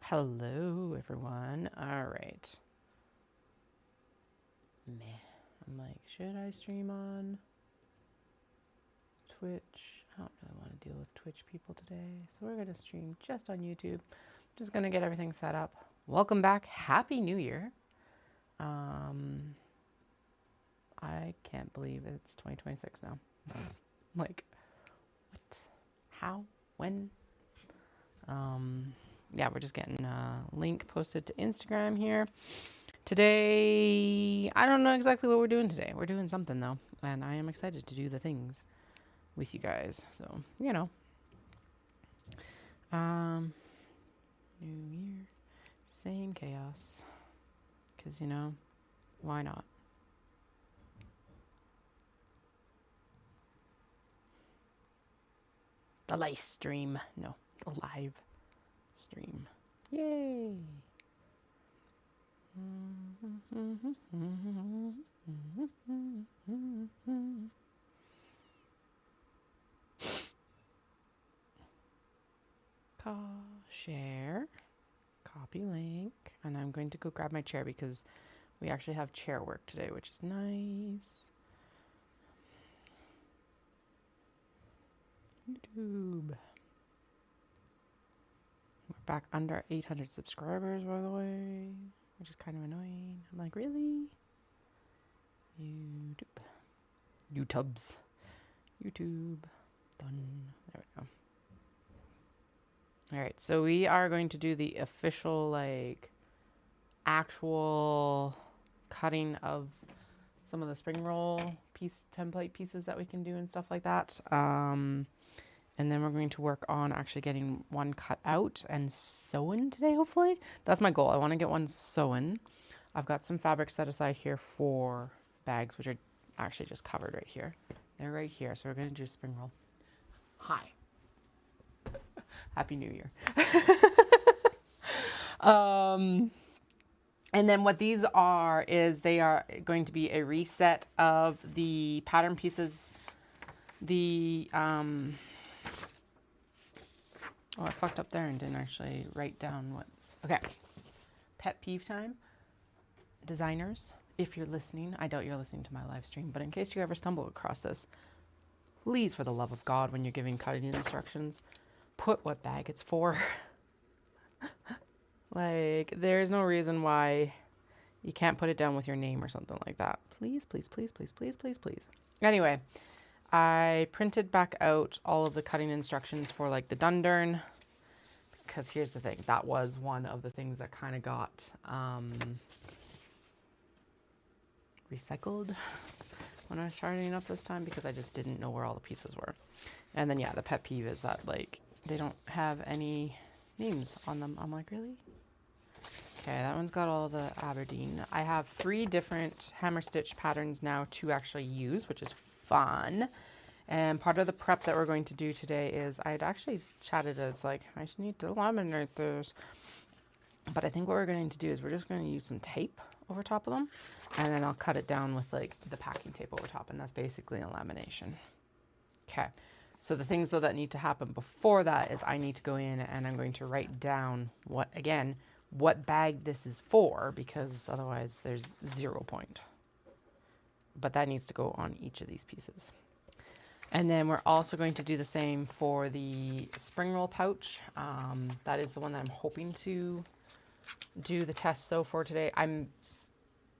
Hello, everyone. All right. Meh. I'm like, should I stream on Twitch? I don't really want to deal with Twitch people today. So we're going to stream just on YouTube. Just going to get everything set up. Welcome back. Happy New Year. I can't believe it's 2026 now. Like, what? How? When? Yeah, we're just getting a link posted to Instagram here. Today, I don't know exactly what we're doing today. We're doing something though, and I am excited to do the things with you guys. So, you know. New year, same chaos. Because, you know, why not? The live stream. No, the live stream. Yay! Share, copy link, and I'm going to go grab my chair because we actually have chair work today, which is nice. YouTube. We're back under 800 subscribers, by the way, which is kind of annoying. I'm like, really? YouTubes. YouTube. Done. There we go. All right, so we are going to do the official, like, actual cutting of some of the spring roll template pieces that we can do and stuff like that. And then we're going to work on actually getting one cut out and sewn today, hopefully. That's my goal. I want to get one sewn. I've got some fabric set aside here for bags, which are actually just covered right here. They're right here. So we're going to do spring roll. Hi. Happy New Year. And then what these are is they are going to be a reset of the pattern pieces. Oh, I fucked up there and didn't actually write down what. Okay. Pet peeve time. Designers, if you're listening, I doubt you're listening to my live stream, but in case you ever stumble across this, please, for the love of God, when you're giving cutting instructions, put what bag it's for. Like, there's no reason why you can't put it down with your name or something like that. Please, please, please, please, please, please, please. Anyway, I printed back out all of the cutting instructions for like the dundern, because here's the thing. That was one of the things that kind of got recycled when I was starting up this time, because I just didn't know where all the pieces were. And then, yeah, the pet peeve is that, like, they don't have any names on them. I'm like, really? Okay, that one's got all the Aberdeen. I have 3 different hammer stitch patterns now to actually use, which is fun. And part of the prep that we're going to do today is, I'd actually chatted, it's like, I just need to laminate this. But I think what we're going to do is we're just going to use some tape over top of them, and then I'll cut it down with like the packing tape over top, and that's basically a lamination. Okay, so the things though that need to happen before that is I need to go in and I'm going to write down what bag this is for, because otherwise there's 0 point. But that needs to go on each of these pieces. And then we're also going to do the same for the spring roll pouch. That is the one that I'm hoping to do the test sew for today.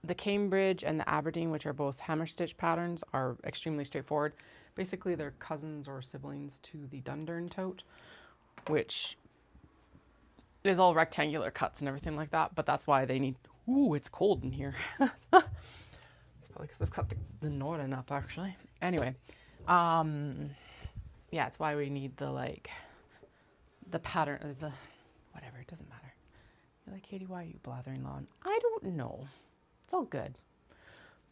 The Cambridge and the Aberdeen, which are both hammer stitch patterns, are extremely straightforward. Basically, they're cousins or siblings to the dundern tote, which is all rectangular cuts and everything like that. But that's why they need. Ooh, it's cold in here. Probably because I've cut the Norden up, actually. Anyway, yeah, it's why we need the pattern, the whatever. It doesn't matter. You're like, Katie, why are you blathering on? I don't know. It's all good.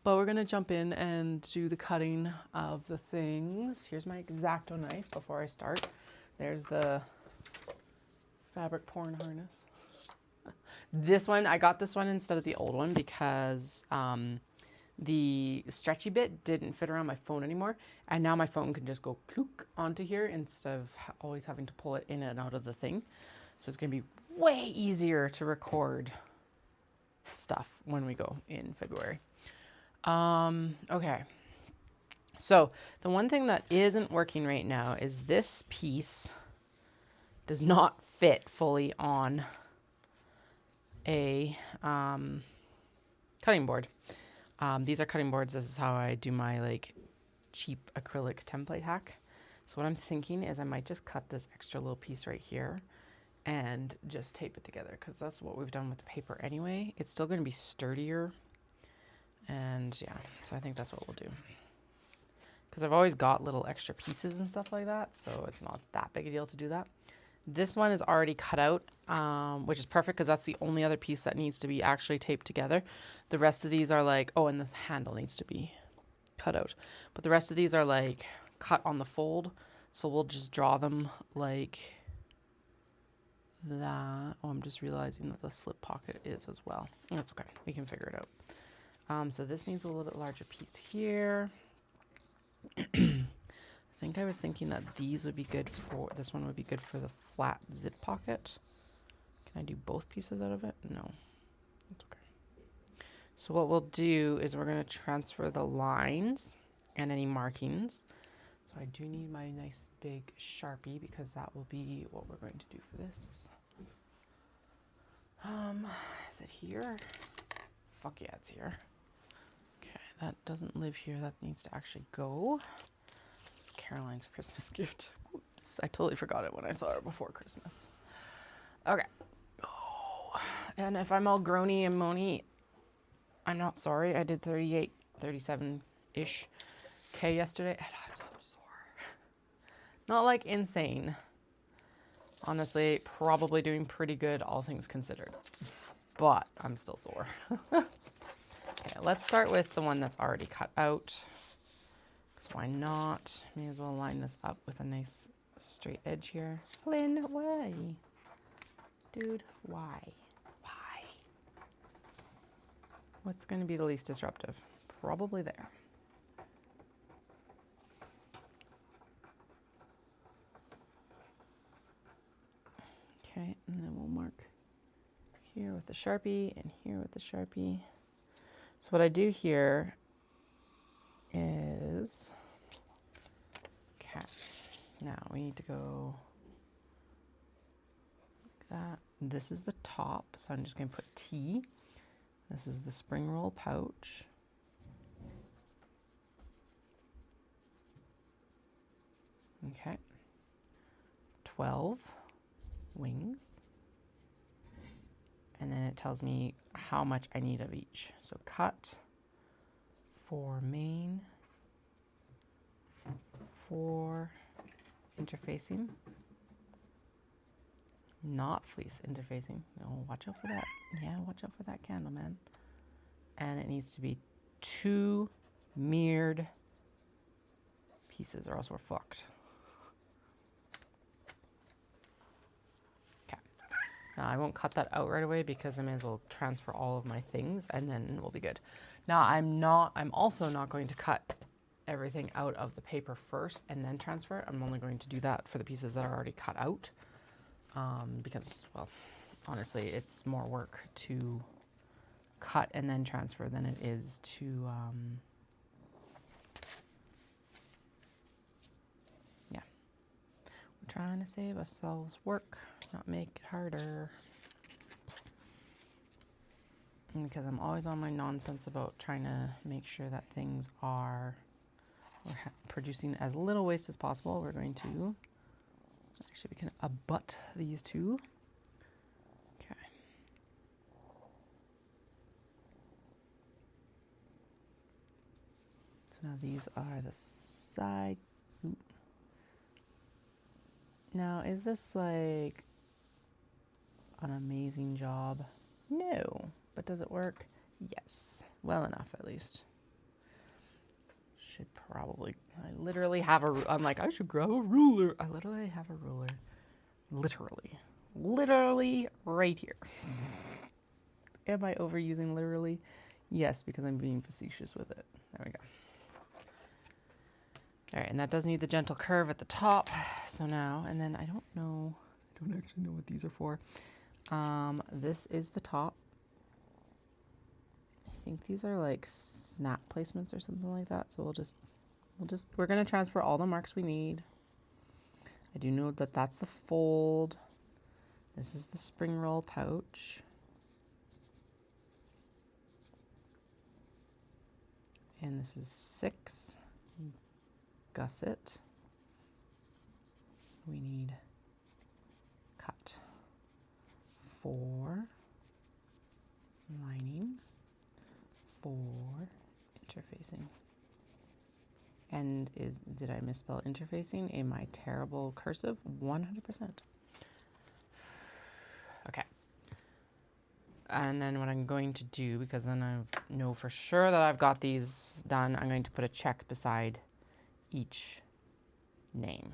But we're going to jump in and do the cutting of the things. Here's my X-Acto knife before I start. There's the fabric porn harness. This one, I got this one instead of the old one because the stretchy bit didn't fit around my phone anymore. And now my phone can just go clook onto here instead of always having to pull it in and out of the thing. So it's going to be way easier to record stuff when we go in February. Okay. So the one thing that isn't working right now is this piece does not fit fully on a cutting board. These are cutting boards. This is how I do my like cheap acrylic template hack. So what I'm thinking is I might just cut this extra little piece right here and just tape it together, because that's what we've done with the paper anyway. It's still going to be sturdier. And yeah, so I think that's what we'll do. Because I've always got little extra pieces and stuff like that, so it's not that big a deal to do that. This one is already cut out, which is perfect because that's the only other piece that needs to be actually taped together. The rest of these are like, oh, and this handle needs to be cut out. But the rest of these are like cut on the fold, so we'll just draw them like that. Oh, I'm just realizing that the slip pocket is as well. That's okay. We can figure it out. So this needs a little bit larger piece here. I think I was thinking that these would be good for, this one would be good for the flat zip pocket. Can I do both pieces out of it? No. That's okay. So what we'll do is we're going to transfer the lines and any markings. So I do need my nice big Sharpie because that will be what we're going to do for this. Is it here? Fuck yeah, it's here. Okay, that doesn't live here. That needs to actually go. It's Caroline's Christmas gift. Oops, I totally forgot it when I saw her before Christmas. Okay. Oh, and if I'm all groany and moany, I'm not sorry. I did 38, 37-ish K yesterday, and I'm so sore. Not like insane. Honestly, probably doing pretty good, all things considered. But I'm still sore. Okay, let's start with the one that's already cut out. Because why not? May as well line this up with a nice straight edge here. Flynn, why? Dude, why? Why? What's going to be the least disruptive? Probably there. Okay, and then we'll mark here with the Sharpie and here with the Sharpie. So what I do here is, okay, now we need to go like that. This is the top, so I'm just going to put T. This is the spring roll pouch. Okay, 12 wings. And then it tells me how much I need of each. So cut for main, for interfacing, not fleece interfacing. No, watch out for that. Yeah, watch out for that candle, man. And it needs to be 2 mirrored pieces or else we're fucked. Now, I won't cut that out right away because I may as well transfer all of my things and then we'll be good. Now, I'm also not going to cut everything out of the paper first and then transfer it. I'm only going to do that for the pieces that are already cut out because, well, honestly, it's more work to cut and then transfer than it is to, yeah. We're trying to save ourselves work. Not make it harder. And because I'm always on my nonsense about trying to make sure that things are producing as little waste as possible, we're going to, actually we can abut these two. Okay. So now these are the side. Ooh. Now, is this like an amazing job? No. But does it work? Yes. Well enough, at least. Should probably, I literally have I'm like, I should grab a ruler. I literally have a ruler. Literally right here. Am I overusing literally? Yes, because I'm being facetious with it. There we go. All right, and that does need the gentle curve at the top. So now, and then I don't know, don't actually know what these are for. This is the top. I think these are like snap placements or something like that. So we're going to transfer all the marks we need. I do know that that's the fold. This is the spring roll pouch. And this is 6 gusset. We need cut 4 lining, 4 interfacing. And did I misspell interfacing in my terrible cursive? 100%. Okay. And then what I'm going to do, because then I know for sure that I've got these done, I'm going to put a check beside each name.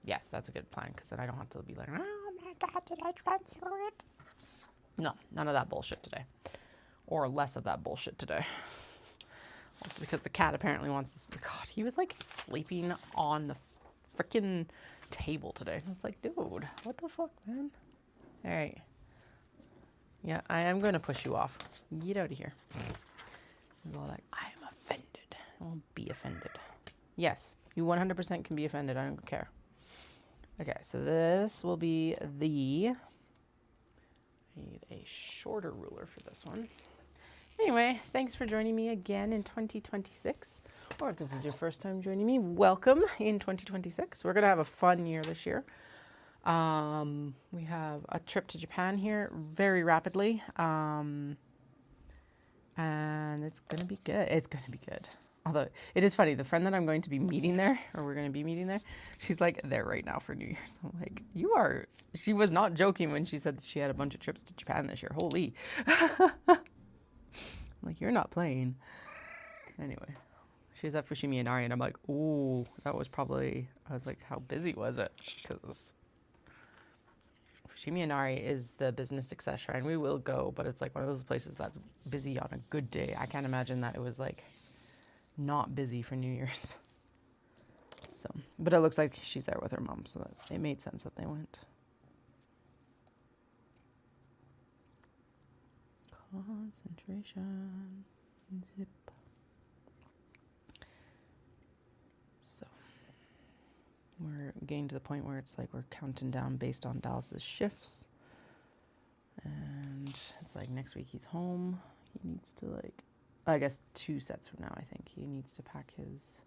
Yes, that's a good plan, because then I don't have to be like, oh my God, did I transfer it? No, none of that bullshit today. Or less of that bullshit today. Also because the cat apparently wants to sleep. God, he was like sleeping on the freaking table today. It's like, dude, what the fuck, man? All right. Yeah, I am going to push you off. Get out of here. Well, like, I am offended. I won't be offended. Yes, you 100% can be offended. I don't care. Okay, so this will be the... I need a shorter ruler for this one. Anyway, thanks for joining me again in 2026. Or if this is your first time joining me, welcome in 2026. We're going to have a fun year this year. We have a trip to Japan here very rapidly. And it's going to be good. It's going to be good. Although it is funny, the friend that I'm going to be meeting there, or we're going to be meeting there, she's like there right now for New Year's. I'm like, she was not joking when she said that she had a bunch of trips to Japan this year. Holy. Like, you're not playing. Anyway, she's at Fushimi Inari, and I'm like, ooh, that was probably, I was like, how busy was it? Because Fushimi Inari is the business success shrine. We will go, but it's like one of those places that's busy on a good day. I can't imagine that it was like not busy for New Year's. So, but it looks like she's there with her mom, so that it made sense that they went. Concentration. Zip. So we're getting to the point where it's like we're counting down based on Dallas's shifts. And it's like next week he's home. He needs to like, I guess 2 sets from now, I think. He needs to pack his,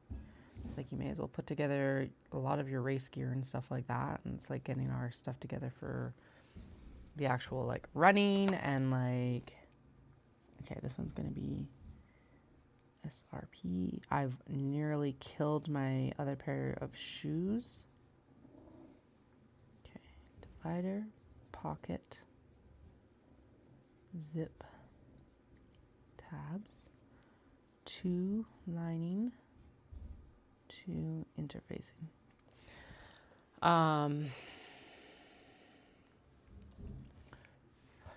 it's like you may as well put together a lot of your race gear and stuff like that. And it's like getting our stuff together for the actual like running and like, okay, this one's going to be SRP. I've nearly killed my other pair of shoes. Okay, divider, pocket, zip, tabs, 2 lining, 2 interfacing.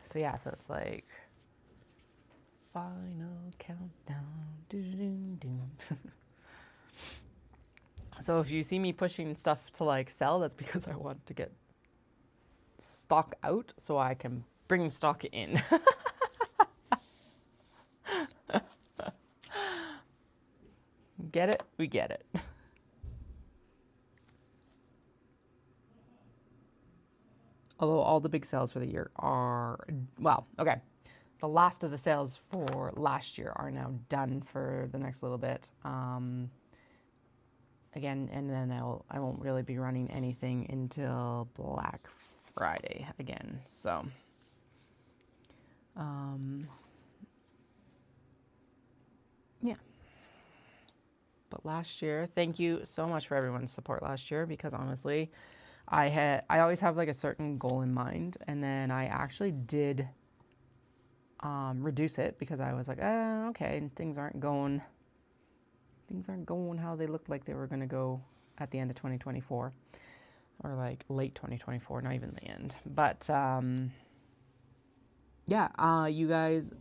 So yeah, so it's like final countdown. So if you see me pushing stuff to like sell, that's because I want to get stock out so I can bring stock in. Get it? We get it. Although all the big sales for the year are, well, okay. The last of the sales for last year are now done for the next little bit. Again, and then I won't really be running anything until Black Friday again. So, yeah. But last year, thank you so much for everyone's support last year, because honestly, I always have like a certain goal in mind, and then I actually did reduce it because I was like, okay, things aren't going how they looked like they were going to go at the end of 2024, or like late 2024, not even the end. But yeah, you guys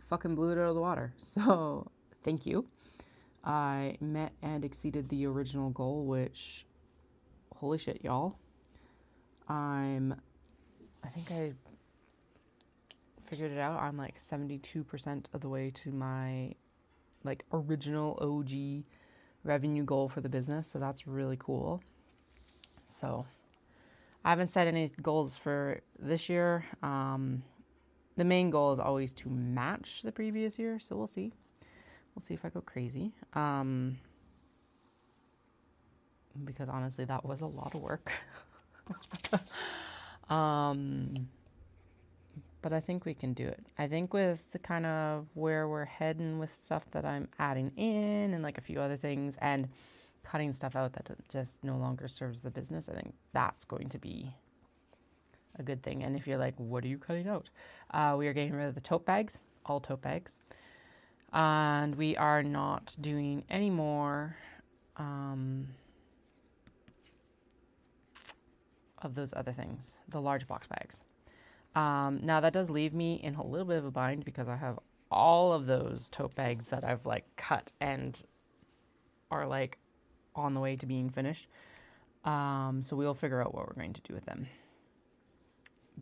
fucking blew it out of the water. So thank you. I met and exceeded the original goal, which, holy shit, y'all. I'm I think I figured it out. I'm like 72% of the way to my like original OG revenue goal for the business. So that's really cool. So I haven't set any goals for this year. The main goal is always to match the previous year. So we'll see. We'll see if I go crazy. Because honestly, that was a lot of work. But I think we can do it. I think with the kind of where we're heading with stuff that I'm adding in and like a few other things and cutting stuff out that just no longer serves the business, I think that's going to be a good thing. And if you're like, what are you cutting out? We are getting rid of the tote bags, all tote bags. And we are not doing any more of those other things, the large box bags. Now that does leave me in a little bit of a bind because I have all of those tote bags that I've like cut and are like on the way to being finished. So we'll figure out what we're going to do with them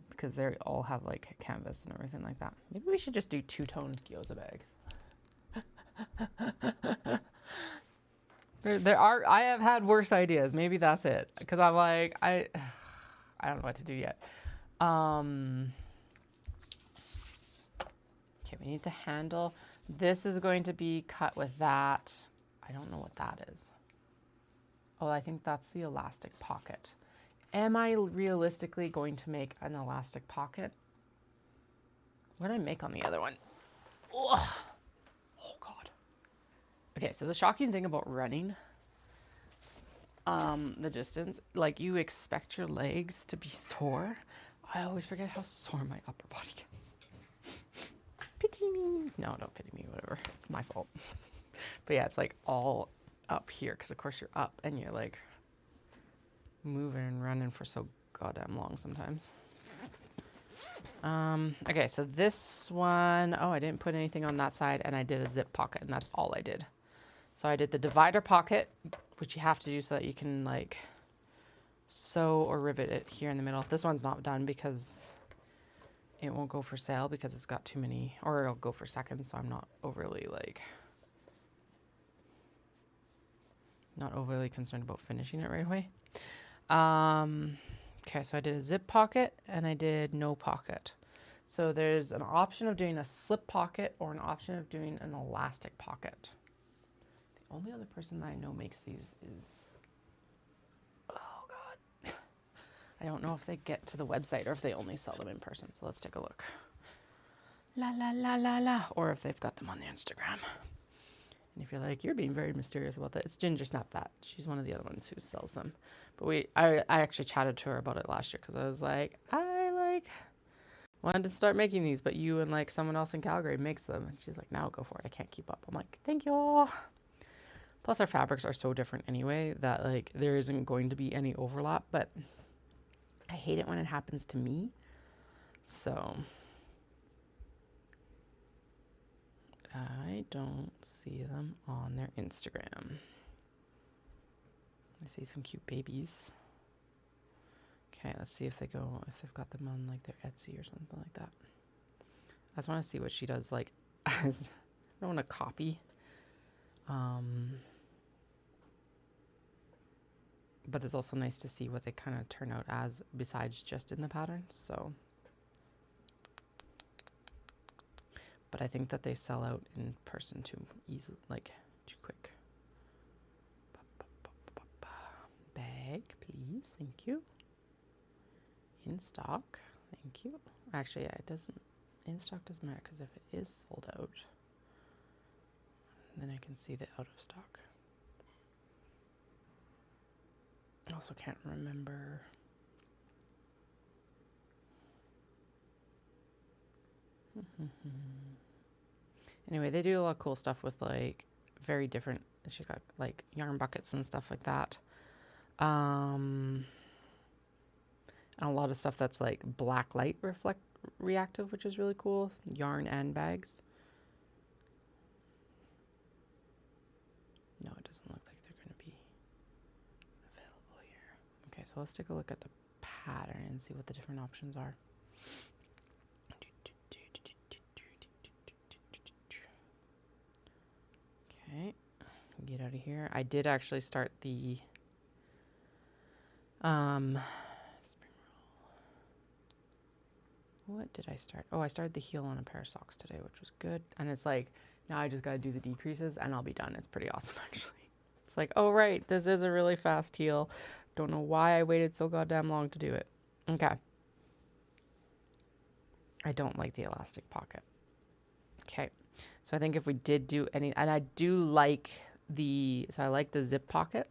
because they all have like canvas and everything like that. Maybe we should just do two-toned gyoza bags. I have had worse ideas. Maybe that's it. Because I'm like, I don't know what to do yet. Okay, we need the handle. This is going to be cut with that. I don't know what that is. Oh, I think that's the elastic pocket. Am I realistically going to make an elastic pocket? What did I make on the other one? Ugh. Oh, God. Okay, so the shocking thing about running the distance, like you expect your legs to be sore. I always forget how sore my upper body gets. Pity me. No, don't pity me, whatever. It's my fault. But yeah, it's like all up here because of course you're up and you're like moving and running for so goddamn long sometimes. Okay, so this one, oh, I didn't put anything on that side and I did a zip pocket and that's all I did. So I did the divider pocket, which you have to do so that you can like sew or rivet it here in the middle. This one's not done because it won't go for sale because it's got too many, or it'll go for seconds. So I'm not overly concerned about finishing it right away. Okay, so I did a zip pocket and I did no pocket. So there's an option of doing a slip pocket or an option of doing an elastic pocket. The only other person that I know makes these is, oh God. I don't know if they get to the website or if they only sell them in person. So let's take a look. La, la, la, la, la. Or if they've got them on the Instagram. And if you're like, you're being very mysterious about that, it's Ginger Snap That. She's one of the other ones who sells them. But I actually chatted to her about it last year because I was like, I wanted to start making these, but you and like someone else in Calgary makes them. And she's like, now go for it. I can't keep up. I'm like, thank you. Plus our fabrics are so different anyway that like there isn't going to be any overlap, but I hate it when it happens to me. So I don't see them on their Instagram. I see some cute babies. Okay, let's see if they've got them on like their Etsy or something like that. I just want to see what she does. Like, I don't want to copy. But it's also nice to see what they kind of turn out as besides just in the patterns. So, but I think that they sell out in person too easily, like too quick. Bag, please. Thank you. In stock. Thank you. Actually, yeah, it doesn't, in stock doesn't matter because if it is sold out, then I can see the out of stock. I also can't remember. Anyway, they do a lot of cool stuff with like very different, she's got like yarn buckets and stuff like that. And a lot of stuff that's like black light reactive, which is really cool. Yarn and bags. No, it doesn't look like they're going to be available here. Okay, so let's take a look at the pattern and see what the different options are. Okay, get out of here. I did actually start the spring roll. What did I start? Oh, I started the heel on a pair of socks today, which was good. And it's like, now I just got to do the decreases and I'll be done. It's pretty awesome, actually. It's like, oh, right, this is a really fast heel. Don't know why I waited so goddamn long to do it. Okay. I don't like the elastic pocket. Okay. So I think if we did do any, and I do like so I like the zip pocket.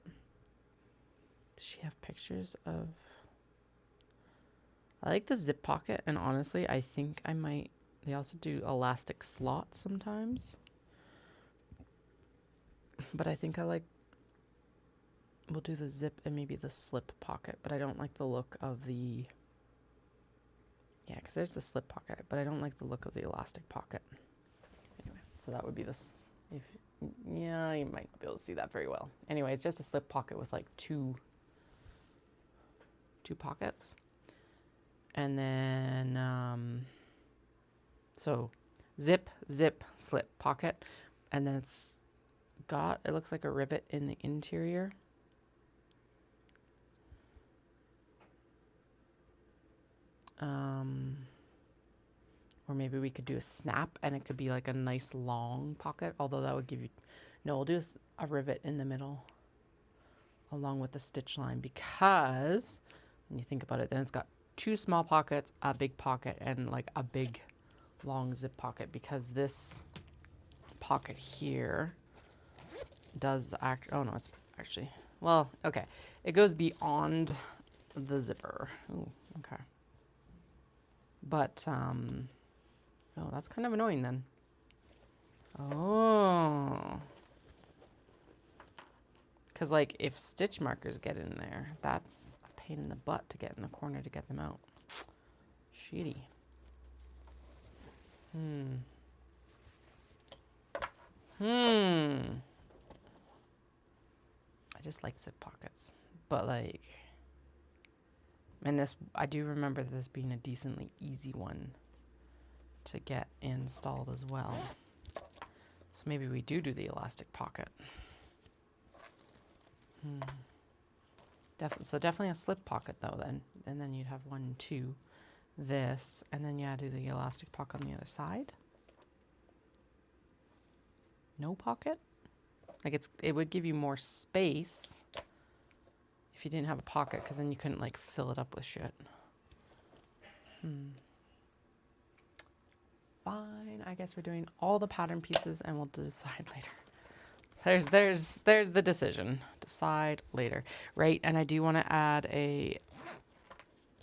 Does she have pictures of? I like the zip pocket, and honestly, I think I might. They also do elastic slots sometimes. But I think we'll do the zip and maybe the slip pocket, but I don't like the look of the, yeah, because there's the slip pocket, but I don't like the look of the elastic pocket. Anyway, so that would be this. Yeah, you might not be able to see that very well. Anyway, it's just a slip pocket with like two pockets. And then, so zip, slip, pocket. And then it looks like a rivet in the interior. Or maybe we could do a snap and it could be like a nice long pocket, although that would give you, no, we'll do a rivet in the middle along with the stitch line, because when you think about it, then it's got two small pockets, a big pocket, and like a big long zip pocket, because this pocket here does oh no, it's actually, well, okay. It goes beyond the zipper. Ooh, okay. But, oh, that's kind of annoying then. Oh. Because, like, if stitch markers get in there, that's a pain in the butt to get in the corner to get them out. Shitty. I just like zip pockets. But, like, and this, I do remember this being a decently easy one to get installed as well. So maybe we do the elastic pocket. So definitely a slip pocket though then. And then you'd have 1, 2, this, and then do the elastic pocket on the other side. No pocket? Like it would give you more space if you didn't have a pocket, because then you couldn't like fill it up with shit. Fine, I guess we're doing all the pattern pieces and we'll decide later. There's the decision. Decide later, right? And I do want to add a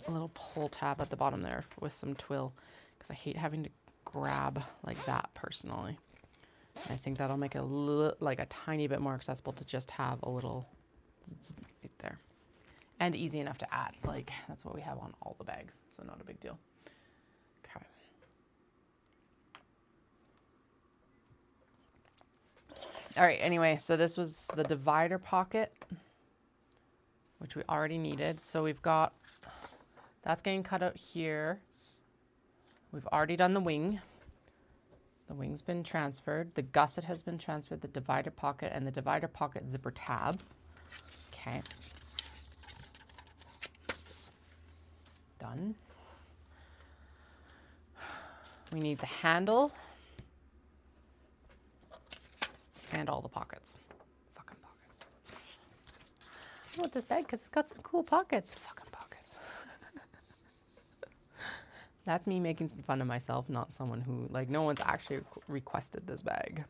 little pull tab at the bottom there with some twill, because I hate having to grab like that personally. I think that'll make it like a tiny bit more accessible to just have a little right there, and easy enough to add. Like that's what we have on all the bags, so not a big deal. Okay. All right, anyway, so this was the divider pocket, which we already needed. So we've got, that's getting cut out here. We've already done the wing. The wing's been transferred. The gusset has been transferred, the divider pocket and the divider pocket zipper tabs. Okay. Done. We need the handle. And all the pockets. Fucking pockets. I want this bag because it's got some cool pockets. Fucking pockets. That's me making some fun of myself, not someone who, like, no one's actually requested this bag.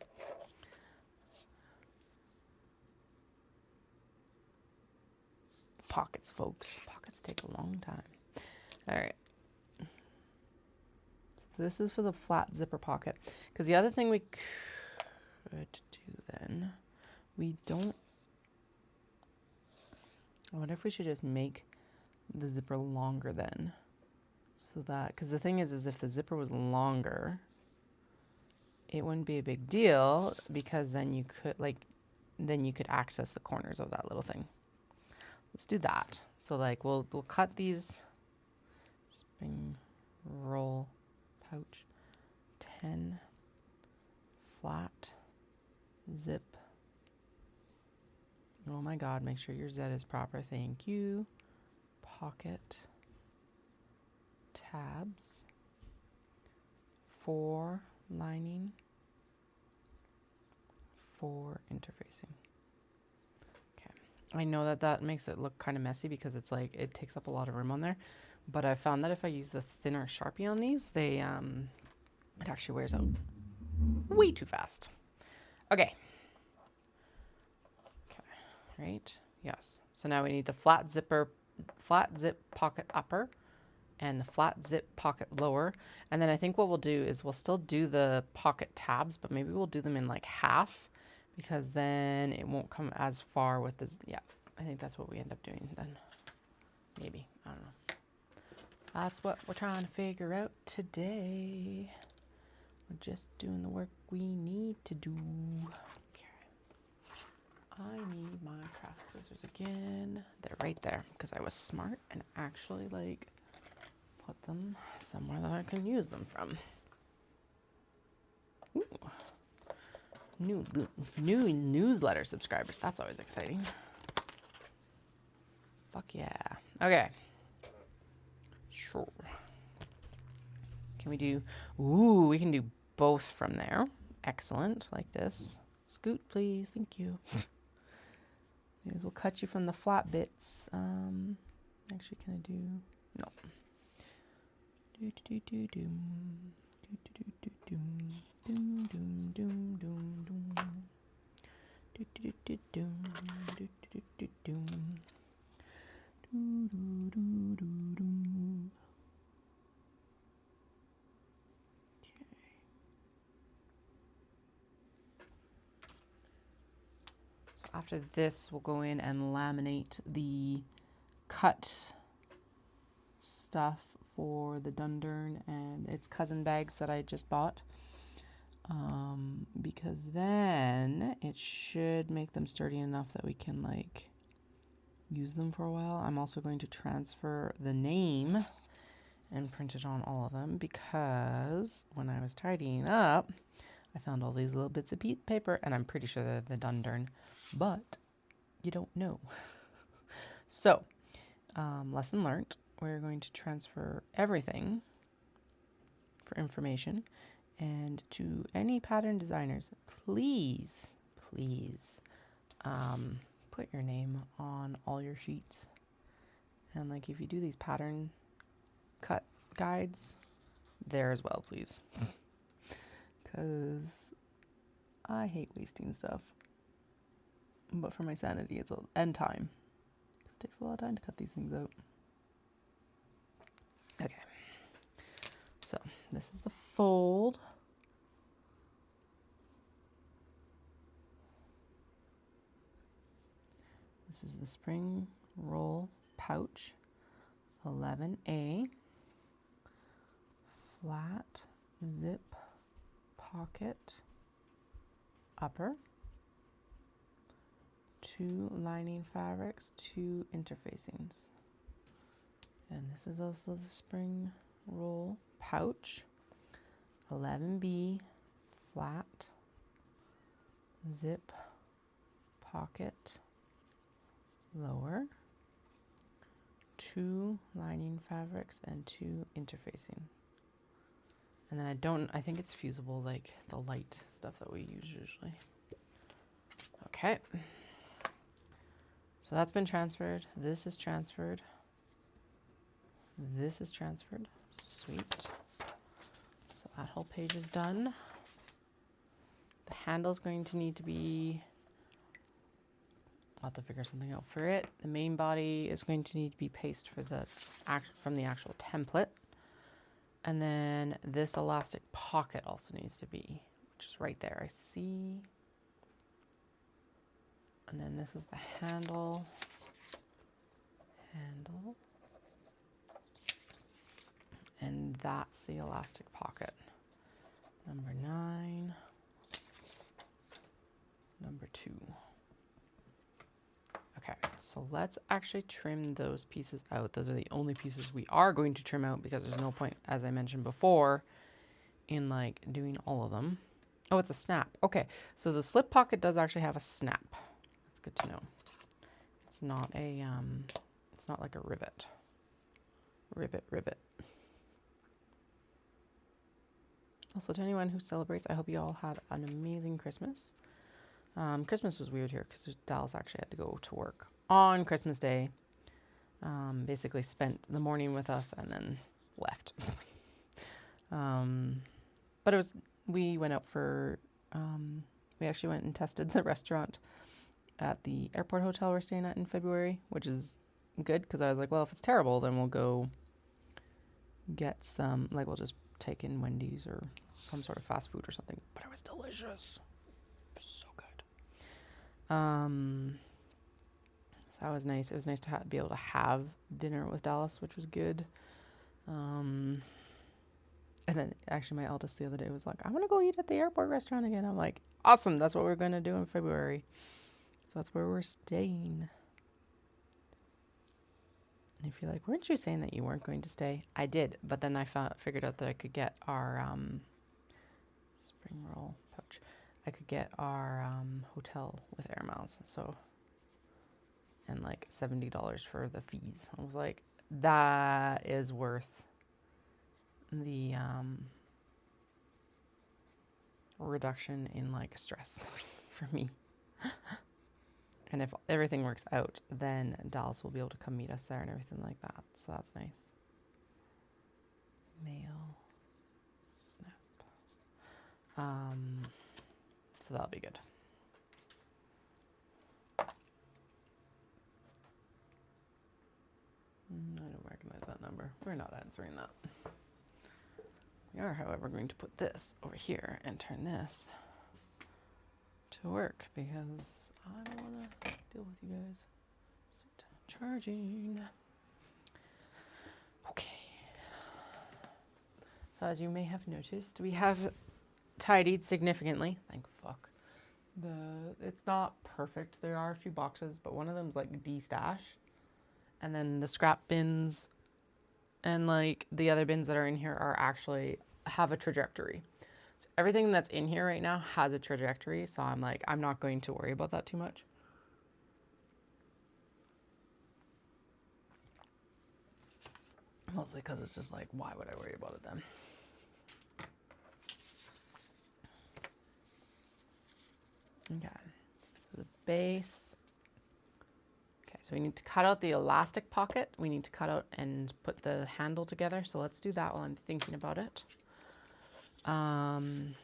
Pockets, folks. Pockets take a long time. All right. So this is for the flat zipper pocket. Because the other thing we could do then, we don't, I wonder if we should just make the zipper longer then, so that, because the thing is if the zipper was longer, it wouldn't be a big deal, because then you could access the corners of that little thing. Let's do that. So like we'll cut these spring roll pouch, 10 flat zip. Oh my God, make sure your Z is proper. Thank you. Pocket tabs, 4 lining, 4 interfacing. Okay, I know that that makes it look kind of messy because it's like it takes up a lot of room on there, but I found that if I use the thinner Sharpie on these, they it actually wears out way too fast. Okay. Okay, right? Yes. So now we need the flat zip pocket upper and the flat zip pocket lower. And then I think what we'll do is we'll still do the pocket tabs, but maybe we'll do them in like half because then it won't come as far with this. Yeah, I think that's what we end up doing then. Maybe, I don't know. That's what we're trying to figure out today. We're just doing the work we need to do. I need my craft scissors again. They're right there because I was smart and actually like put them somewhere that I can use them from. Ooh. New newsletter subscribers. That's always exciting. Fuck yeah. Okay. Sure. Can we do, ooh, we can do both from there. Excellent, like this. Scoot, please, thank you. We'll cut you from the flat bits. Actually, can I do, no. After this, we'll go in and laminate the cut stuff for the Dundurn and its cousin bags that I just bought. Because then it should make them sturdy enough that we can like use them for a while. I'm also going to transfer the name and print it on all of them because when I was tidying up, I found all these little bits of paper and I'm pretty sure they're the Dundurn. But you don't know. So, lesson learned. We're going to transfer everything for information. And to any pattern designers, please, please put your name on all your sheets. And like if you do these pattern cut guides, there as well, please. Because I hate wasting stuff. But for my sanity, it's and time. It takes a lot of time to cut these things out. Okay. So this is the fold. This is the spring roll pouch, 11A, flat zip pocket upper. 2 lining fabrics, 2 interfacings. And this is also the spring roll pouch, 11B, flat, zip, pocket, lower, 2 lining fabrics and 2 interfacing. And then I think it's fusible like the light stuff that we use usually. Okay. So that's been transferred. This is transferred. This is transferred. Sweet. So that whole page is done. The handle is going to need to be, I'll have to figure something out for it. The main body is going to need to be paste for the from the actual template. And then this elastic pocket also needs to be, which is right there. I see. And then this is the handle. And that's the elastic pocket. Number 9. Number 2. Okay, So let's actually trim those pieces out. Those are the only pieces we are going to trim out because there's no point, as I mentioned before, in like doing all of them. Oh, it's a snap. Okay, so the slip pocket does actually have a snap. That's good to know. It's not a it's not like a rivet. Rivet. Also, to anyone who celebrates, I hope you all had an amazing Christmas. Christmas was weird here because Dallas actually had to go to work on Christmas Day. Basically spent the morning with us and then left. But we went out for, we actually went and tested the restaurant at the airport hotel we're staying at in February, which is good because I was like, well, if it's terrible, then we'll go get some, like we'll just take in Wendy's or some sort of fast food or something. But it was delicious. It was so good. So that was nice. It was nice to be able to have dinner with Dallas, which was good. And then actually my eldest the other day was like, I want to go eat at the airport restaurant again. I'm like, awesome. That's what we're going to do in February. So that's where we're staying. And if you're like, weren't you saying that you weren't going to stay? I did. But then I figured out that I could get our spring roll pouch. I could get our hotel with air miles. So, and like $70 for the fees. I was like, that is worth the reduction in like stress for me. And if everything works out, then Dallas will be able to come meet us there and everything like that. So that's nice. Mail snap. So that'll be good. I don't recognize that number. We're not answering that. We are, however, going to put this over here and turn this to work because I don't want to deal with you guys. Charging. Okay. So as you may have noticed, we have tidied significantly. Thank fuck. It's not perfect. There are a few boxes, but one of them's like de-stash. And then the scrap bins and like the other bins that are in here are actually have a trajectory. So everything that's in here right now has a trajectory. So I'm like, I'm not going to worry about that too much. Mostly because it's just like, why would I worry about it then? Okay, so the base. Okay, so we need to cut out the elastic pocket. We need to cut out and put the handle together. So let's do that while I'm thinking about it. What am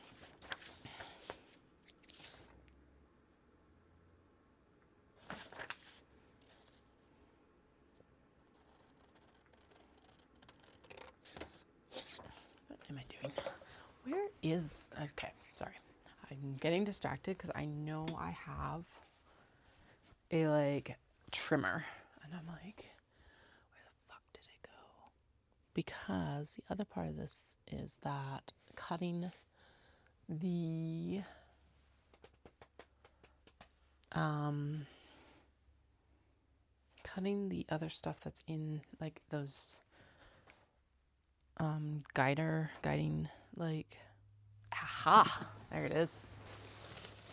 I doing? Where is, okay, sorry. I'm getting distracted because I know I have a like trimmer and I'm like, where the fuck did it go? Because the other part of this is that cutting the other stuff that's in like those guiding like, aha, there it is.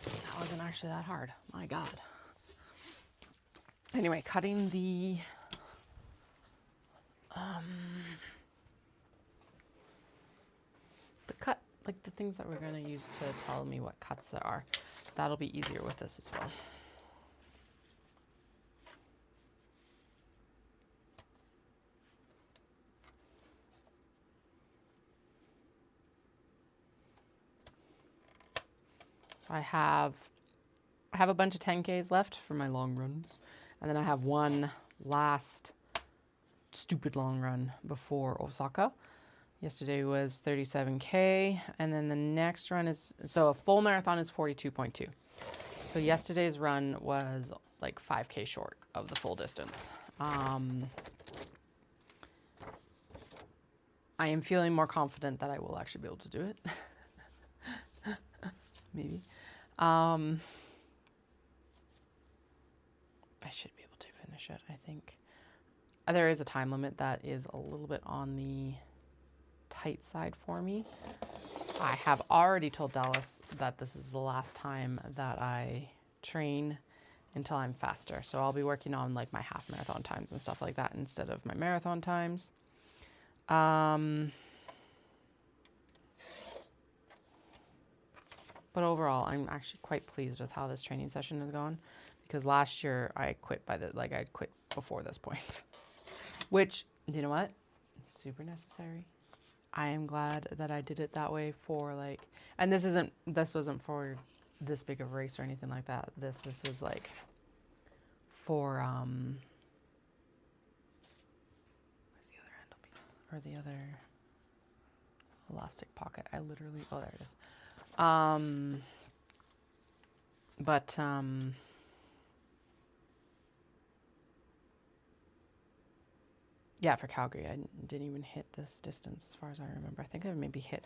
That wasn't actually that hard. My God. Anyway, cutting the cut, like the things that we're going to use to tell me what cuts there are. That'll be easier with this as well. So I have a bunch of 10Ks left for my long runs. And then I have one last stupid long run before Osaka. Yesterday was 37K. And then the next run is, so a full marathon is 42.2. So yesterday's run was like 5K short of the full distance. I am feeling more confident that I will actually be able to do it. Maybe. I should be able to finish it, I think. There is a time limit that is a little bit on the tight side for me. I have already told Dallas that this is the last time that I train until I'm faster. So I'll be working on like my half marathon times and stuff like that instead of my marathon times. But overall, I'm actually quite pleased with how this training session has gone, because last year I quit I quit before this point, which, you know what? Super necessary. I am glad that I did it that way for like, and this wasn't for this big of a race or anything like that. This was like for, where's the other handle piece or the other elastic pocket? Oh, there it is. Yeah, for Calgary, I didn't even hit this distance as far as I remember. I think I maybe hit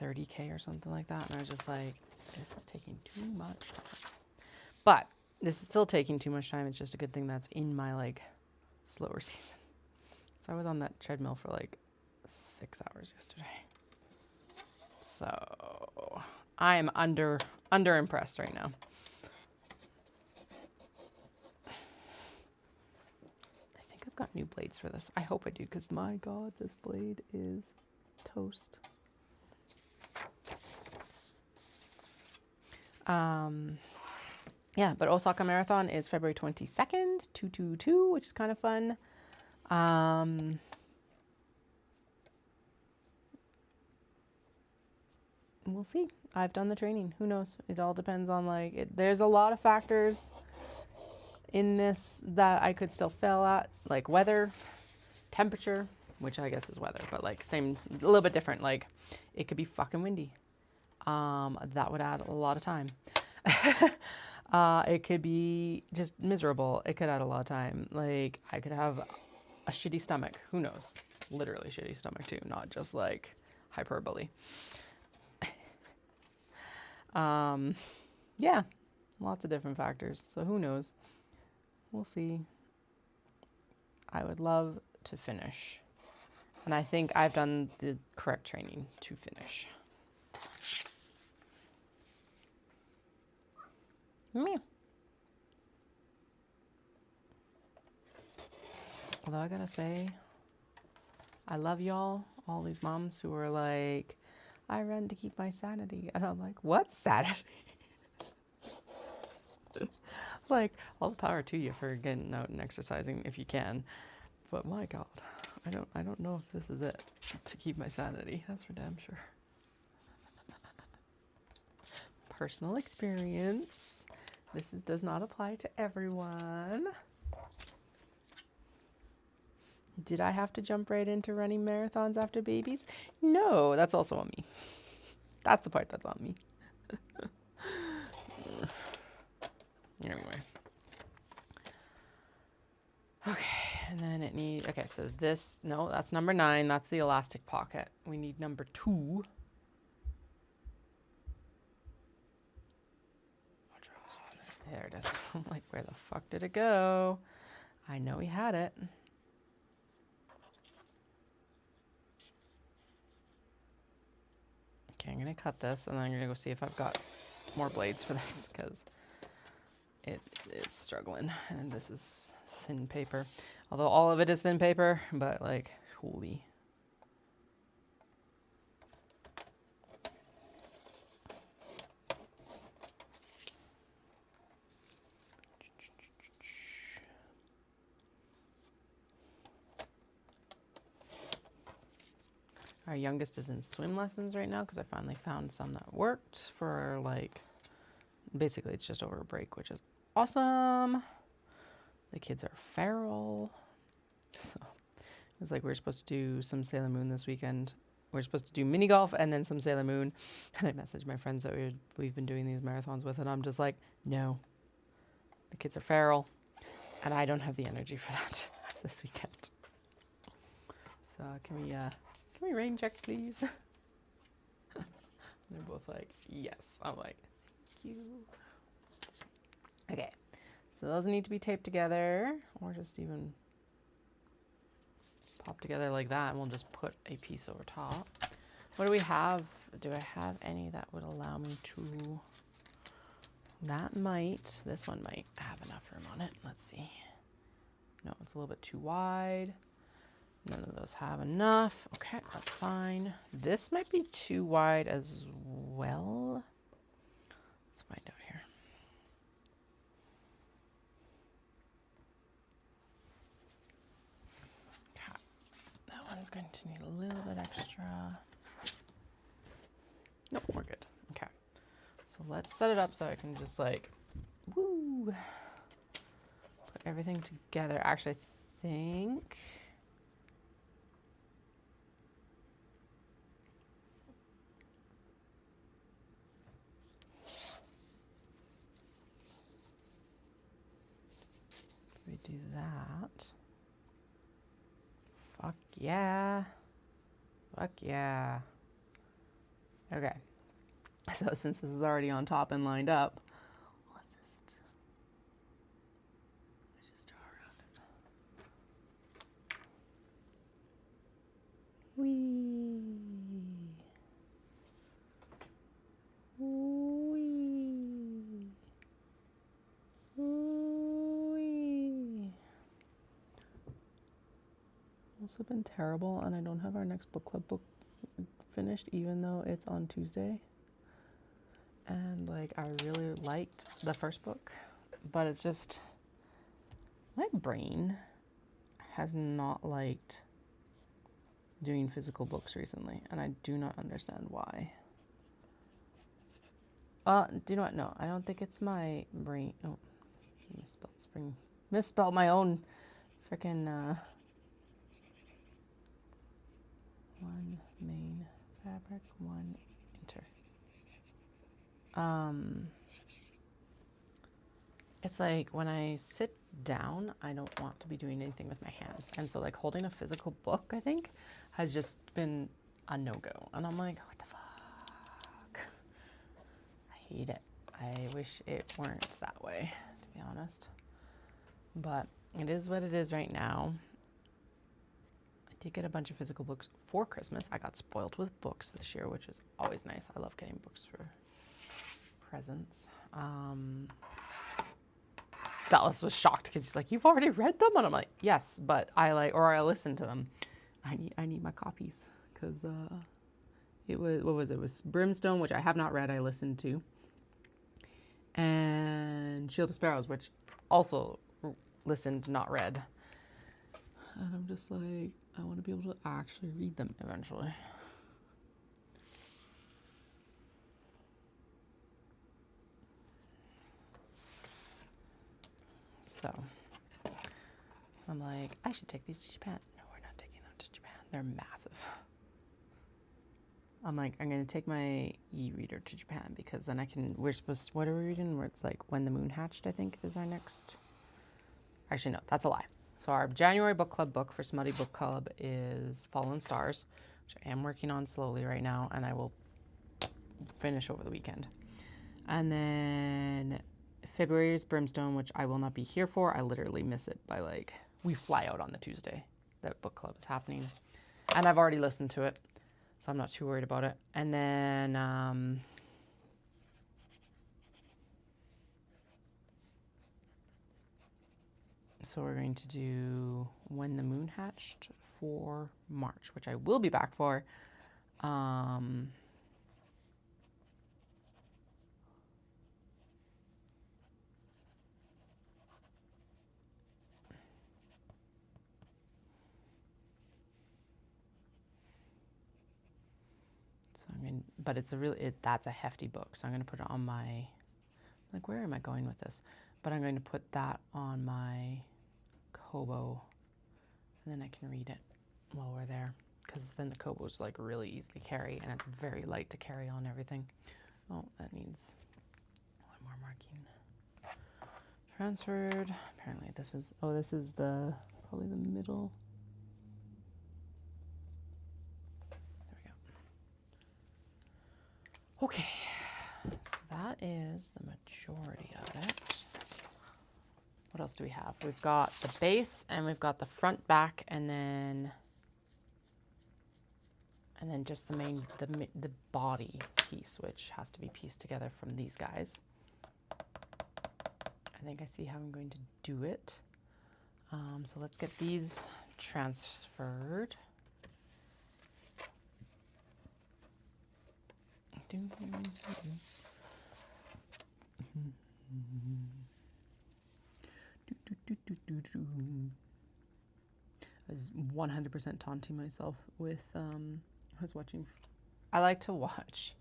30K or something like that. And I was just like, this is taking too much time. But this is still taking too much time. It's just a good thing that's in my like slower season. So I was on that treadmill for like 6 hours yesterday. So I am under impressed right now. I think I've got new blades for this. I hope I do, because my God, this blade is toast. Yeah, but Osaka Marathon is February 22nd, 222, which is kind of fun. We'll see. I've done the training. Who knows? It all depends on like there's a lot of factors in this that I could still fail at, like weather, temperature, which I guess is weather, but like same, a little bit different. Like it could be fucking windy. That would add a lot of time. It could be just miserable. It could add a lot of time. Like I could have a shitty stomach. Who knows? Literally shitty stomach too, not just like hyperbole. Yeah, lots of different factors. So who knows? We'll see. I would love to finish. And I think I've done the correct training to finish. Meow. Although I gotta say, I love y'all, all these moms who are like, I run to keep my sanity. And I'm like, what sanity? Like, all the power to you for getting out and exercising if you can. But my God, I don't know if this is it to keep my sanity. That's for damn sure. Personal experience. This does not apply to everyone. Did I have to jump right into running marathons after babies? No, that's also on me. That's the part that's on me. Anyway. Okay, and then it needs, okay, so this, no, that's number 9. That's the elastic pocket. We need number 2. There it is. I'm like, where the fuck did it go? I know we had it. Okay, I'm going to cut this, and then I'm going to go see if I've got more blades for this, because it's struggling. And this is thin paper. Although all of it is thin paper, but like, holy. Our youngest is in swim lessons right now because I finally found some that worked for like, basically it's just over a break, which is awesome. The kids are feral. So it was like we were supposed to do some Sailor Moon this weekend. We were supposed to do mini golf and then some Sailor Moon. And I messaged my friends that we've been doing these marathons with, and I'm just like, no, the kids are feral and I don't have the energy for that this weekend. So can we rain check, please? They're both like, yes. I'm like, thank you. Okay, So those need to be taped together, or just even pop together like that, and we'll just put a piece over top. What do we have? Do I have any that would allow me to? That might. This one might have enough room on it. Let's see. No, it's a little bit too wide. None of those have enough. Okay, that's fine. This might be too wide as well. Let's find out here. Okay. That one's going to need a little bit extra. Nope, we're good. Okay. So let's set it up so I can just like, woo, put everything together. Actually, I think we do that. Fuck yeah. Fuck yeah. Okay. So since this is already on top and lined up, let's just draw around it. Whee. Whee. Whee. Also been terrible, and I don't have our next book club book finished, even though it's on Tuesday. And like, I really liked the first book, but it's just, my brain has not liked doing physical books recently, and I do not understand why. Do you know what? No, I don't think it's my brain. Oh, misspelled spring. Misspelled my own freaking, one main fabric, one inter. It's like when I sit down, I don't want to be doing anything with my hands. And so like holding a physical book, I think, has just been a no-go. And I'm like, what the fuck? I hate it. I wish it weren't that way, to be honest. But it is what it is right now. I did get a bunch of physical books for Christmas. I got spoiled with books this year, which is always nice. I love getting books for presents. Dallas was shocked because he's like, "You've already read them?" And I'm like, "Yes, but I listened to them. I need my copies because it was Brimstone, which I have not read. I listened to, and Shield of Sparrows, which also listened, not read. And I'm just like, I want to be able to actually read them eventually." So I'm like, I should take these to Japan. No, we're not taking them to Japan. They're massive. I'm like, I'm going to take my e-reader to Japan because then I can, what are we reading? Where it's like When the Moon Hatched, I think is our next. Actually, no, that's a lie. So our January book club book for Smutty Book Club is Fallen Stars, which I am working on slowly right now, and I will finish over the weekend. And then February is Brimstone, which I will not be here for. I literally miss it by like, we fly out on the Tuesday that book club is happening. And I've already listened to it, so I'm not too worried about it. And then so we're going to do When the Moon Hatched for March, which I will be back for. So I'm going, but it's a really, that's a hefty book. So I'm going to put it on my, like, where am I going with this? But I'm going to put that on my Kobo, and then I can read it while we're there. Because then the Kobo's like really easy to carry, and it's very light to carry on everything. Oh, that needs one more marking. Transferred. Apparently this is, oh, this is the, probably the middle. There we go. Okay, so that is the majority of it. what else do we have? We've got the base and we've got the front, back, and then just the main, the body piece, which has to be pieced together from these guys. I think I see how I'm going to do it. So let's get these transferred. I was 100% taunting myself with, I was watching, I like to watch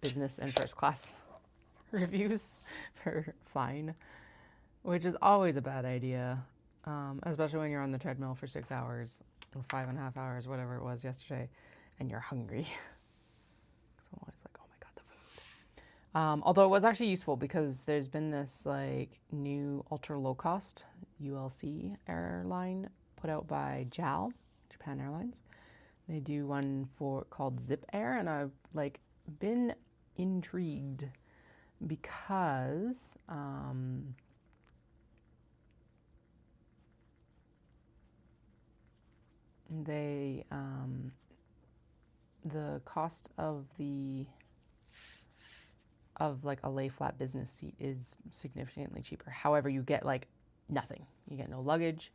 business and first class reviews for flying, which is always a bad idea, especially when you're on the treadmill for 6 hours or 5.5 hours, whatever it was yesterday, and you're hungry. So I'm always like, oh my God, the food. Although it was actually useful because there's been this like new ultra low cost ULC airline put out by JAL, Japan Airlines. They do one called Zip Air, and I've like been intrigued because they the cost of like a lay flat business seat is significantly cheaper. However, you get like nothing. You get no luggage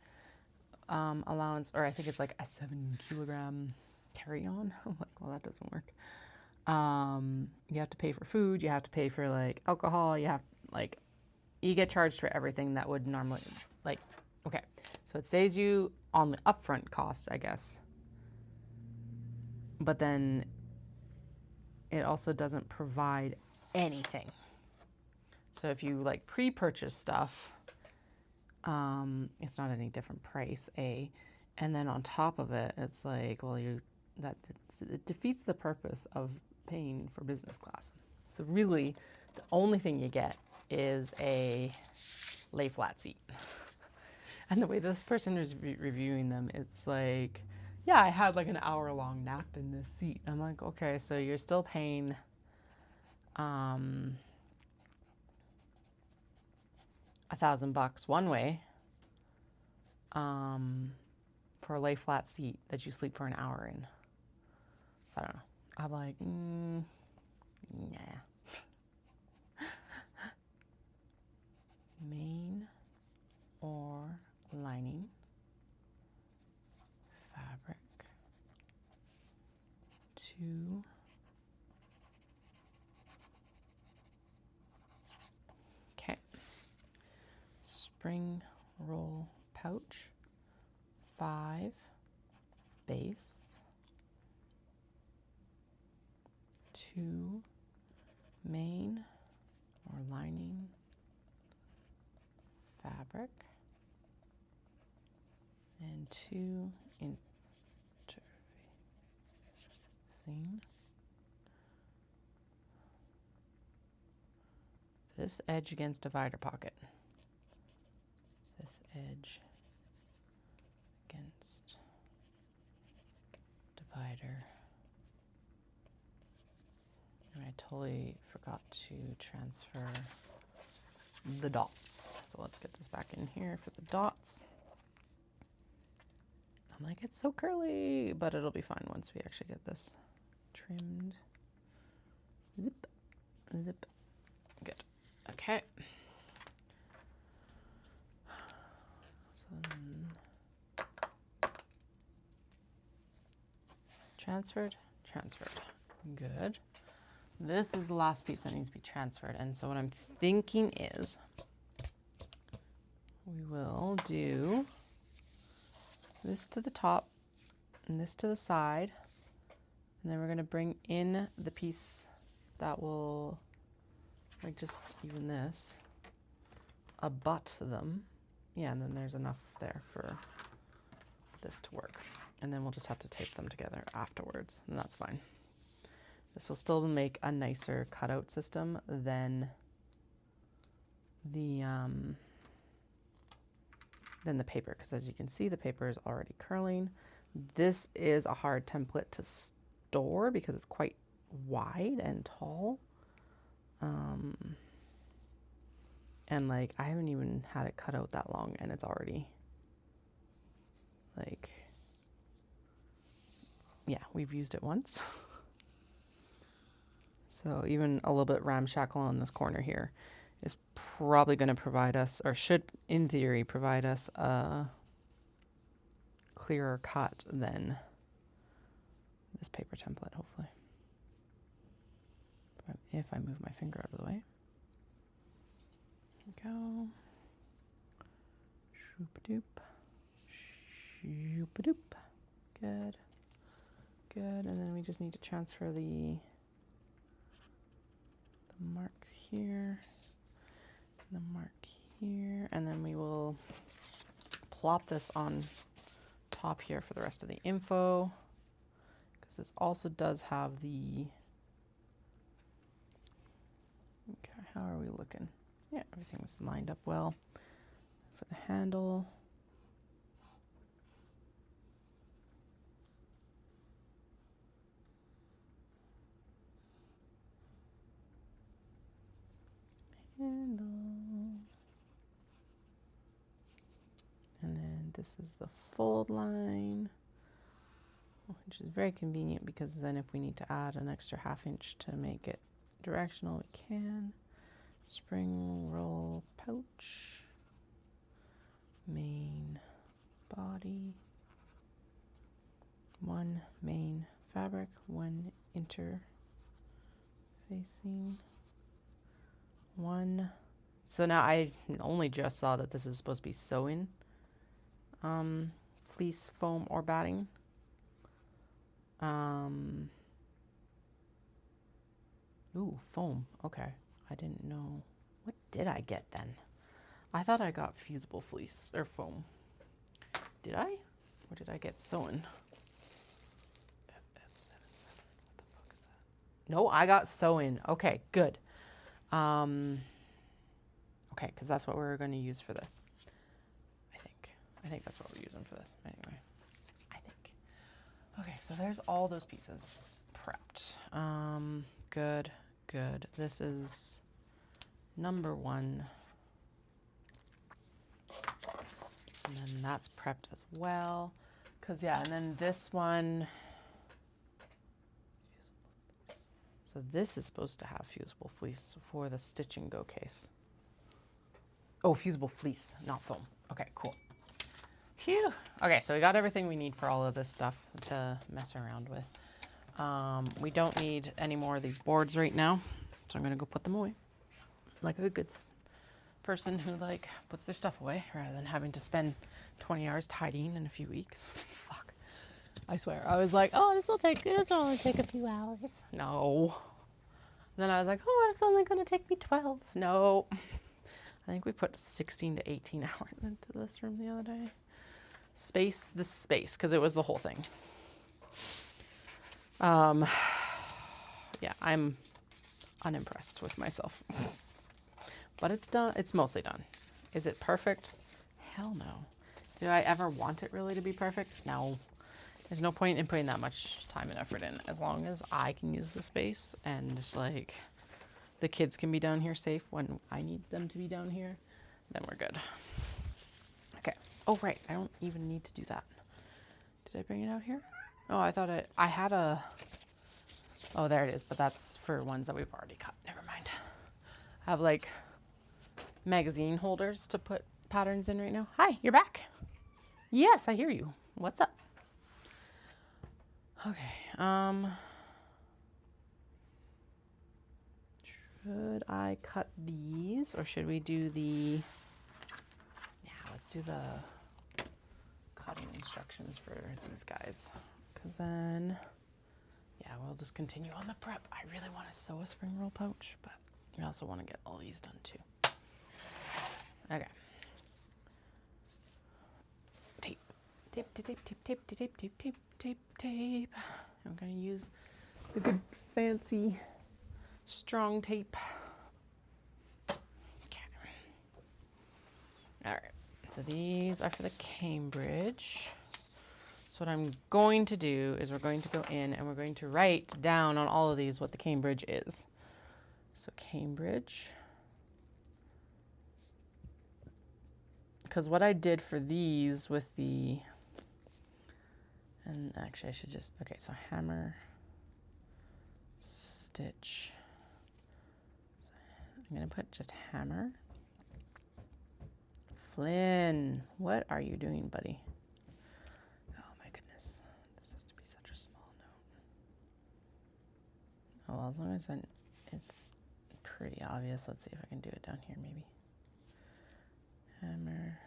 allowance, or I think it's like a 7-kilogram carry-on. I'm like, well, that doesn't work. You have to pay for food. You have to pay for like alcohol. You have like, you get charged for everything that would normally like, okay. So it saves you on the upfront cost, I guess. But then it also doesn't provide anything. So if you like pre-purchase stuff, it's not any different price, A. And then on top of it, it's like, well, it defeats the purpose of paying for business class. So really, the only thing you get is a lay flat seat. And the way this person is reviewing them, it's like, yeah, I had like an hour-long nap in this seat. I'm like, okay, so you're still paying $1,000 one way for a lay flat seat that you sleep for an hour in. So I don't know. I'm like, nah. Main or lining, fabric, 2, okay, spring roll pouch, 5, base, 2, main or lining, fabric, and 2 interfacing. This edge against divider pocket. This edge against divider. And I totally forgot to transfer the dots. So let's get this back in here for the dots. I'm like, it's so curly, but it'll be fine once we actually get this trimmed. Zip, zip, good. Okay. So then transferred, good. This is the last piece that needs to be transferred. And so what I'm thinking is we will do this to the top and this to the side. And then we're going to bring in the piece that will, like just even this, abut them. Yeah, and then there's enough there for this to work. And then we'll just have to tape them together afterwards, and that's fine. This will still make a nicer cutout system than the paper, because as you can see, the paper is already curling. This is a hard template to store because it's quite wide and tall. And like, I haven't even had it cut out that long and it's already like, yeah, we've used it once. So even a little bit ramshackle on this corner here is probably going to provide us, or should in theory provide us, a clearer cut than this paper template, hopefully. If I move my finger out of the way. There we go. Shoop-a-doop. Shoop-a-doop. Good. Good. And then we just need to transfer the mark here, the mark here, and then we will plop this on top here for the rest of the info, because this also does have the, okay, how are we looking? Yeah, everything was lined up well for the handle. Handle. And then this is the fold line, which is very convenient because then if we need to add an extra ½ inch to make it directional, we can. Spring roll pouch, main body, one main fabric, one interfacing, one. So now I only just saw that this is supposed to be sew-in fleece, foam, or batting. Ooh, foam. Okay. I didn't know. What did I get then? I thought I got fusible fleece or foam. Did I? Or did I get sew-in? FF77. What the fuck is that? No, I got sew-in. Okay, good. Okay, because that's what we're going to use for this. I think that's what we're using for this. Anyway, I think. Okay, so there's all those pieces prepped. Good, good. This is number 1. And then that's prepped as well. Because, yeah, and then this one. So this is supposed to have fusible fleece for the stitch and go case. Oh, fusible fleece, not foam. Okay, cool. Phew. Okay, so we got everything we need for all of this stuff to mess around with. We don't need any more of these boards right now, so I'm gonna go put them away. Like a good person who like puts their stuff away rather than having to spend 20 hours tidying in a few weeks. Fuck. I swear. I was like, oh, this will only take a few hours. No. Then I was like, oh, it's only gonna take me 12. No. I think we put 16 to 18 hours into this room the other day. Space, because it was the whole thing. Yeah, I'm unimpressed with myself. But it's done. It's mostly done. Is it perfect? Hell no. Did I ever want it really to be perfect? No. There's no point in putting that much time and effort in. As long as I can use the space and just like the kids can be down here safe when I need them to be down here, then we're good. Okay. Oh, right. I don't even need to do that. Did I bring it out here? Oh, I thought I had a... Oh, there it is. But that's for ones that we've already cut. Never mind. I have like magazine holders to put patterns in right now. Hi, you're back. Yes, I hear you. What's up? Okay. Should I cut these or should we do the... Yeah, let's do the cutting instructions for these guys. Because then, yeah, we'll just continue on the prep. I really want to sew a spring roll pouch, but I also want to get all these done too. Okay. Tape. Tape, tape, tape, tape, tape, tape, tape, tape, tape, tape. I'm going to use the good fancy strong tape. Okay. All right. So these are for the Cambridge. So what I'm going to do is we're going to go in and we're going to write down on all of these what the Cambridge is. So Cambridge Because what I did for these with the, and actually I should just, okay, so hammer, stitch. I'm going to put just hammer. Flynn, what are you doing, buddy? Oh my goodness, this has to be such a small note. Oh, well, as long as it's pretty obvious. Let's see if I can do it down here maybe. Hammer.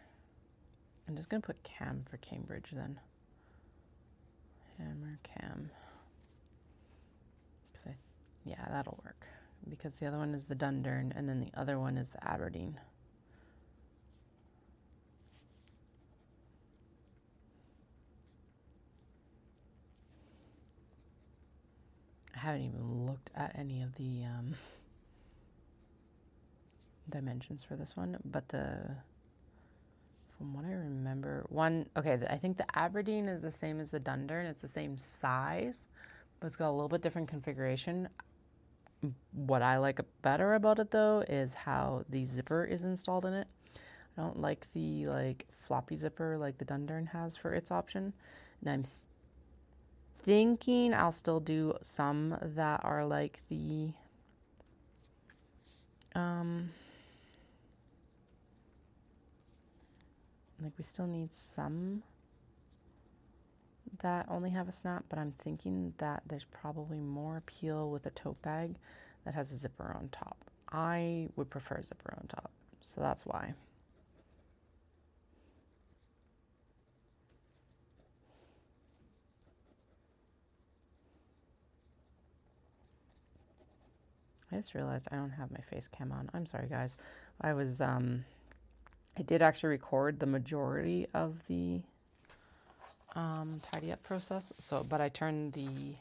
I'm just going to put cam for Cambridge then. Hammer cam. Yeah, that'll work. Because the other one is the Dundurn and then the other one is the Aberdeen. I haven't even looked at any of the dimensions for this one, but from what I remember, I think the Aberdeen is the same as the Dundurn. It's the same size, but it's got a little bit different configuration. What I like better about it though is how the zipper is installed in it. I don't like the floppy zipper like the Dundurn has for its option, and I'm thinking I'll still do some that are like the we still need some that only have a snap, but I'm thinking that there's probably more appeal with a tote bag that has a zipper on top. I would prefer a zipper on top, so that's why. I just realized I don't have my face cam on. I'm sorry, guys. I did actually record the majority of the tidy up process. But I turned the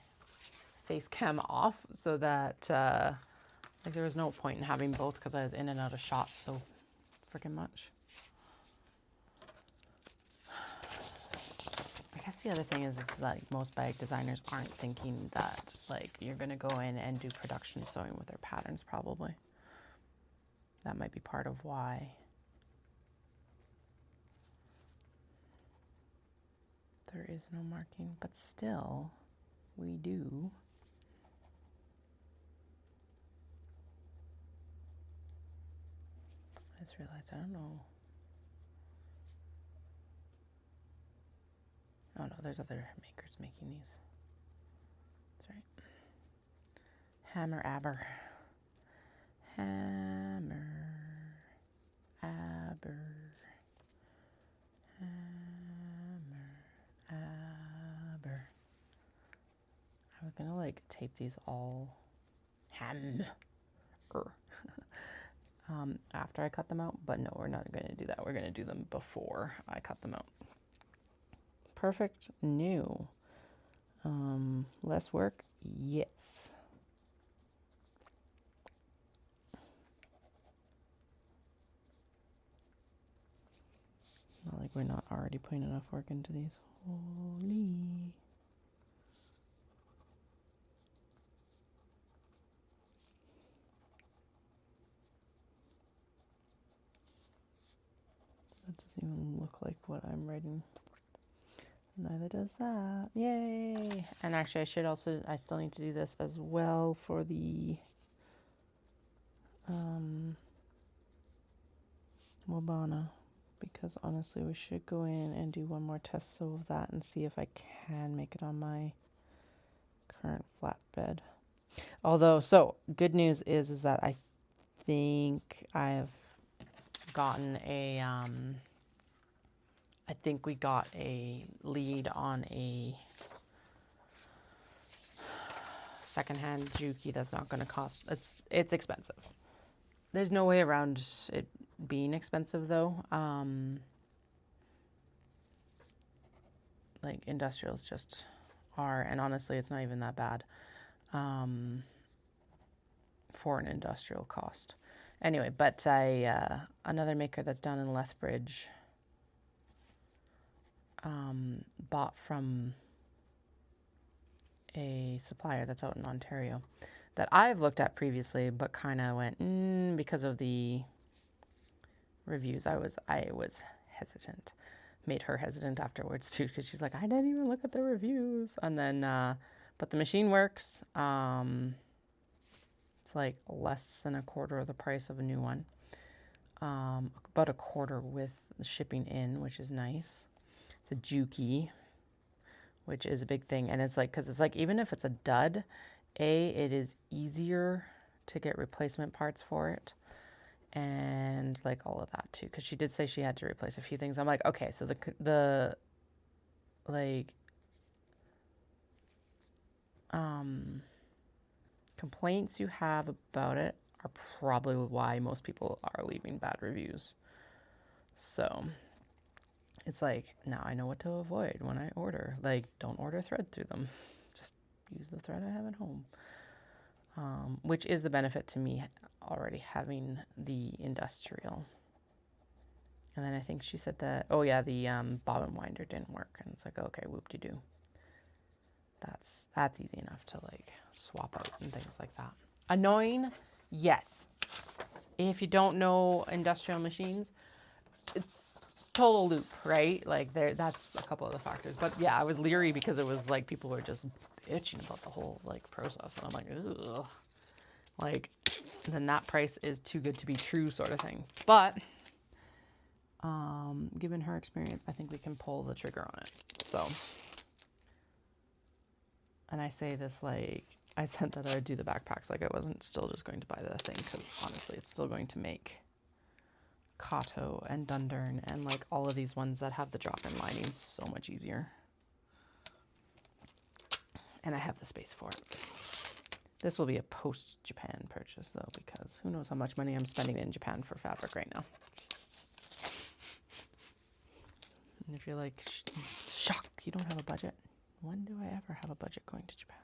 face cam off so that there was no point in having both because I was in and out of shots so freaking much. I guess the other thing is like most bag designers aren't thinking that you're gonna go in and do production sewing with their patterns probably. That might be part of why. There is no marking, but still, we do. I just realized I don't know. Oh no, there's other makers making these. That's right. Hammer Aber. Hammer Aber. Hammer Aber. I was gonna tape these all after I cut them out, but no, we're not going to do that. We're going to do them before I cut them out. Perfect new. Less work? Yes. Not like we're not already putting enough work into these. Holy. That doesn't even look like what I'm writing. Neither does that. Yay! And actually I still need to do this as well for the Wabana, because honestly we should go in and do one more test sew of that and see if I can make it on my current flatbed. Although, so good news is that I think I've gotten a I think we got a lead on a secondhand Juki that's not going to cost, it's expensive. There's no way around it being expensive though. Industrials just are, and honestly it's not even that bad for an industrial cost. Anyway, but another maker that's down in Lethbridge bought from a supplier that's out in Ontario that I've looked at previously, but kind of went because of the reviews. I was hesitant. Made her hesitant afterwards too, because she's like, I didn't even look at the reviews. And then, but the machine works. It's like less than a quarter of the price of a new one. About a quarter with the shipping in, which is nice. It's a Juki, which is a big thing. And it's like, because it's like, even if it's a dud, it is easier to get replacement parts for it. And like all of that too, because she did say she had to replace a few things. I'm like, okay, so the like complaints you have about it are probably why most people are leaving bad reviews. So it's like, now I know what to avoid when I order. Like, don't order thread through them. Just use the thread I have at home. Which is the benefit to me already having the industrial. And then I think she said that, oh yeah, the bobbin winder didn't work. And it's like, okay, whoop-de-doo. That's easy enough to like swap out and things like that. Annoying? Yes. If you don't know industrial machines, total loop, right? Like that's a couple of the factors. But yeah, I was leery because it was like people were just bitching about the whole like process. And I'm like, ugh. Like, then that price is too good to be true sort of thing. But given her experience, I think we can pull the trigger on it. So, and I say this like, I said that I would do the backpacks. Like I wasn't still just going to buy the thing because honestly, it's still going to make Kato and Dundurn and like all of these ones that have the drop-in lining so much easier. And I have the space for it. This will be a post-Japan purchase though, because who knows how much money I'm spending in Japan for fabric right now. And if you're like, shock, you don't have a budget. When do I ever have a budget going to Japan?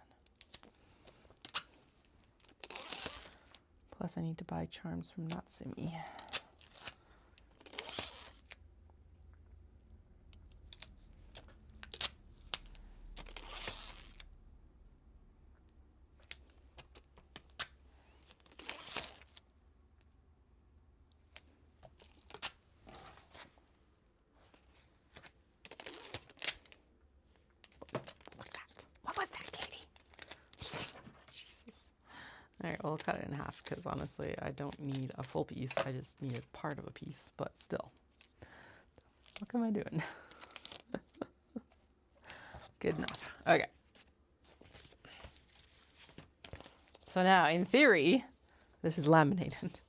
Plus I need to buy charms from Natsumi. All right, we'll cut it in half because honestly, I don't need a full piece. I just need a part of a piece, but still. What am I doing? Good enough. Okay. So now, in theory, this is laminated.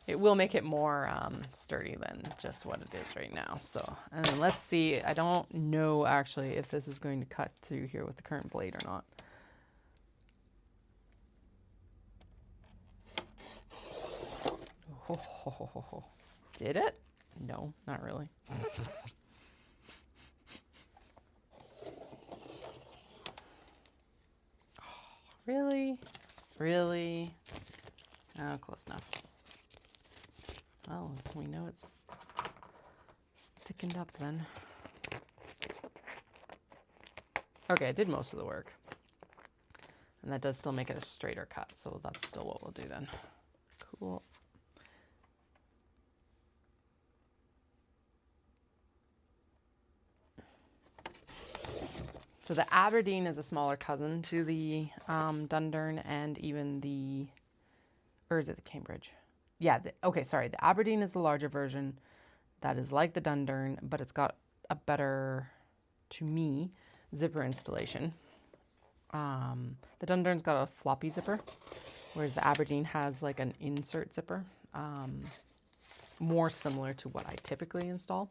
It will make it more sturdy than just what it is right now. So, and then let's see. I don't know actually if this is going to cut through here with the current blade or not. Oh, did it? No, not really. Really? Really? Oh, close enough. Well, we know it's thickened up then. Okay, I did most of the work. And that does still make it a straighter cut, so that's still what we'll do then. Cool. So the Aberdeen is a smaller cousin to the Dundurn and even the, or is it the Cambridge? Yeah, okay, sorry. The Aberdeen is the larger version that is like the Dundurn, but it's got a better, to me, zipper installation. The Dundurn's got a floppy zipper, whereas the Aberdeen has like an insert zipper, more similar to what I typically install.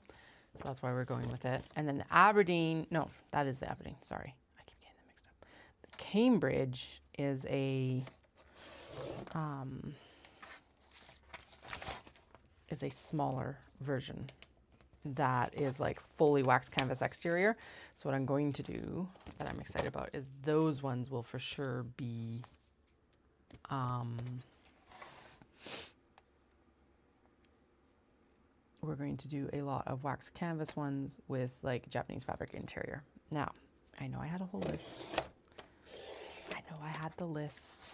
So that's why we're going with it. And then the Aberdeen, no, that is the Aberdeen. Sorry, I keep getting them mixed up. The Cambridge is a smaller version that is like fully wax canvas exterior. So what I'm going to do that I'm excited about is those ones will for sure be we're going to do a lot of wax canvas ones with like Japanese fabric interior. Now, I know I had a whole list. I know I had the list.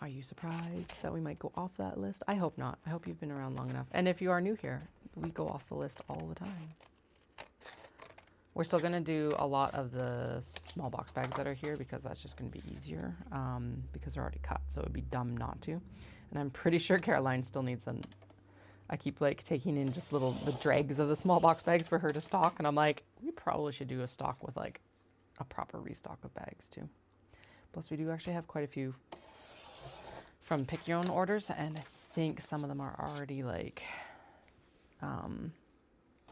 Are you surprised that we might go off that list? I hope not. I hope you've been around long enough. And if you are new here, we go off the list all the time. We're still going to do a lot of the small box bags that are here because that's just going to be easier because they're already cut. So it would be dumb not to. And I'm pretty sure Caroline still needs them. I keep like taking in just the dregs of the small box bags for her to stock. And I'm like, we probably should do a stock with like a proper restock of bags too. Plus we do actually have quite a few from pick your own orders. And I think some of them are already like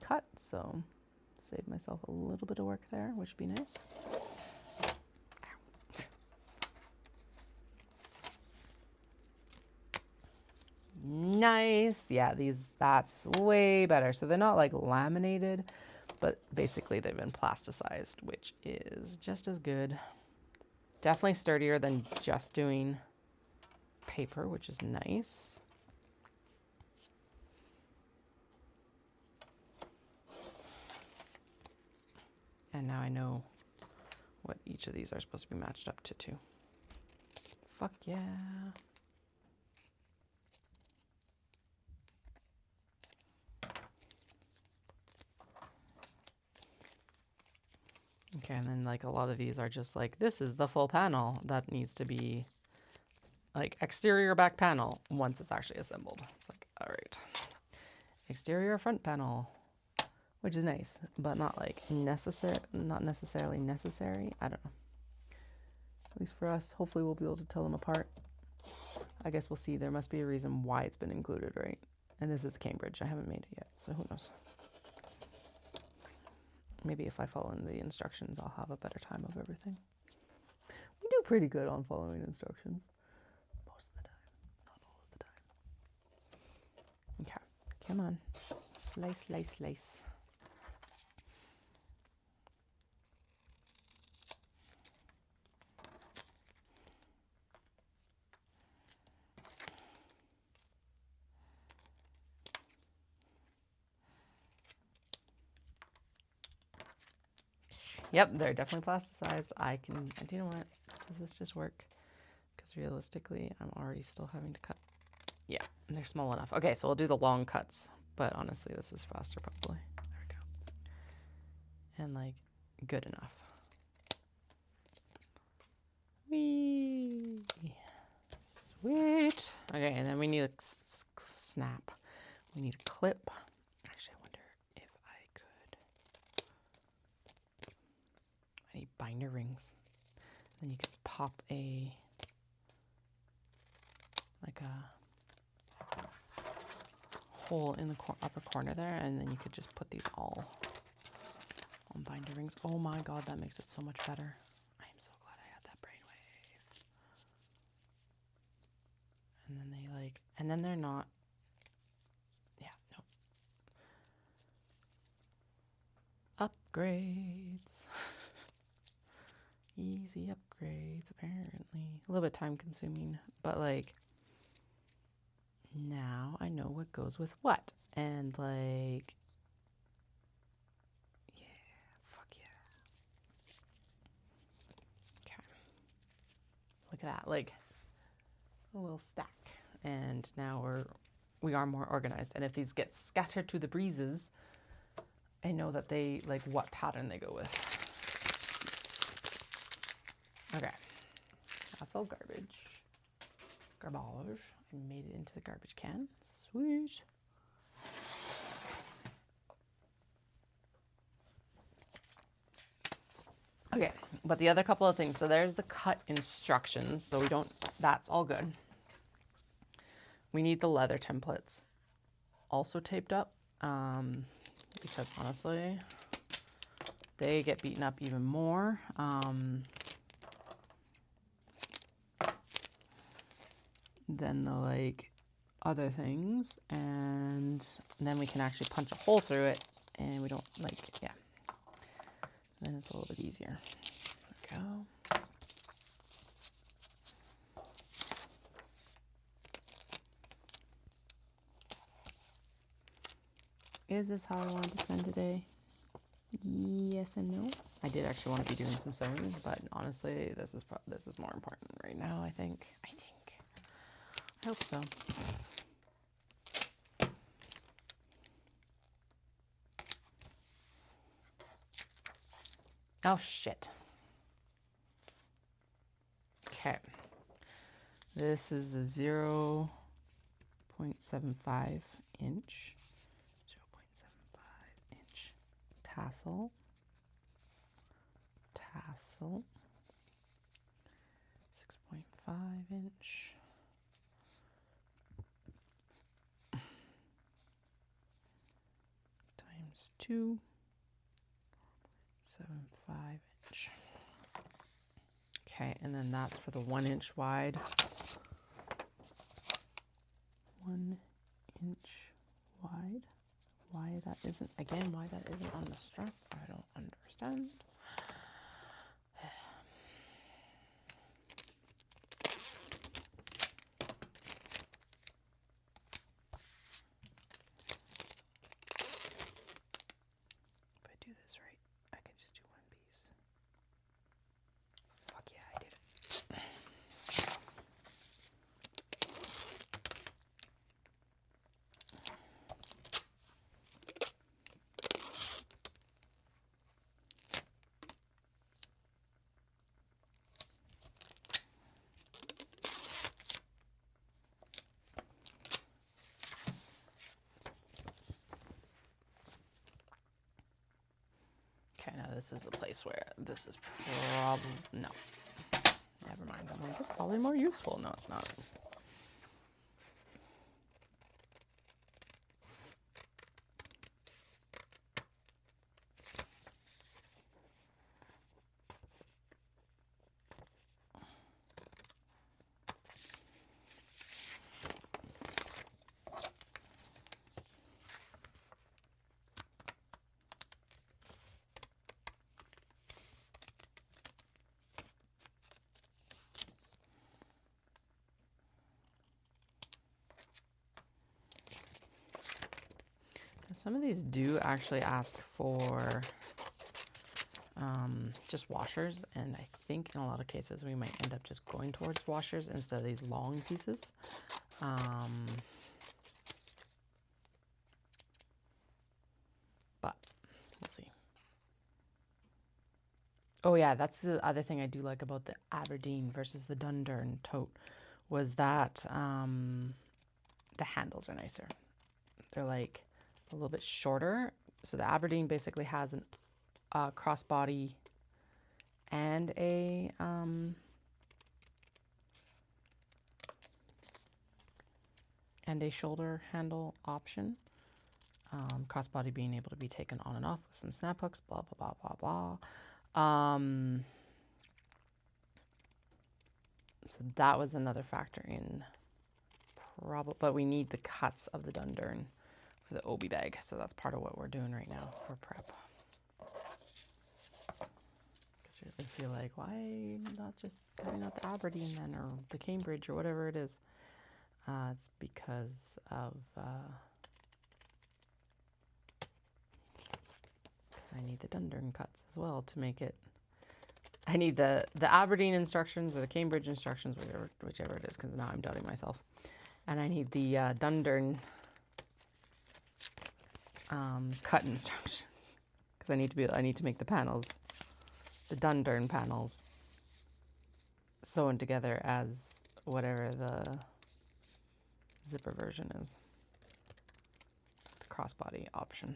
cut. So save myself a little bit of work there, which would be nice. Nice. Yeah, that's way better. So they're not like laminated, but basically they've been plasticized, which is just as good. Definitely sturdier than just doing paper, which is nice. And now I know what each of these are supposed to be matched up to too. Fuck yeah. Okay, and then like a lot of these are just like, this is the full panel that needs to be like exterior back panel once it's actually assembled. It's like, all right, exterior front panel, which is nice, but not like not necessarily necessary. I don't know. At least for us, hopefully we'll be able to tell them apart. I guess we'll see. There must be a reason why it's been included, right? And this is the Cambridge. I haven't made it yet, so who knows? Maybe if I follow in the instructions, I'll have a better time of everything. We do pretty good on following instructions. Most of the time. Not all of the time. Okay. Come on. Slice, slice, slice. Yep, they're definitely plasticized. Do you know what? Does this just work? Because realistically, I'm already still having to cut. Yeah, they're small enough. Okay, so we'll do the long cuts. But honestly, this is faster probably. There we go. And like, good enough. Whee! Sweet. Okay, and then we need a snap. We need a clip. Actually, I wonder if I could. I need binder rings. Then you could pop like a hole in the upper corner there, and then you could just put these all on binder rings. Oh my god, that makes it so much better. I am so glad I had that brainwave. And then and then they're not, yeah, no. Upgrades. Easy upgrades, apparently. A little bit time consuming, but like, now I know what goes with what. And like, yeah, fuck yeah. Okay. Look at that, like a little stack. And now we are more organized. And if these get scattered to the breezes, I know that they, like, what pattern they go with. Okay. That's all garbage. Garbage. I made it into the garbage can. Sweet. Okay, but the other couple of things. So there's the cut instructions. So that's all good. We need the leather templates also taped up because honestly, they get beaten up even more. Than the like other things, and then we can actually punch a hole through it, and we don't like, yeah. Then it's a little bit easier. There we go. Is this how I wanted to spend today? Yes and no. I did actually want to be doing some sewing, but honestly, this is more important right now, I think. I hope so. Oh, shit. Okay. This is a 0.75 inch, 0.75 inch tassel, 6.5 inch, times 2, 7.5 inch. Okay, and then that's for the 1 inch wide. 1 inch wide. Why that isn't on the strap, I don't understand. If I do this right, I can just do one piece. Fuck yeah, I did it. Okay, now this is a place where this is probably, no, never mind. I'm like, it's probably more useful. No, it's not. Some of these do actually ask for just washers, and I think in a lot of cases we might end up just going towards washers instead of these long pieces. But we'll see. Oh yeah, that's the other thing I do like about the Aberdeen versus the Dundurn tote, was that the handles are nicer. They're like a little bit shorter. So the Aberdeen basically has a crossbody and a shoulder handle option. Crossbody being able to be taken on and off with some snap hooks, blah, blah, blah, blah, blah. So that was another factor in but we need the cuts of the Dundurn for the Obi bag. So that's part of what we're doing right now for prep. Because you really feel like, why not just cutting out the Aberdeen then, or the Cambridge, or whatever it is? It's because of I need the Dundurn cuts as well to make it. I need the Aberdeen instructions or the Cambridge instructions, whichever it is, because now I'm doubting myself. And I need the Dundurn cut instructions, because I need to make the panels, the Dundurn panels, sewn together as whatever the zipper version is, the crossbody option.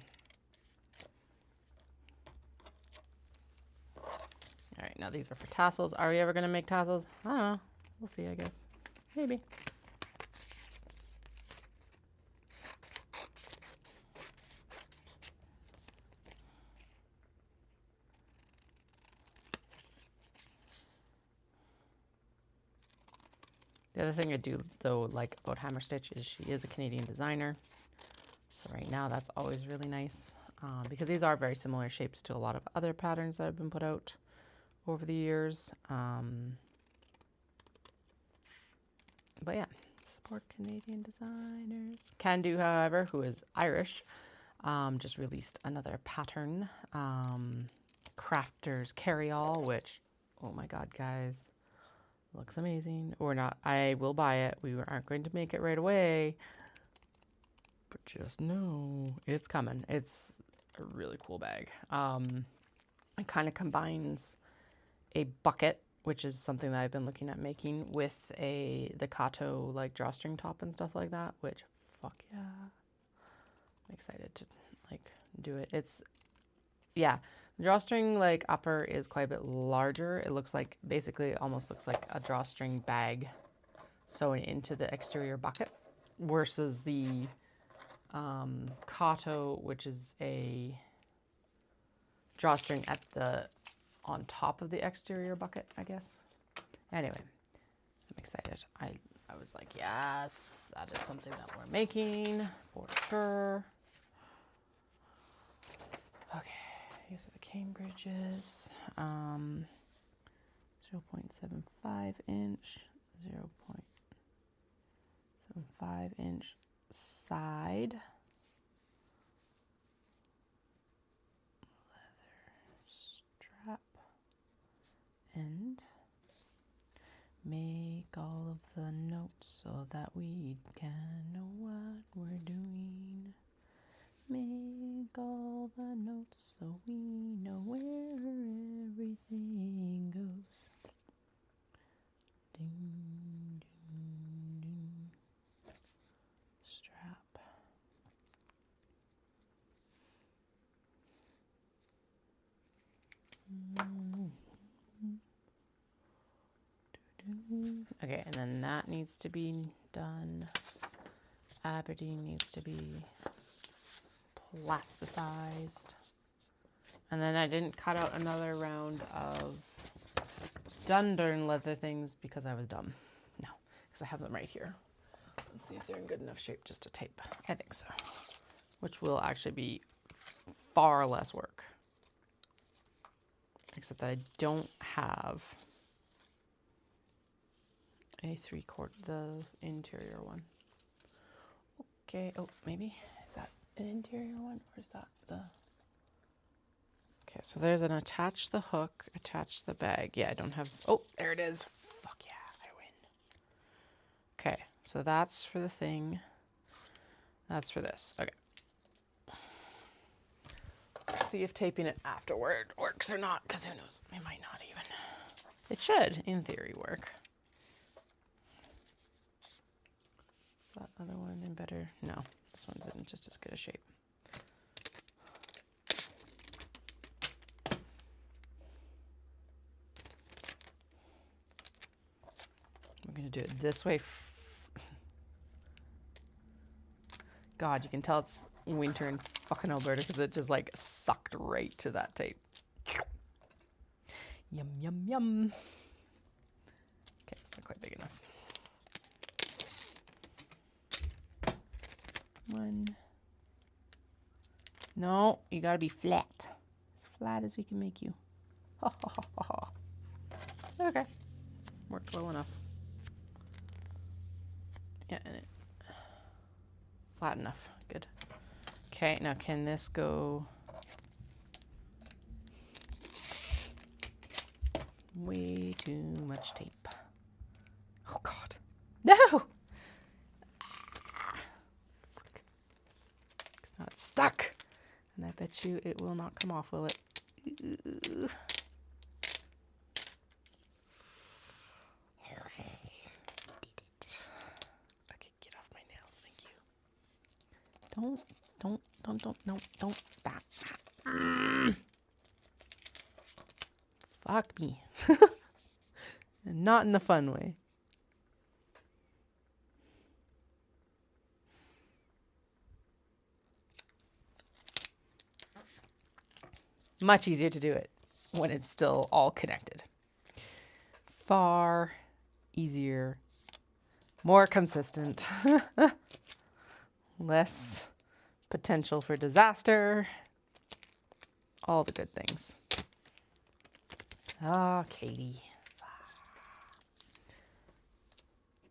All right, now these are for tassels. Are we ever going to make tassels? I don't know. We'll see, I guess. Maybe. The other thing I do, though, like about Hammer Stitch is she is a Canadian designer. So right now that's always really nice, because these are very similar shapes to a lot of other patterns that have been put out over the years. But yeah, support Canadian designers. Can Do, however, who is Irish, just released another pattern, Crafters Carry-All, which, oh my God, guys, Looks amazing. Or not. I will buy it. We aren't going to make it right away. But just know it's coming. It's a really cool bag. It kind of combines a bucket, which is something that I've been looking at making, with the Kato like drawstring top and stuff like that, which fuck yeah. I'm excited to like do it. It's yeah, the drawstring like upper is quite a bit larger. It looks like basically it almost looks like a drawstring bag sewn into the exterior bucket versus the Kato, which is a drawstring at the on top of the exterior bucket, I guess. Anyway, I'm excited. I was like, yes, that is something that we're making for sure. Okay, these are the Cambridges. 0.75 inch, 0.75 inch side. And make all of the notes so that we can know what we're doing. Make all the notes so we know where everything goes. Ding, ding, ding. Strap. Okay, and then that needs to be done. Aberdeen needs to be plasticized. And then I didn't cut out another round of Dundurn leather things because I was dumb. No, because I have them right here. Let's see if they're in good enough shape just to tape. I think so. Which will actually be far less work. Except that I don't have a 3/4, the interior one. Okay, oh, maybe, is that an interior one or is that the... Okay, so there's an attach the hook, attach the bag. Yeah, I don't have, oh, there it is. Fuck yeah, I win. Okay, so that's for the thing. That's for this, okay. Let's see if taping it afterward works or not, because who knows, it might not even. It should, in theory, work. That other one in better? No, this one's in just as good a shape. We're gonna do it this way. God, you can tell it's winter in fucking Alberta because it just like sucked right to that tape. Yum, yum, yum. Okay, it's not quite big enough. One. No, you gotta be flat. As flat as we can make you. Ha ha ha ha ha. Okay. Worked well enough. Yeah, and it flat enough. Good. Okay, now can this go way too much tape? Oh God. No! It's not stuck. And I bet you it will not come off, will it? Ooh. Okay. Did it. Okay, get off my nails, thank you. Don't. That. Fuck me. And not in a fun way. Much easier to do it when it's still all connected. Far easier, more consistent, less potential for disaster, all the good things. Ah, Katie.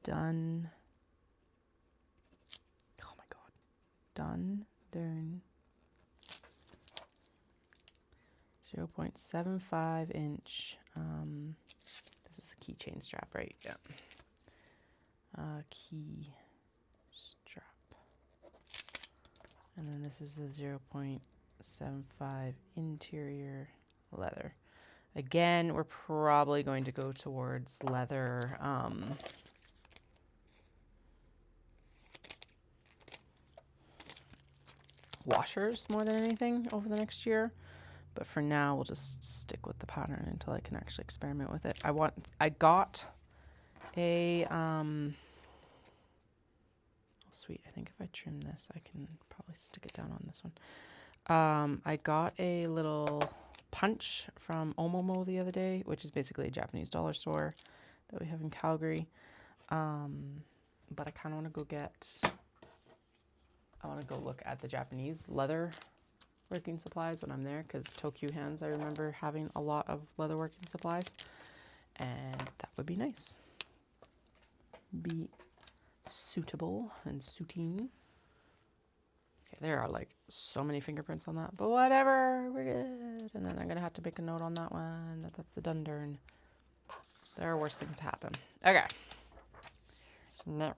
Done. Oh my God. Done. 0.75 inch. This is the keychain strap, right? Yeah. Key strap. And then this is the 0.75 interior leather. Again, we're probably going to go towards leather washers more than anything over the next year. But for now, we'll just stick with the pattern until I can actually experiment with it. I got a, oh sweet, I think if I trim this, I can probably stick it down on this one. I got a little punch from Omomo the other day, which is basically a Japanese dollar store that we have in Calgary. But I kind of want to go look at the Japanese leather working supplies when I'm there, because Tokyo Hands, I remember having a lot of leather working supplies, and that would be nice. Be suitable and suiting. Okay, there are like so many fingerprints on that, but whatever, we're good. And then I'm gonna have to make a note on that one that's the dundurn. There are worse things to happen. Okay. Now.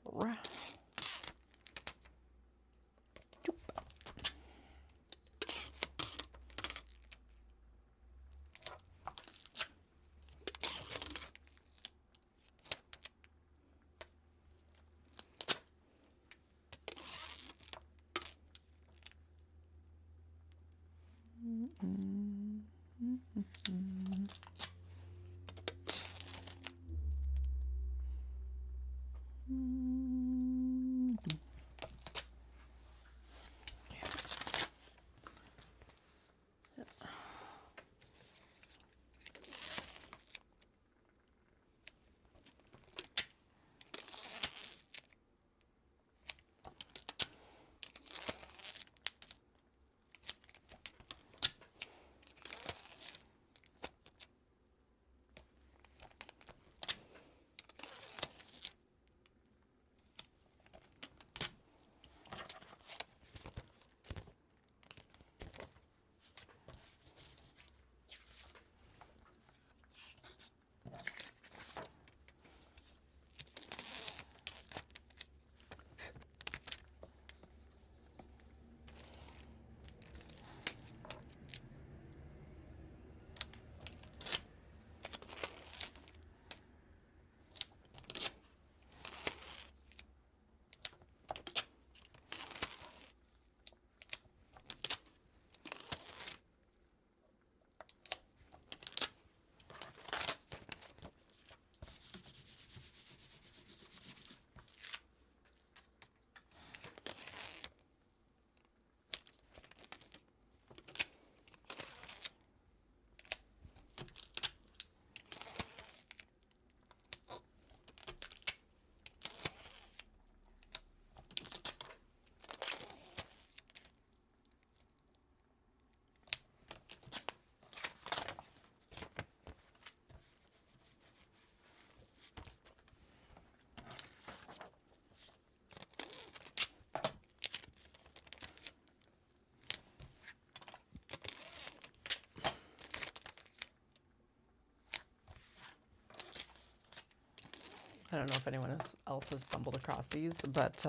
I don't know if anyone else has stumbled across these, but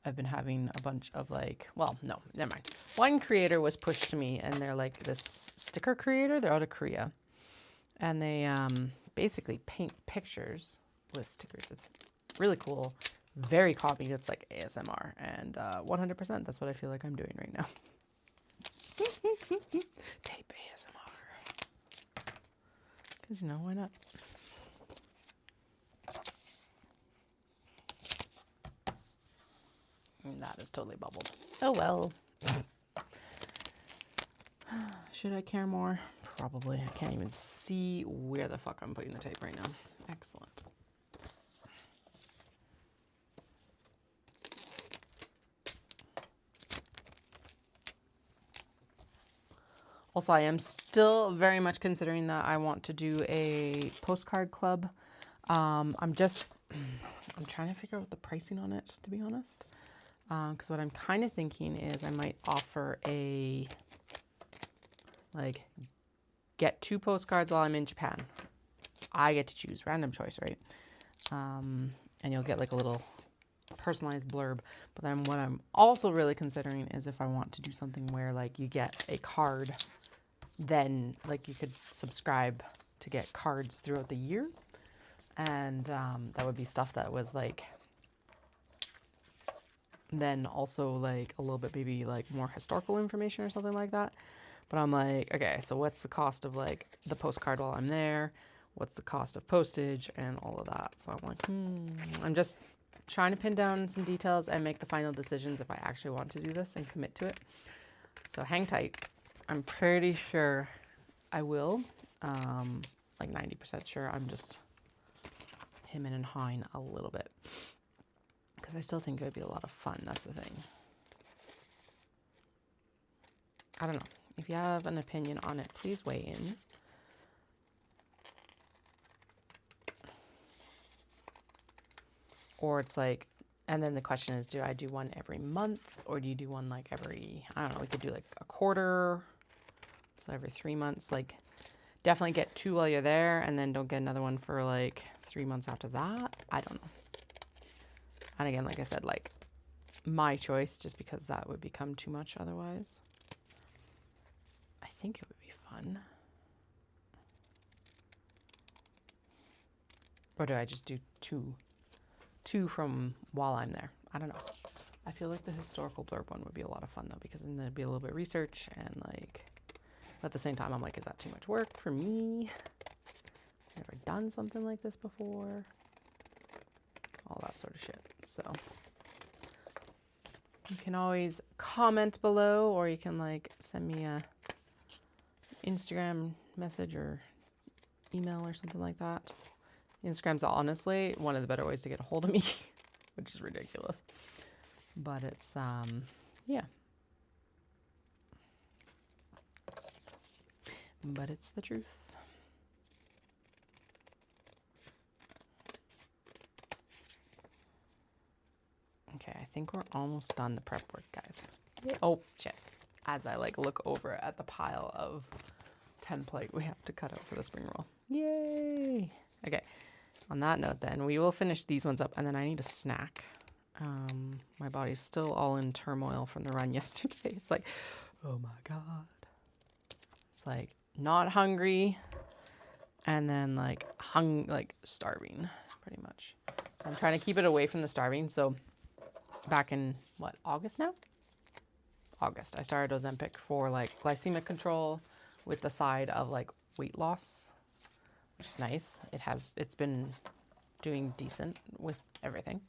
I've been having a bunch of like, well, no, never mind. One creator was pushed to me, and they're like this sticker creator. They're out of Korea, and they basically paint pictures with stickers. It's really cool, very copied. It's like ASMR, and 100%. That's what I feel like I'm doing right now. Tape ASMR, because you know, why not? That is totally bubbled. Oh well. Should I care more? Probably. I can't even see where the fuck I'm putting the tape right now. Excellent. Also, I am still very much considering that I want to do a postcard club. I'm trying to figure out the pricing on it, to be honest. Because what I'm kind of thinking is I might offer a, like, get 2 postcards while I'm in Japan. I get to choose random choice, right? And you'll get like a little personalized blurb. But then what I'm also really considering is if I want to do something where like you get a card, then like you could subscribe to get cards throughout the year. And that would be stuff that was like, then also like a little bit maybe like more historical information or something like that. But I'm like, okay, so what's the cost of like the postcard while I'm there? What's the cost of postage and all of that? So I'm like, I'm just trying to pin down some details and make the final decisions if I actually want to do this and commit to it. So hang tight. I'm pretty sure I will. Like 90% sure. I'm just hemming and hawing a little bit. Because I still think it would be a lot of fun. That's the thing. I don't know. If you have an opinion on it, please weigh in. Or it's like, and then the question is, do I do one every month? Or do you do one like every, I don't know, we could do like a quarter. So every 3 months. Like, definitely get 2 while you're there. And then don't get another one for like 3 months after that. I don't know. And again, like I said, like my choice, just because that would become too much otherwise. I think it would be fun. Or do I just do two from while I'm there? I don't know. I feel like the historical blurb one would be a lot of fun though, because then there'd be a little bit of research and like, but at the same time, I'm like, is that too much work for me? I've never done something like this before. All that sort of shit. So you can always comment below, or you can like send me a Instagram message or email or something like that. Instagram's honestly one of the better ways to get a hold of me, which is ridiculous. But it's, yeah. But it's the truth. Okay, I think we're almost done the prep work, guys. Oh, shit. As I like look over at the pile of template we have to cut out for the spring roll. Yay! Okay, on that note then, we will finish these ones up, and then I need a snack. My body's still all in turmoil from the run yesterday. It's like, oh my God. It's like not hungry, and then like starving, pretty much. So I'm trying to keep it away from the starving, so back in, what, August now? August. I started Ozempic for like glycemic control with the side of like weight loss, which is nice. It's been doing decent with everything.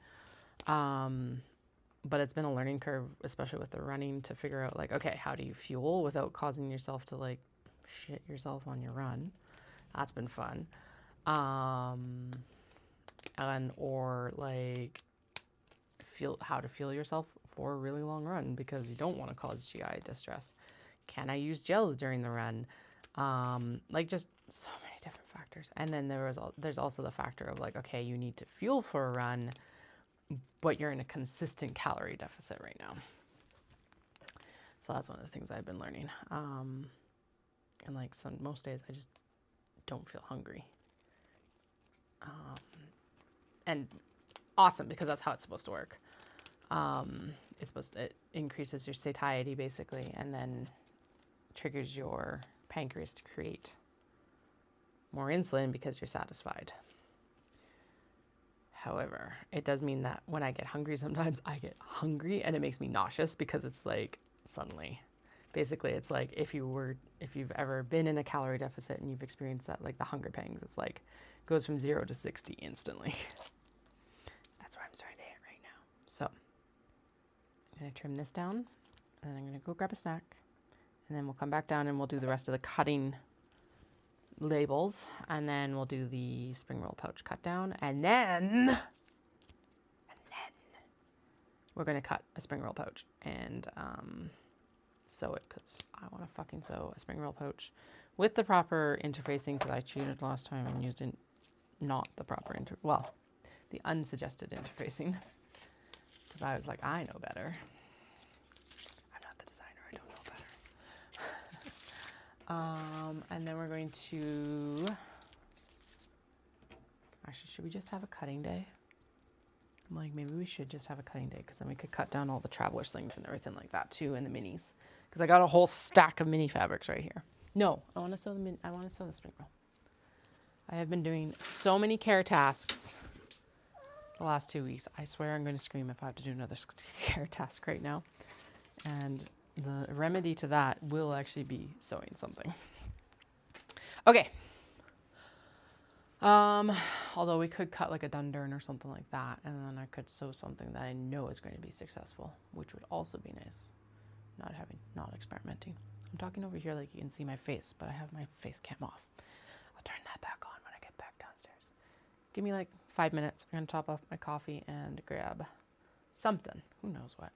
But it's been a learning curve, especially with the running, to figure out like, okay, how do you fuel without causing yourself to like shit yourself on your run? That's been fun. Or like how to fuel yourself for a really long run, because you don't want to cause GI distress. Can I use gels during the run? Like just so many different factors. And then there's also the factor of like, okay, you need to fuel for a run, but you're in a consistent calorie deficit right now. So that's one of the things I've been learning. And like most days I just don't feel hungry. And awesome, because that's how it's supposed to work. It increases your satiety basically, and then triggers your pancreas to create more insulin because you're satisfied. However, it does mean that when I get hungry, sometimes I get hungry and it makes me nauseous, because it's like suddenly, basically it's like if you've ever been in a calorie deficit and you've experienced that, like the hunger pangs, it's like goes from 0 to 60 instantly. That's where I'm starting to hit right now. So I'm going to trim this down, and then I'm going to go grab a snack, and then we'll come back down and we'll do the rest of the cutting labels, and then we'll do the spring roll pouch cut down, and then we're going to cut a spring roll pouch and sew it, because I want to fucking sew a spring roll pouch with the proper interfacing, because I cheated last time and used not the proper the unsuggested interfacing, because I was like, I know better. I'm not the designer, I don't know better. And then we're going to Actually, should we just have a cutting day? I'm like, maybe we should just have a cutting day because then we could cut down all the traveler slings and everything like that too, and the minis. Because I got a whole stack of mini fabrics right here. No, I want to sew the I want to sew the spring roll. I have been doing so many care tasks the last 2 weeks. I swear I'm going to scream if I have to do another care task right now. And the remedy to that will actually be sewing something. Okay. Although we could cut like a dundurn or something like that, and then I could sew something that I know is going to be successful, which would also be nice. Not experimenting. I'm talking over here like you can see my face, but I have my face cam off. I'll turn that back on when I get back downstairs. Give me like 5 minutes. I'm gonna top off my coffee and grab something. Who knows what?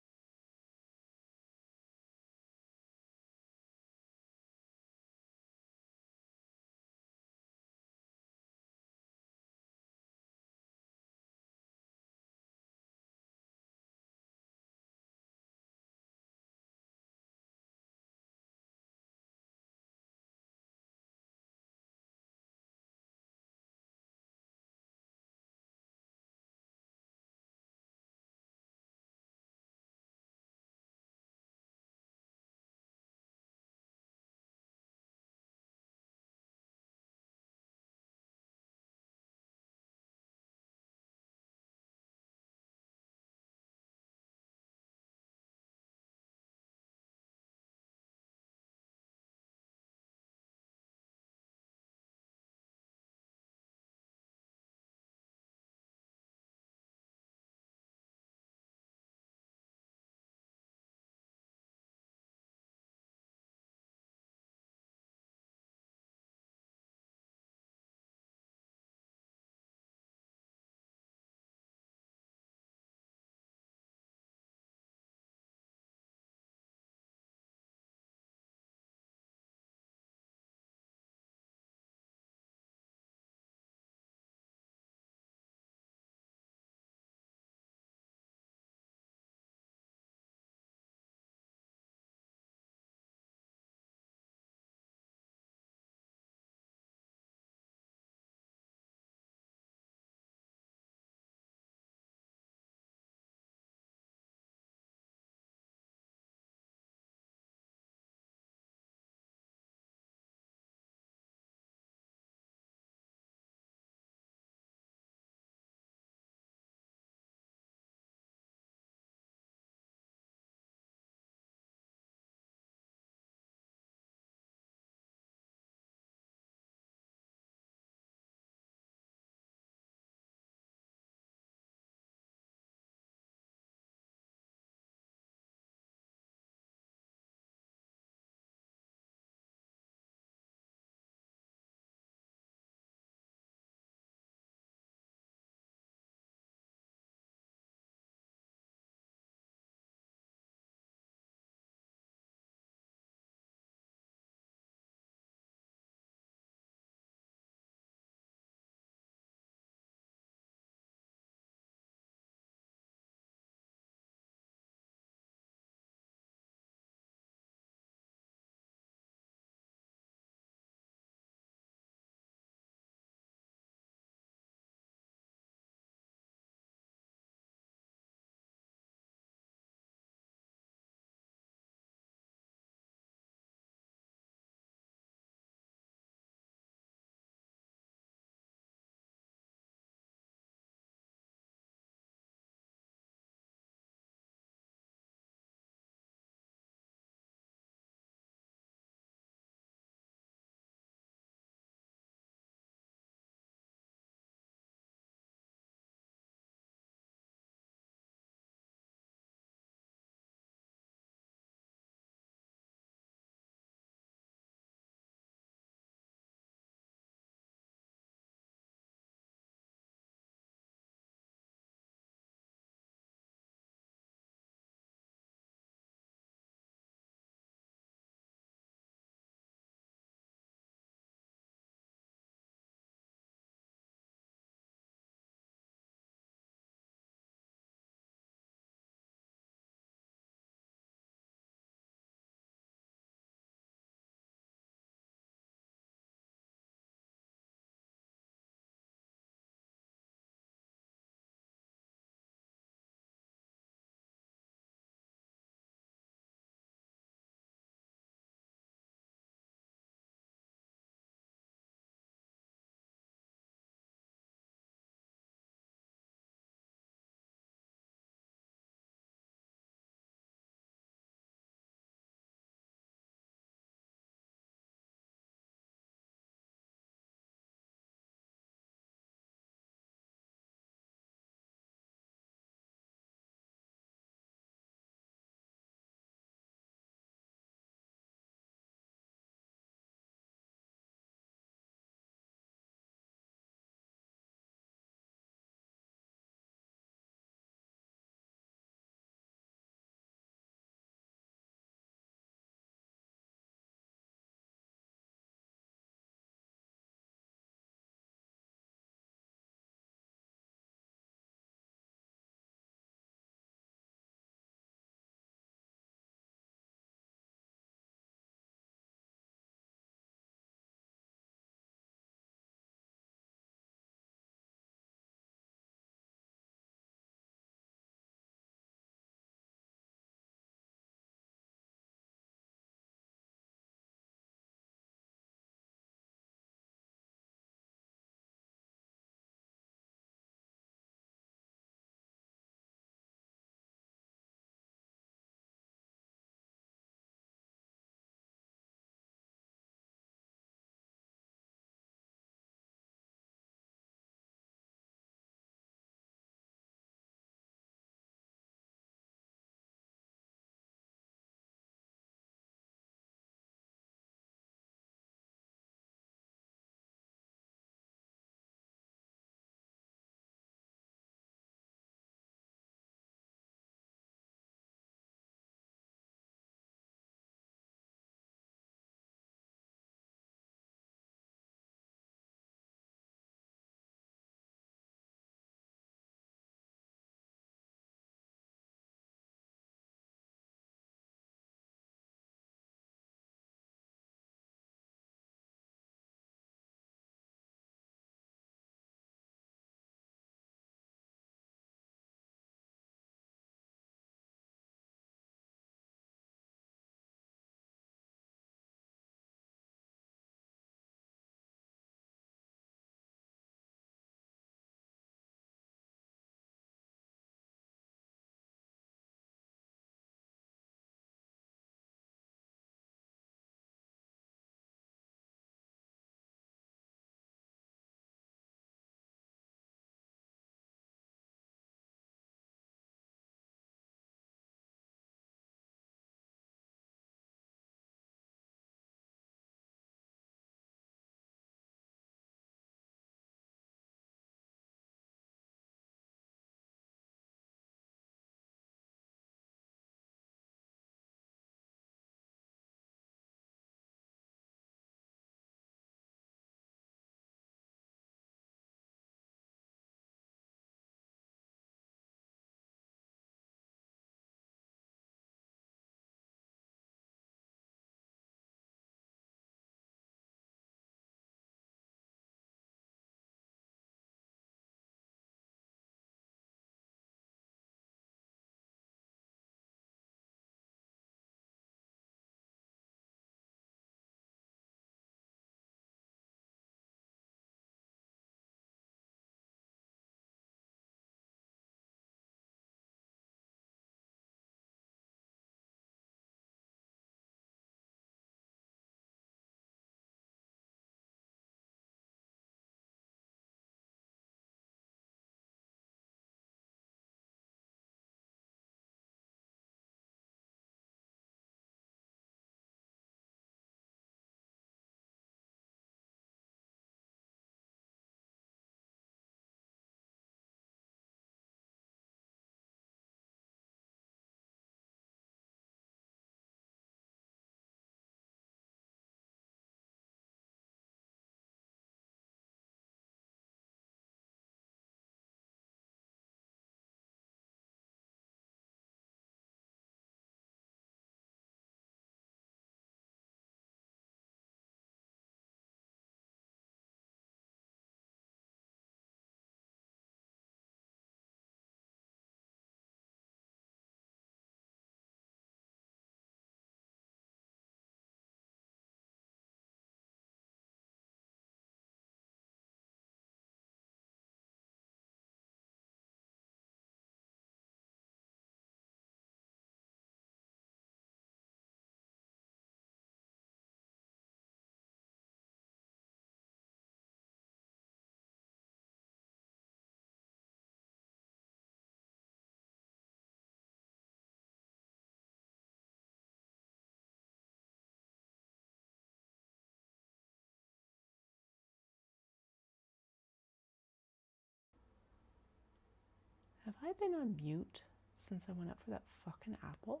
Have I been on mute since I went up for that fucking apple?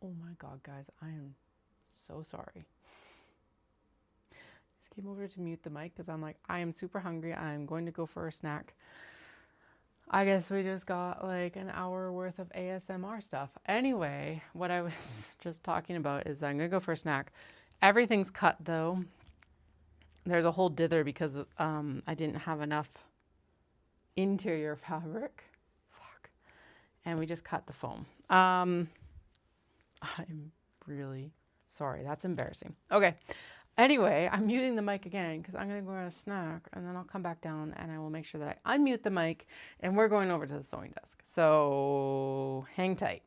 Oh my god, guys, I am so sorry. Just came over to mute the mic because I'm like, I am super hungry. I'm going to go for a snack. I guess we just got like an hour worth of ASMR stuff. Anyway, what I was just talking about is I'm going to go for a snack. Everything's cut though. There's a whole dither because I didn't have enough interior fabric. Fuck. And we just cut the foam. I'm really sorry. That's embarrassing. Okay. Anyway, I'm muting the mic again because I'm going to go get a snack and then I'll come back down and I will make sure that I unmute the mic and we're going over to the sewing desk. So hang tight.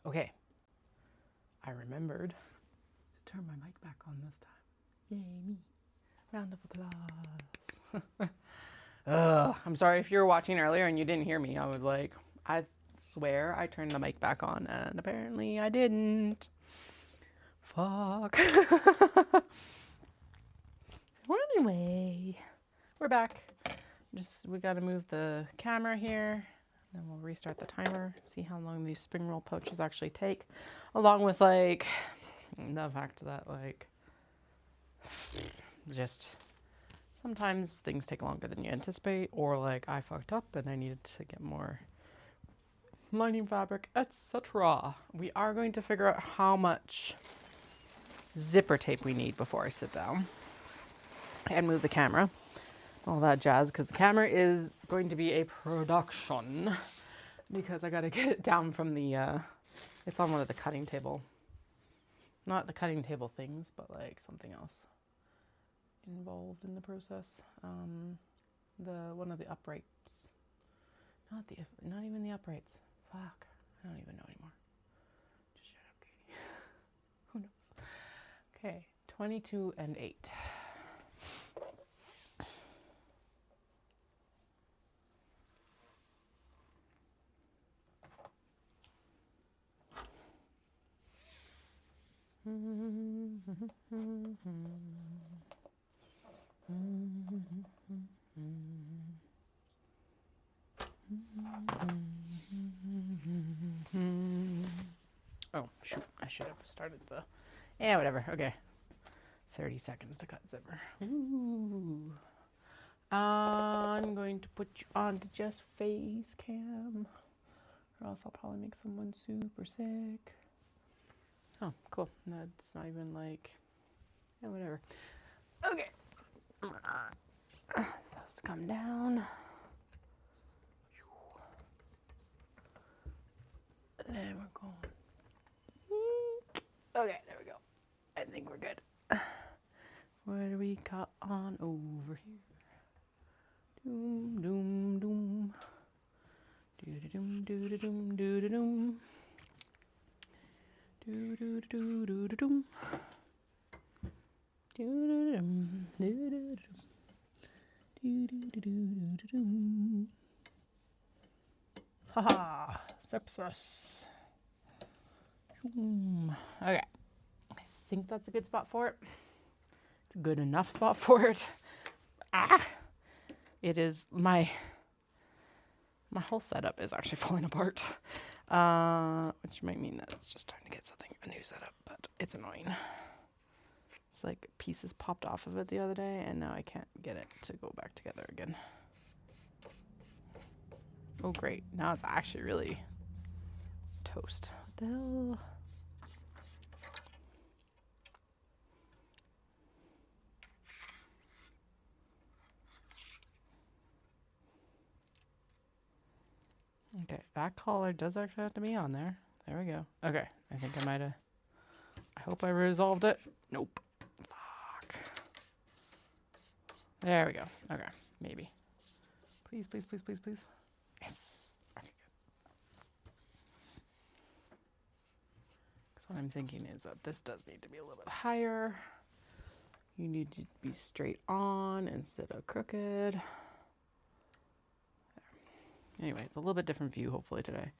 Okay. I remembered to turn my mic back on this time. Yay, me. Round of applause. I'm sorry if you were watching earlier and you didn't hear me. I was like, I swear I turned the mic back on and apparently I didn't. Fuck. Well, anyway, we're back. We gotta move the camera here. Then we'll restart the timer, see how long these spring roll pouches actually take. Along with like, the fact that like, just sometimes things take longer than you anticipate, or like I fucked up and I needed to get more lining fabric, etc. We are going to figure out how much zipper tape we need before I sit down and move the camera. All that jazz, because the camera is going to be a production because I got to get it down from the, it's on one of the cutting table, not the cutting table things, but like something else involved in the process. One of the uprights, not even the uprights. Fuck, I don't even know anymore. Just shut up, Katie. Who knows? Okay, 22 and 8. Oh, shoot. I should have started the... Yeah, whatever. Okay. 30 seconds to cut zipper. Ooh. I'm going to put you on to just face cam, or else I'll probably make someone super sick. Oh, cool. That's not even like... Yeah, whatever. Okay. This has to come down. And then we're going. Okay, there we go. I think we're good. What do we got on over here? Doom, doom, doom. Doo-da-doom, doo-da-doom, doo-da-doom. Doo-doo-doo-doo-doo-doom. Doo-doo-dum, doo-doo-dum. Doo-doo-doo-doo-doo-doom. Haha, sepsis. Okay, I think that's a good spot for it. It's a good enough spot for it. It is my whole setup is actually falling apart, which might mean that it's just time to get a new setup, but it's annoying. It's like pieces popped off of it the other day, and now I can't get it to go back together again. Oh, great. Now it's actually really toast. What the hell? Okay, that collar does actually have to be on there. There we go. Okay, I think I might have... I hope I resolved it. Nope. Fuck. There we go. Okay, maybe. Please, please, please, please, please. Yes. Okay, good. Because what I'm thinking is that this does need to be a little bit higher. You need to be straight on instead of crooked. There. Anyway, it's a little bit different view hopefully today,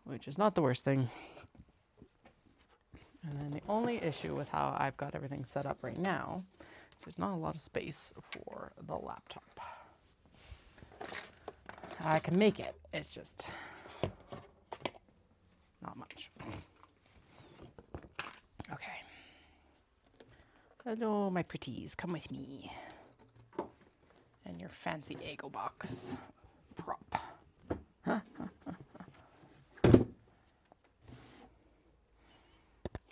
which is not the worst thing. And then the only issue with how I've got everything set up right now is there's not a lot of space for the laptop. I can make it, it's just not much. Okay. Hello, my pretties, come with me. And your fancy Eggo box prop.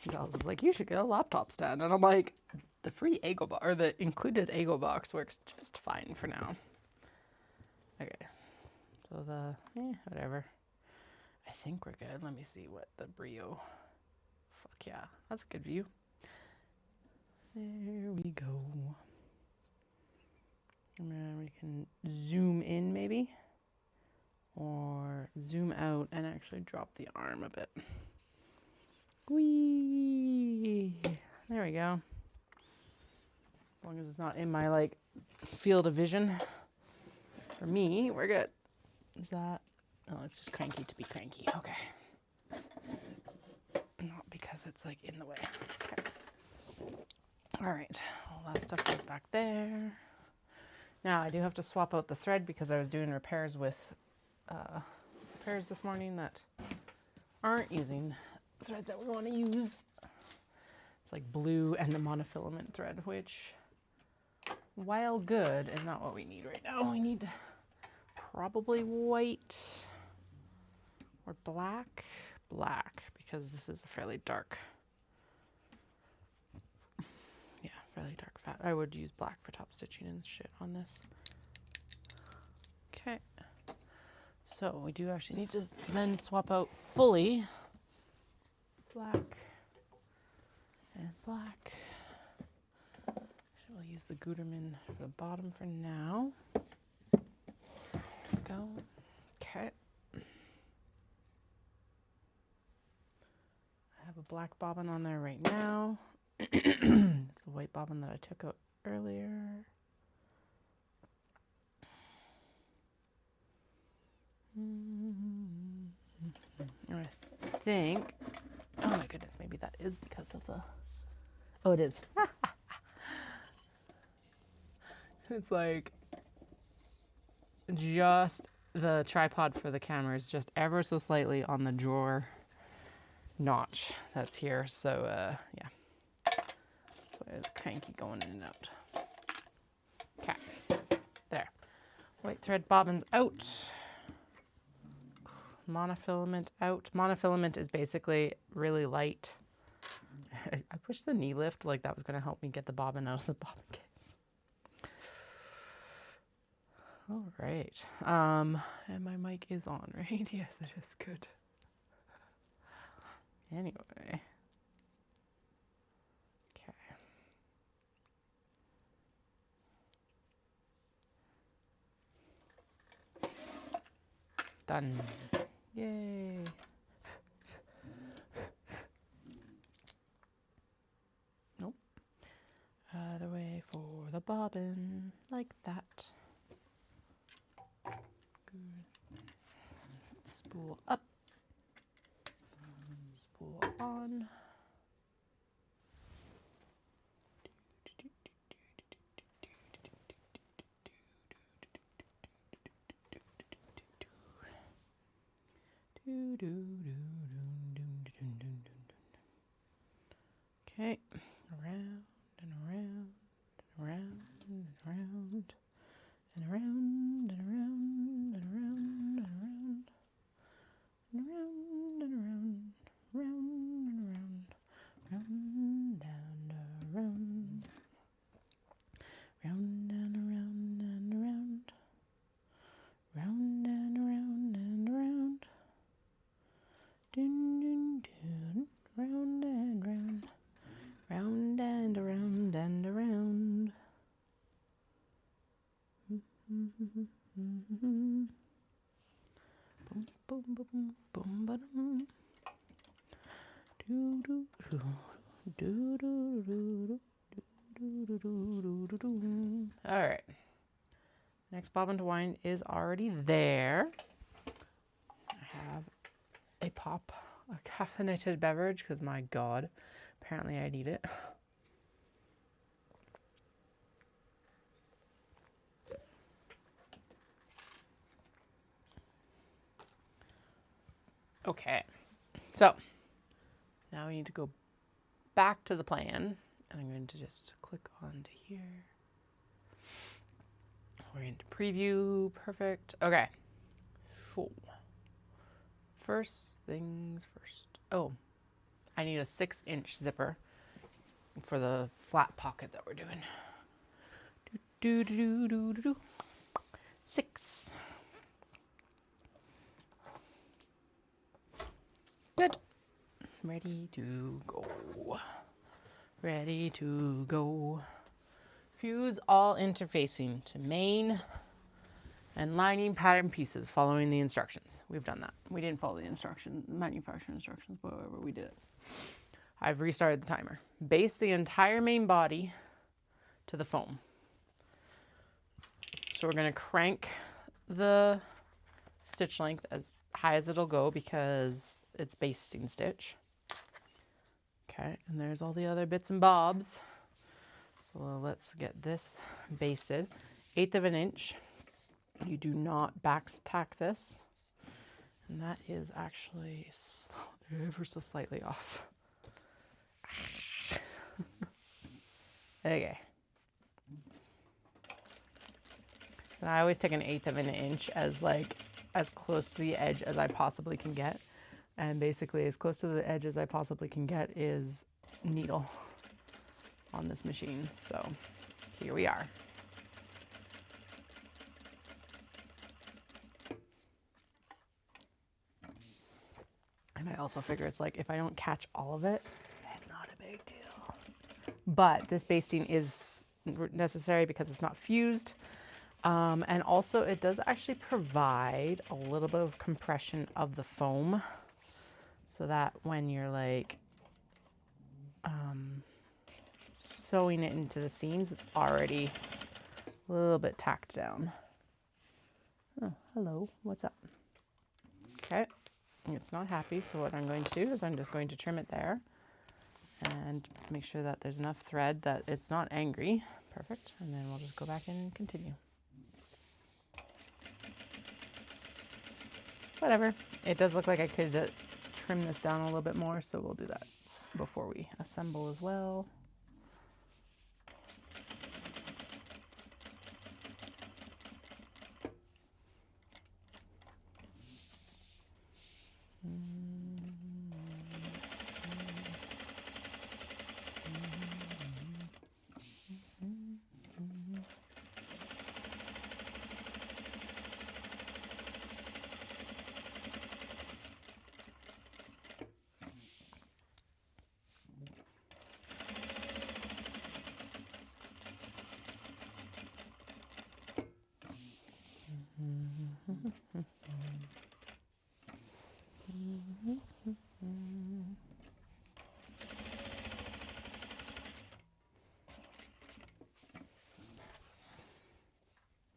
Giles is like, you should get a laptop stand. And I'm like, the free Eggo box, or the included Eggo box works just fine for now. Okay. So whatever. I think we're good. Let me see what the Brio. Fuck yeah. That's a good view. There we go. And then we can zoom in maybe. Or zoom out and actually drop the arm a bit. Whee! There we go. As long as it's not in my like field of vision. For me, we're good. Is that? Oh, it's just cranky to be cranky. Okay. Not because it's like in the way. Okay. All right. All that stuff goes back there. Now I do have to swap out the thread because I was doing repairs with repairs this morning that aren't using the thread that we want to use. It's like blue and the monofilament thread, which, while good, is not what we need right now. We need probably white or black. Black, because this is a fairly dark, yeah, fairly dark fat. I would use black for top stitching and shit on this. Okay. So we do actually need to then swap out fully black and black. We'll use the Gutermann for the bottom for now. Go. Okay. I have a black bobbin on there right now. It's the white bobbin that I took out earlier. I think, oh my goodness, maybe that is because of the, oh it is. It's like just the tripod for the camera is just ever so slightly on the drawer notch that's here. So yeah, that's why it's cranky going in and out. Okay, there. White thread bobbins out. Monofilament out. Monofilament is basically really light. I pushed the knee lift like that was going to help me get the bobbin out of the bobbin case. All right. And my mic is on, right? Yes, it is. Good. Anyway. Okay. Done. Yay. Nope. Other way for the bobbin, like that. Good. Spool up. Spool on. Okay, around and around and around and around and around and around and around and around and around and around, round and around, round and around, round and around and around, round and around and around, dun dun dun, round and round, round and around and around. Boom, boom, boom, boom, ba-dum. Do do do do do do do do do do. All right. Next bobbin to wind is already there. I have a pop, a caffeinated beverage, because my God, apparently I need it. Okay, so now we need to go back to the plan, and I'm going to just click on to here. We're into preview, perfect. Okay, so first things first. Oh, I need a 6-inch zipper for the flat pocket that we're doing. Do do do do do do. 6. Good. Ready to go. Ready to go. Fuse all interfacing to main And lining pattern pieces following the instructions. We've done that. We didn't follow the manufacturer instructions, but whatever, we did it. I've restarted the timer. Base the entire main body to the foam. So we're going to crank the stitch length as high as it'll go because it's basting stitch. Okay, and there's all the other bits and bobs. So let's get this basted. 1/8 of an inch. You do not back tack this. And that is actually ever so slightly off. Okay. So I always take 1/8 of an inch as as close to the edge as I possibly can get. And basically as close to the edge as I possibly can get is needle on this machine. So here we are. And I also figure it's like if I don't catch all of it, it's not a big deal. But this basting is necessary because it's not fused. And also it does actually provide a little bit of compression of the foam so that when you're like sewing it into the seams, it's already a little bit tacked down. Oh, hello, what's up? Okay, it's not happy, so what I'm going to do is I'm just going to trim it there and make sure that there's enough thread that it's not angry. Perfect, and then we'll just go back in and continue. Whatever, it does look like I could trim this down a little bit more, so we'll do that before we assemble as well.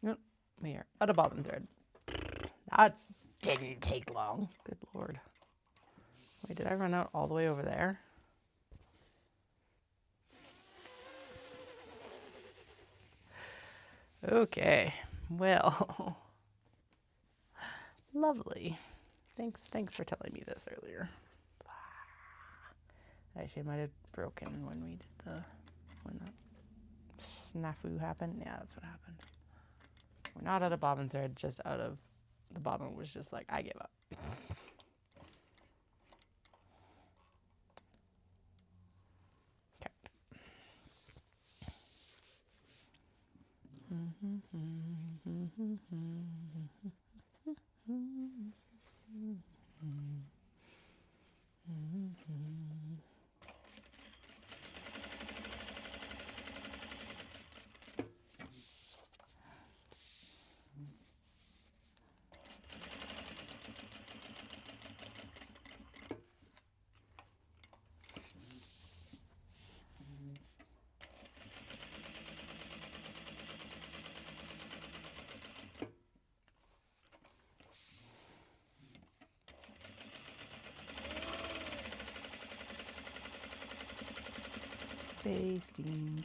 Nope, we are out of bobbin thread. That didn't take long. Good Lord. Wait, did I run out all the way over there? Okay, well, lovely. Thanks for telling me this earlier. Actually, it might have broken when we did when that snafu happened. Yeah, that's what happened. We're not out of bobbin thread, just out of the bobbin was just like, I give up. Okay.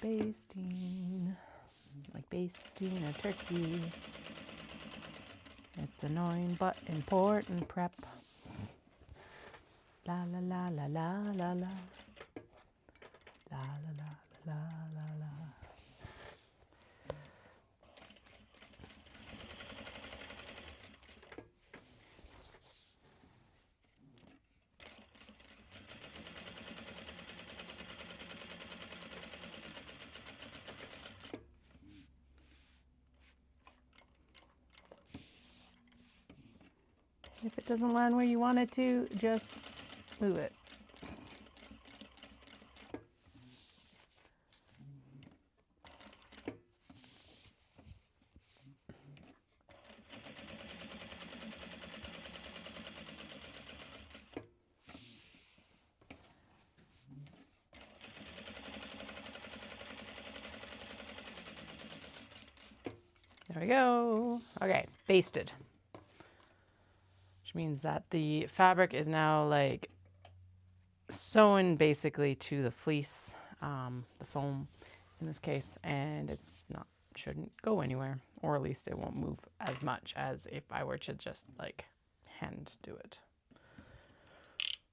Basting, like basting a turkey. It's annoying but important prep. La la la la la la la. La la la la la la. If it doesn't land where you want it to, just move it. There we go. Okay, basted. Which means that the fabric is now like sewn basically to the fleece, the foam in this case, and it's not, shouldn't go anywhere, or at least it won't move as much as if I were to just like hand do it.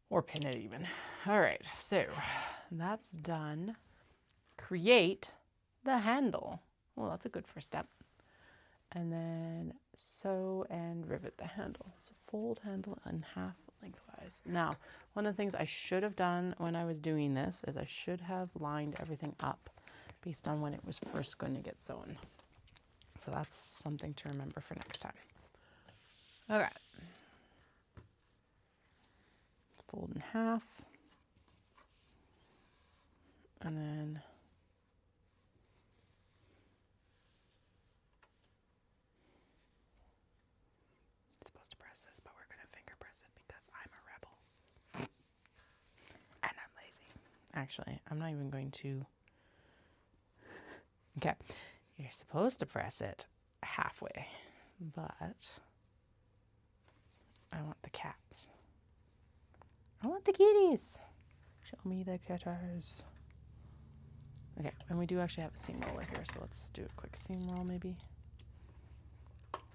Or pin it even. All right, so that's done. Create the handle. Well, that's a good first step. And then sew and rivet the handle. So fold handle in half lengthwise. Now, one of the things I should have done when I was doing this is I should have lined everything up based on when it was first going to get sewn. So that's something to remember for next time. Okay. Fold in half. And then supposed to press this, but we're going to finger press it because I'm a rebel. And I'm lazy. Actually, I'm not even going to. Okay. You're supposed to press it halfway, but I want the cats. I want the kitties. Show me the critters. Okay, and we do actually have a seam roller here, so let's do a quick seam roll maybe.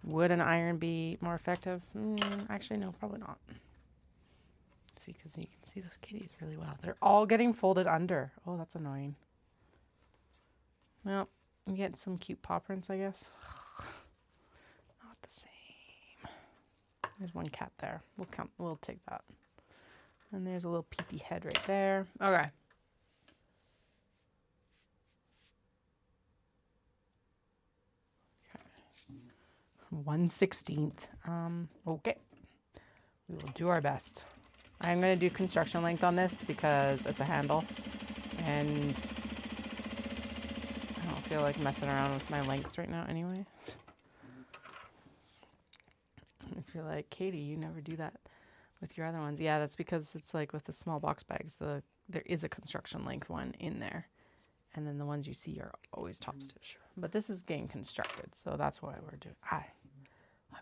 Would an iron be more effective? Actually, no, probably not. See, because you can see those kitties really well. They're all getting folded under. Oh, that's annoying. Well, you get some cute paw prints, I guess. Not the same. There's one cat there. We'll take that. And there's a little peepee head right there. Okay. Okay. 1/16. Okay. We will do our best. I'm going to do construction length on this because it's a handle. And I don't feel like messing around with my lengths right now anyway. I feel like, Katie, you never do that with your other ones. Yeah, that's because it's like with the small box bags, there is a construction length one in there. And then the ones you see are always top stitch. But this is getting constructed, so that's why we're doing. I'm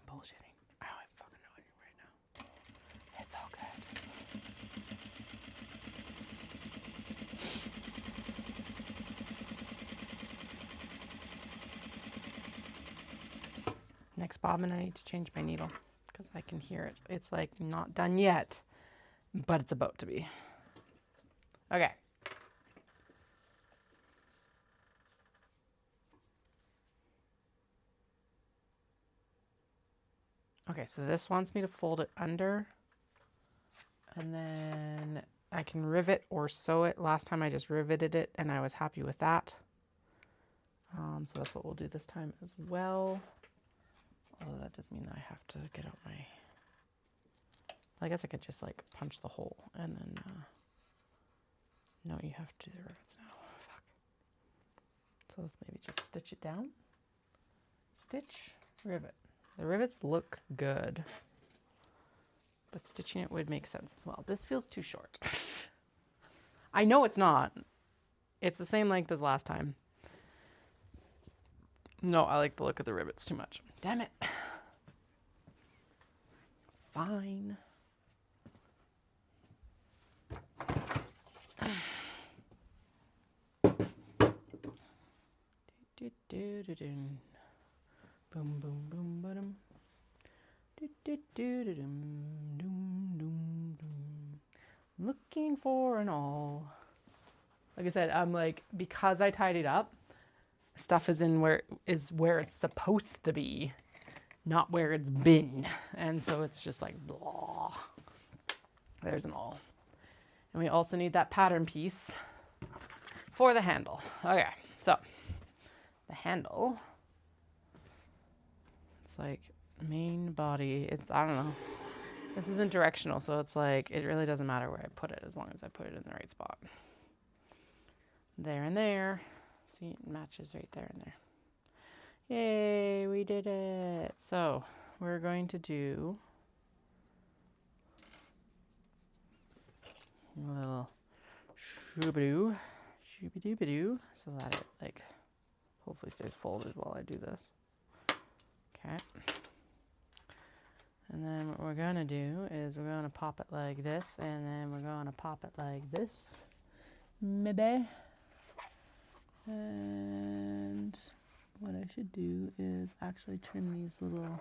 bullshitting. I don't fucking know it right now. It's all good. Next bobbin, I need to change my needle because I can hear it. It's like not done yet, but it's about to be. Okay. Okay, so this wants me to fold it under, and then I can rivet or sew it. Last time I just riveted it, and I was happy with that. So that's what we'll do this time as well. Although that does mean that I have to get out my... I guess I could just like punch the hole, and then... No, you have to do the rivets now. Fuck. So let's maybe just stitch it down. Stitch, rivet. The rivets look good, but stitching it would make sense as well. This feels too short. I know it's not. It's the same length as last time. No, I like the look of the rivets too much. Damn it. Fine. Boom, boom, boom, ba-dum. Looking for an awl. Like I said, I'm like, because I tidied up, stuff is in where it's supposed to be, not where it's been. And so it's just like, blah. There's an awl. And we also need that pattern piece for the handle. Okay, so the handle, it's like main body. It's, I don't know. This isn't directional, so it's like, it really doesn't matter where I put it as long as I put it in the right spot. There and there. See, it matches right there and there. Yay, we did it. So we're going to do a little shoo-ba-doo, shoo-ba-doo-ba-doo, so that it like hopefully stays folded while I do this. Okay. And then what we're going to do is we're going to pop it like this, and then we're going to pop it like this. Maybe. And what I should do is actually trim these little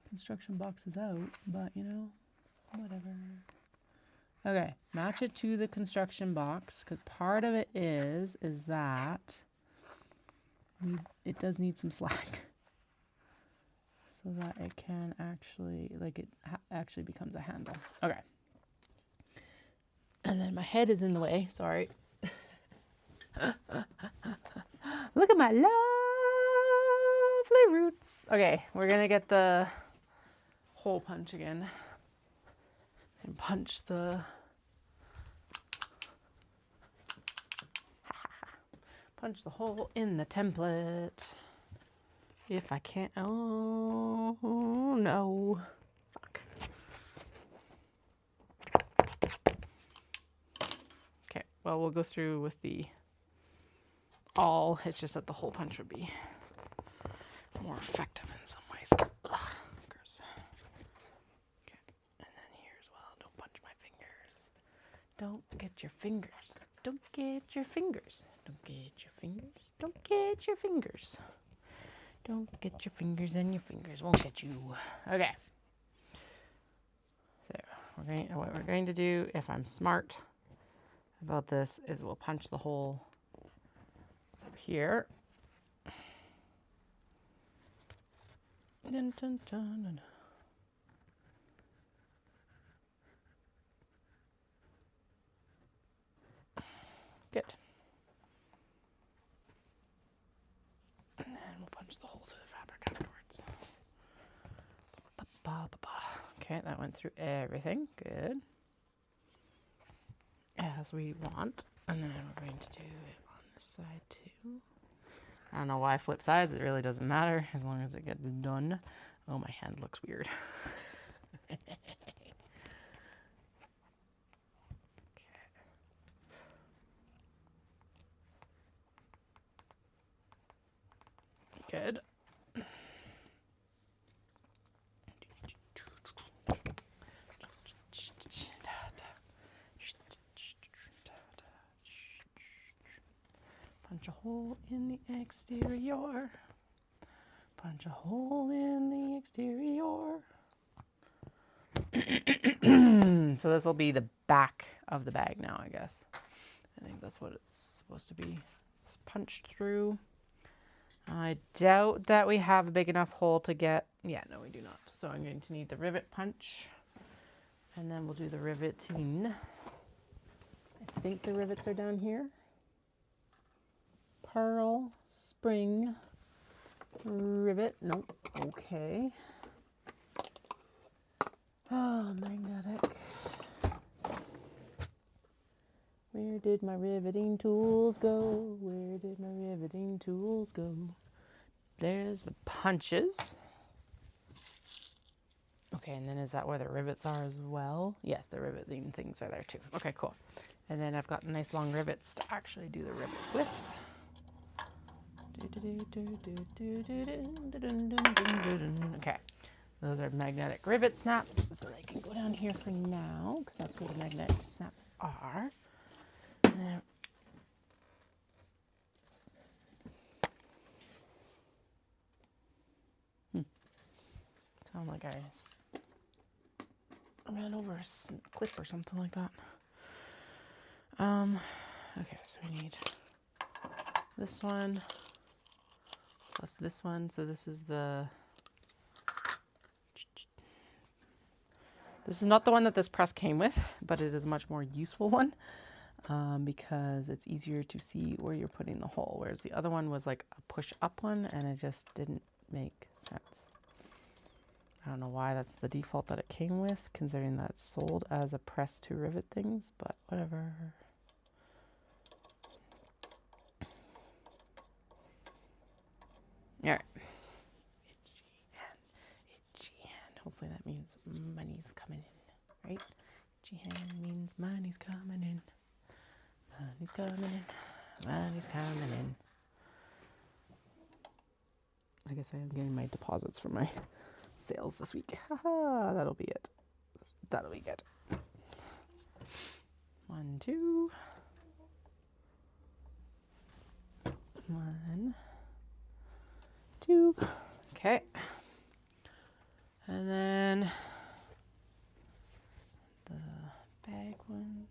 construction boxes out, but you know, whatever. Okay, match it to the construction box, because part of it is that it does need some slack. So that it can actually, like it actually becomes a handle. Okay. And then my head is in the way, sorry. Look at my lovely roots. Okay, we're gonna get the hole punch again. And punch the, punch the hole in the template. If I can't, oh no, fuck. Okay, well, we'll go through with the awl. It's just that the hole punch would be more effective in some ways. Ugh, gross. Okay, and then here as well. Don't punch my fingers. Don't get your fingers. Don't get your fingers. Don't get your fingers. Don't get your fingers. Don't get your fingers, and your fingers won't get you. Okay. So what we're going to do, if I'm smart about this, is we'll punch the hole up here. Dun, dun, dun, dun. Good. And then we'll punch the hole through the fabric afterwards. Okay, that went through everything. Good. As we want. And then we're going to do it on this side too. I don't know why I flip sides. It really doesn't matter as long as it gets done. Oh, my hand looks weird. Good. Punch a hole in the exterior. Punch a hole in the exterior. So this will be the back of the bag now, I guess. I think that's what it's supposed to be punched through. I doubt that we have a big enough hole to get, yeah, no, we do not. So I'm going to need the rivet punch, and then we'll do the riveting. I think the rivets are down here. Pearl, spring, rivet, nope, okay. Oh, magnetic. Where did my riveting tools go? Where did my riveting tools go? There's the punches. Okay, and then is that where the rivets are as well? Yes, the riveting things are there too. Okay, cool. And then I've got nice long rivets to actually do the rivets with. Okay, those are magnetic rivet snaps, so they can go down here for now, because that's where the magnetic snaps are. And then sound like I ran over a clip or something like that. Okay, so we need this one plus this one. So this is not the one that this press came with, but it is a much more useful one because it's easier to see where you're putting the hole, whereas the other one was like a push up one and it just didn't make sense. I don't know why that's the default that it came with, considering that it's sold as a press to rivet things, but whatever. All right. Itchy hand. Hopefully that means money's coming in, right? Itchy hand means money's coming in. Money's coming in. Money's coming in. I guess I am getting my deposits from my sales this week. Haha, that'll be it. That'll be good. 1, 2. 1, 2. Okay. And then the bag one.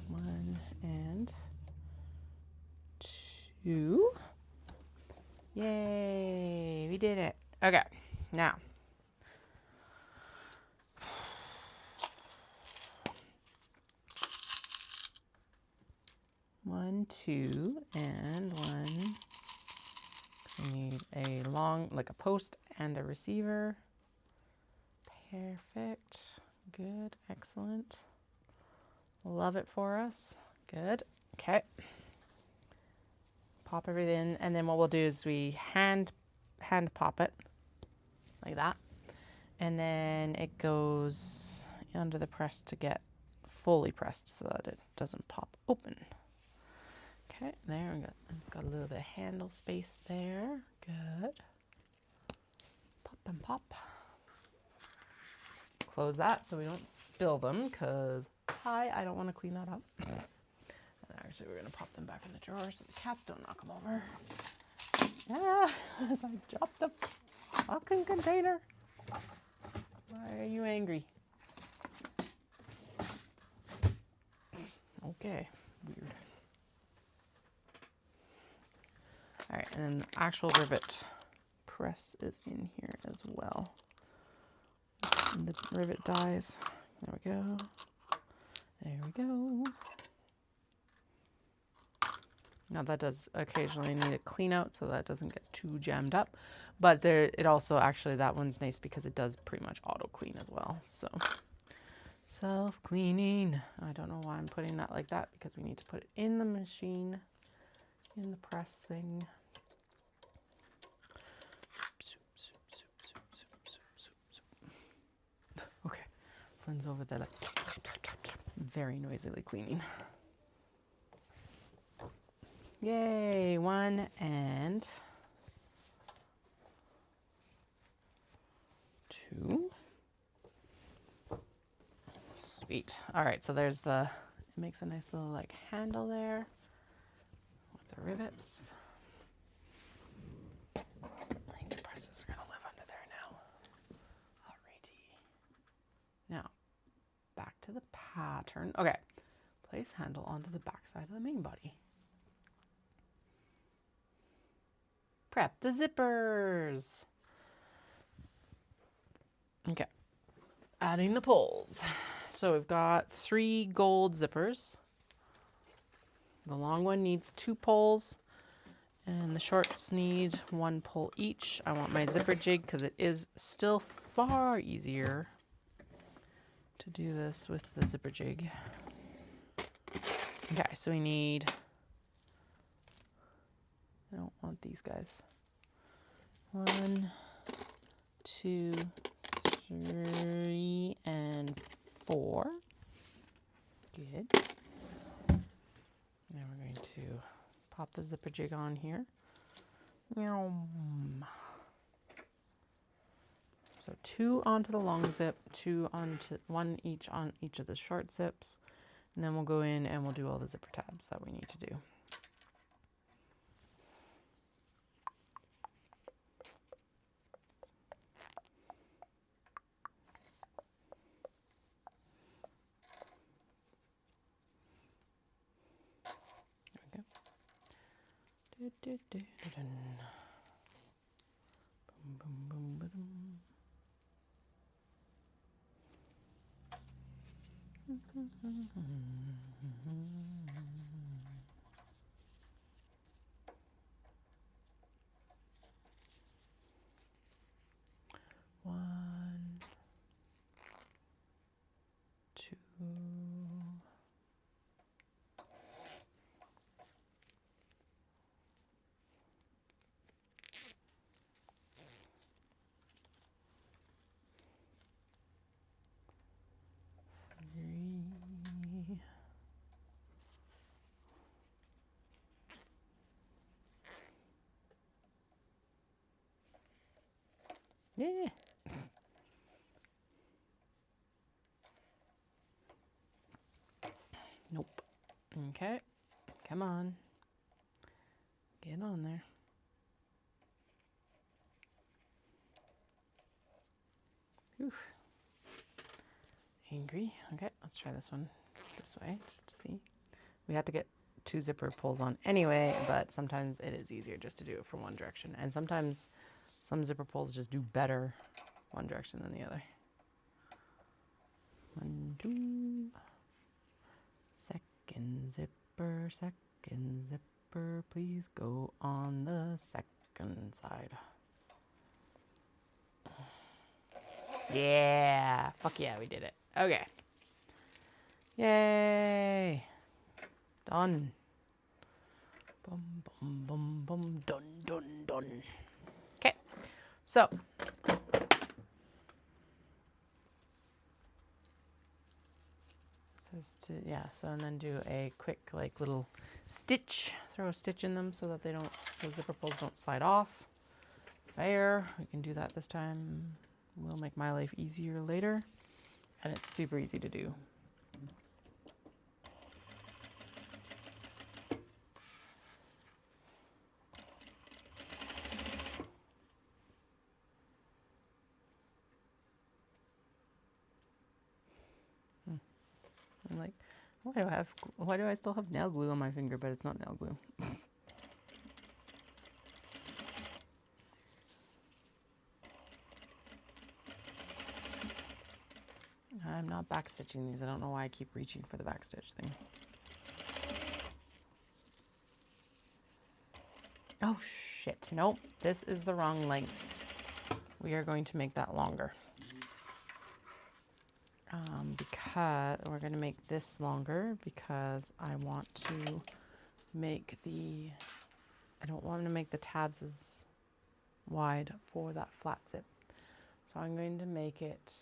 1 and 2. Yay, we did it. Okay, now. One, 2, and 1. So we need a long, like a post and a receiver. Perfect. Good. Excellent. Love it for us. Good. Okay. Pop everything, and then what we'll do is we hand pop it like that, and then it goes under the press to get fully pressed so that it doesn't pop open. Okay, there we go. It's got a little bit of handle space there. Good. Pop and pop. Close that so we don't spill them, because I don't want to clean that up. Actually, we're going to pop them back in the drawer so the cats don't knock them over. Ah, as I drop the fucking container. Why are you angry? Okay, weird. All right, and then the actual rivet press is in here as well. And the rivet dies. There we go. There we go. Now that does occasionally need a clean out so that doesn't get too jammed up. But there, it also actually, that one's nice because it does pretty much auto clean as well. So self-cleaning. I don't know why I'm putting that like that, because we need to put it in the machine, in the press thing. Okay, Flynn's over there like very noisily cleaning. Yay, 1 and 2. Sweet. All right, so there's it makes a nice little like handle there with the rivets. I think the presses are gonna live under there now. Alrighty. Now, back to the pattern. Okay, place handle onto the back side of the main body. Prep the zippers. Okay, adding the poles. So we've got 3 gold zippers. The long one needs 2 poles, and the shorts need 1 pole each. I want my zipper jig because it is still far easier to do this with the zipper jig. Okay, so we need, I don't want these guys. 1, 2, 3, and 4. Good. Now we're going to pop the zipper jig on here. So 2 onto the long zip, 2 onto 1 each on each of the short zips, and then we'll go in and we'll do all the zipper tabs that we need to do. There we go. Boom, boom, boom, ba-dum. One, 2. 3. Yeah. Nope. Okay. Come on. Get on there. Oof. Angry. Okay, let's try this one this way just to see. We have to get 2 zipper pulls on anyway, but sometimes it is easier just to do it from one direction. And sometimes some zipper pulls just do better one direction than the other. 1, 2. Second zipper, please go on the second side. Yeah, fuck yeah, we did it. Okay. Yay. Done. Bum, bum, bum, bum, done. Okay, so. Says to, yeah, so and then do a quick like little stitch, throw a stitch in them so that they don't, the zipper pulls don't slide off. There, we can do that this time. Will make my life easier later. And it's super easy to do. I'm like, why do I still have nail glue on my finger, but it's not nail glue? I'm not backstitching these. I don't know why I keep reaching for the backstitch thing. Oh shit, nope, this is the wrong length. We are going to make that longer. Because we're going to make this longer because I want to make the, I don't want to make the tabs as wide for that flat zip. So I'm going to make it,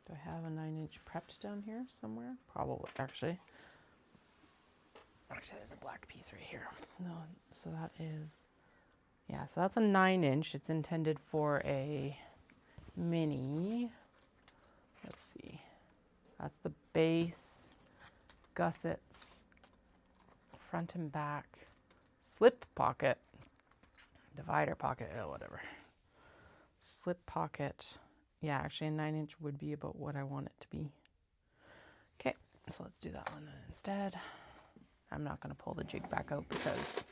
do I have a 9-inch prepped down here somewhere? Probably, actually. Actually, there's a black piece right here. No, so that is, yeah, so that's a 9-inch. It's intended for a mini. Let's see. That's the base, gussets, front and back, slip pocket, divider pocket, oh, whatever. Slip pocket. Yeah, actually a 9-inch would be about what I want it to be. Okay, so let's do that one instead. I'm not going to pull the jig back out because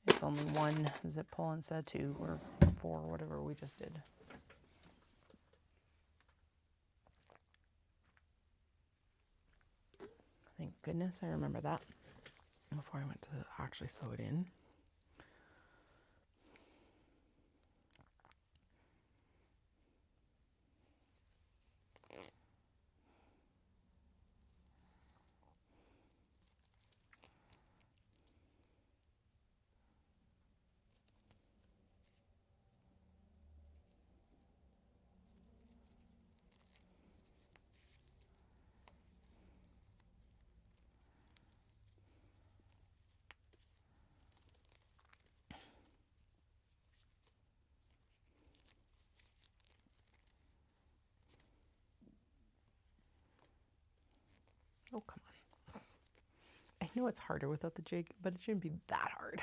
it's only 1 zip pull instead of 2 or 4, whatever we just did. Thank goodness I remember that before I went to actually sew it in. Oh, come on. I know it's harder without the jig, but it shouldn't be that hard.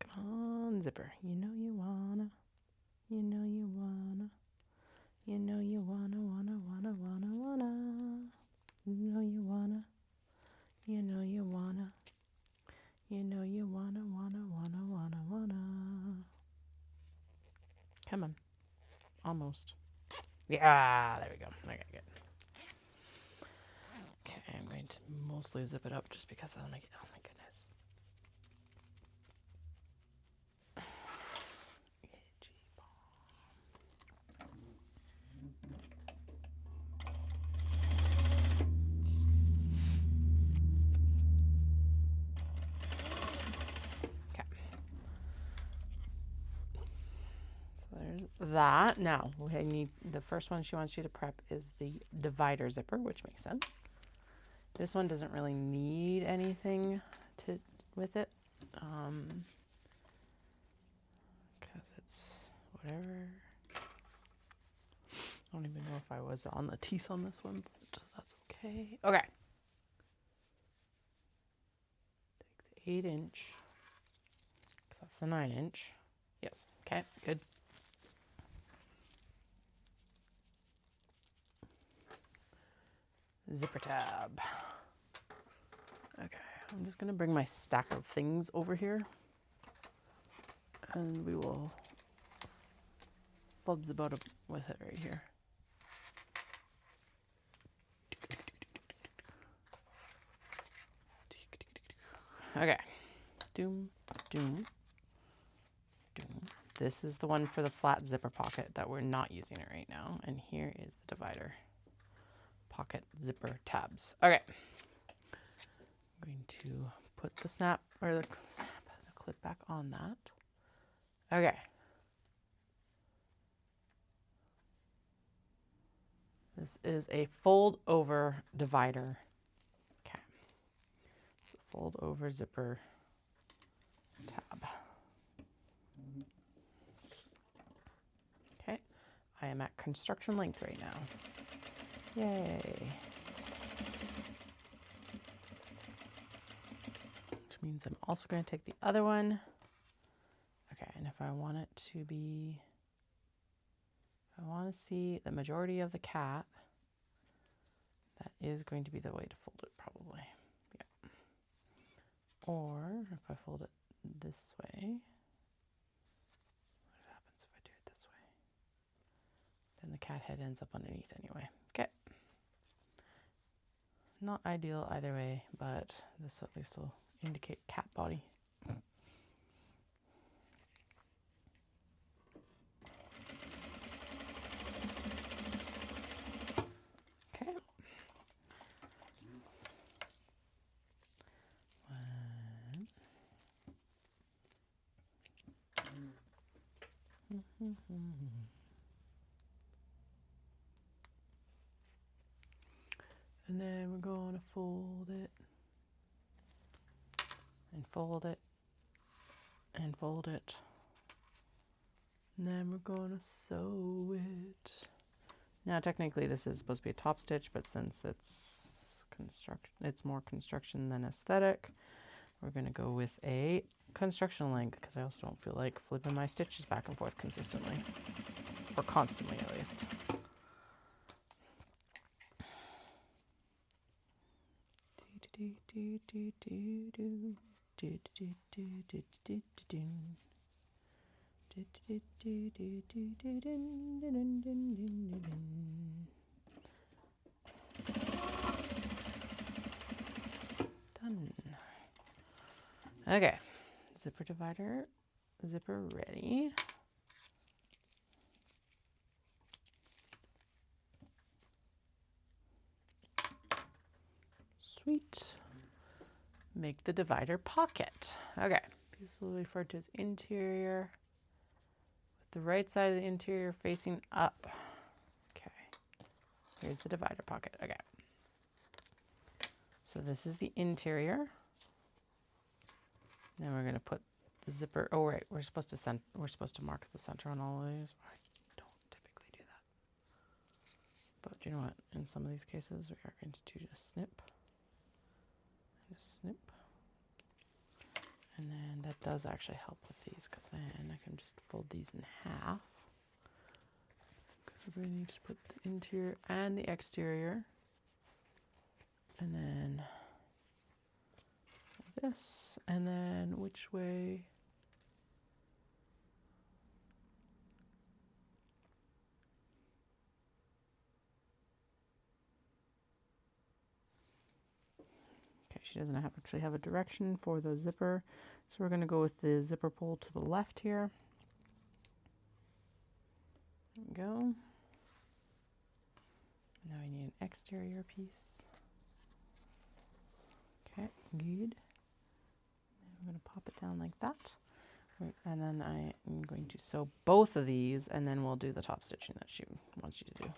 Come on, zipper. You know you wanna. You know you wanna. You know you wanna. You know you wanna. You know you wanna. You know you wanna. Come on. Almost. Yeah, there we go. Okay, good. Okay, I'm going to mostly zip it up just because I'll make it. Oh my goodness. Okay. So there's that. Now, I need the first one she wants you to prep is the divider zipper, which makes sense. This one doesn't really need anything with it, because it's whatever. I don't even know if I was on the teeth on this one, but that's okay. Okay. Take the 8-inch, because that's the 9-inch. Yes. Okay, good. Zipper tab. Okay, I'm just gonna bring my stack of things over here, and we will bubs about it with it right here. Okay, doom, doom, doom. This is the one for the flat zipper pocket that we're not using it right now, and here is the divider. Pocket zipper tabs. Okay. I'm going to put the snap or the clip back on that. Okay. This is a fold over divider. Okay. It's a fold over zipper tab. Okay. I am at construction length right now. Yay. Which means I'm also going to take the other one. Okay, and if I want it to be, I want to see the majority of the cat, that is going to be the way to fold it probably. Yeah. Or if I fold it this way, what happens if I do it this way? Then the cat head ends up underneath anyway. Okay. Not ideal either way, but this at least will indicate cat body. Okay. And then we're going to fold it and fold it and fold it. And then we're going to sew it. Now technically this is supposed to be a top stitch, but since it's more construction than aesthetic, we're going to go with a construction length, because I also don't feel like flipping my stitches back and forth consistently, or constantly at least. Done. Okay, zipper divider, zipper ready. Sweet. Make the divider pocket. Okay, this is referred to as interior, with the right side of the interior facing up. Okay, here's the divider pocket. Okay, so this is the interior. Then we're gonna put the zipper. Oh right, we're supposed to mark the center on all of these. I don't typically do that, but you know what? In some of these cases, we are going to do just snip. Just snip, and then that does actually help with these, because then I can just fold these in half, because we need to put the interior and the exterior, and then this, and then which way? She doesn't actually have a direction for the zipper, so we're going to go with the zipper pull to the left here. There we go. Now we need an exterior piece. Okay, good. I'm going to pop it down like that. And then I am going to sew both of these, and then we'll do the top stitching that she wants you to do.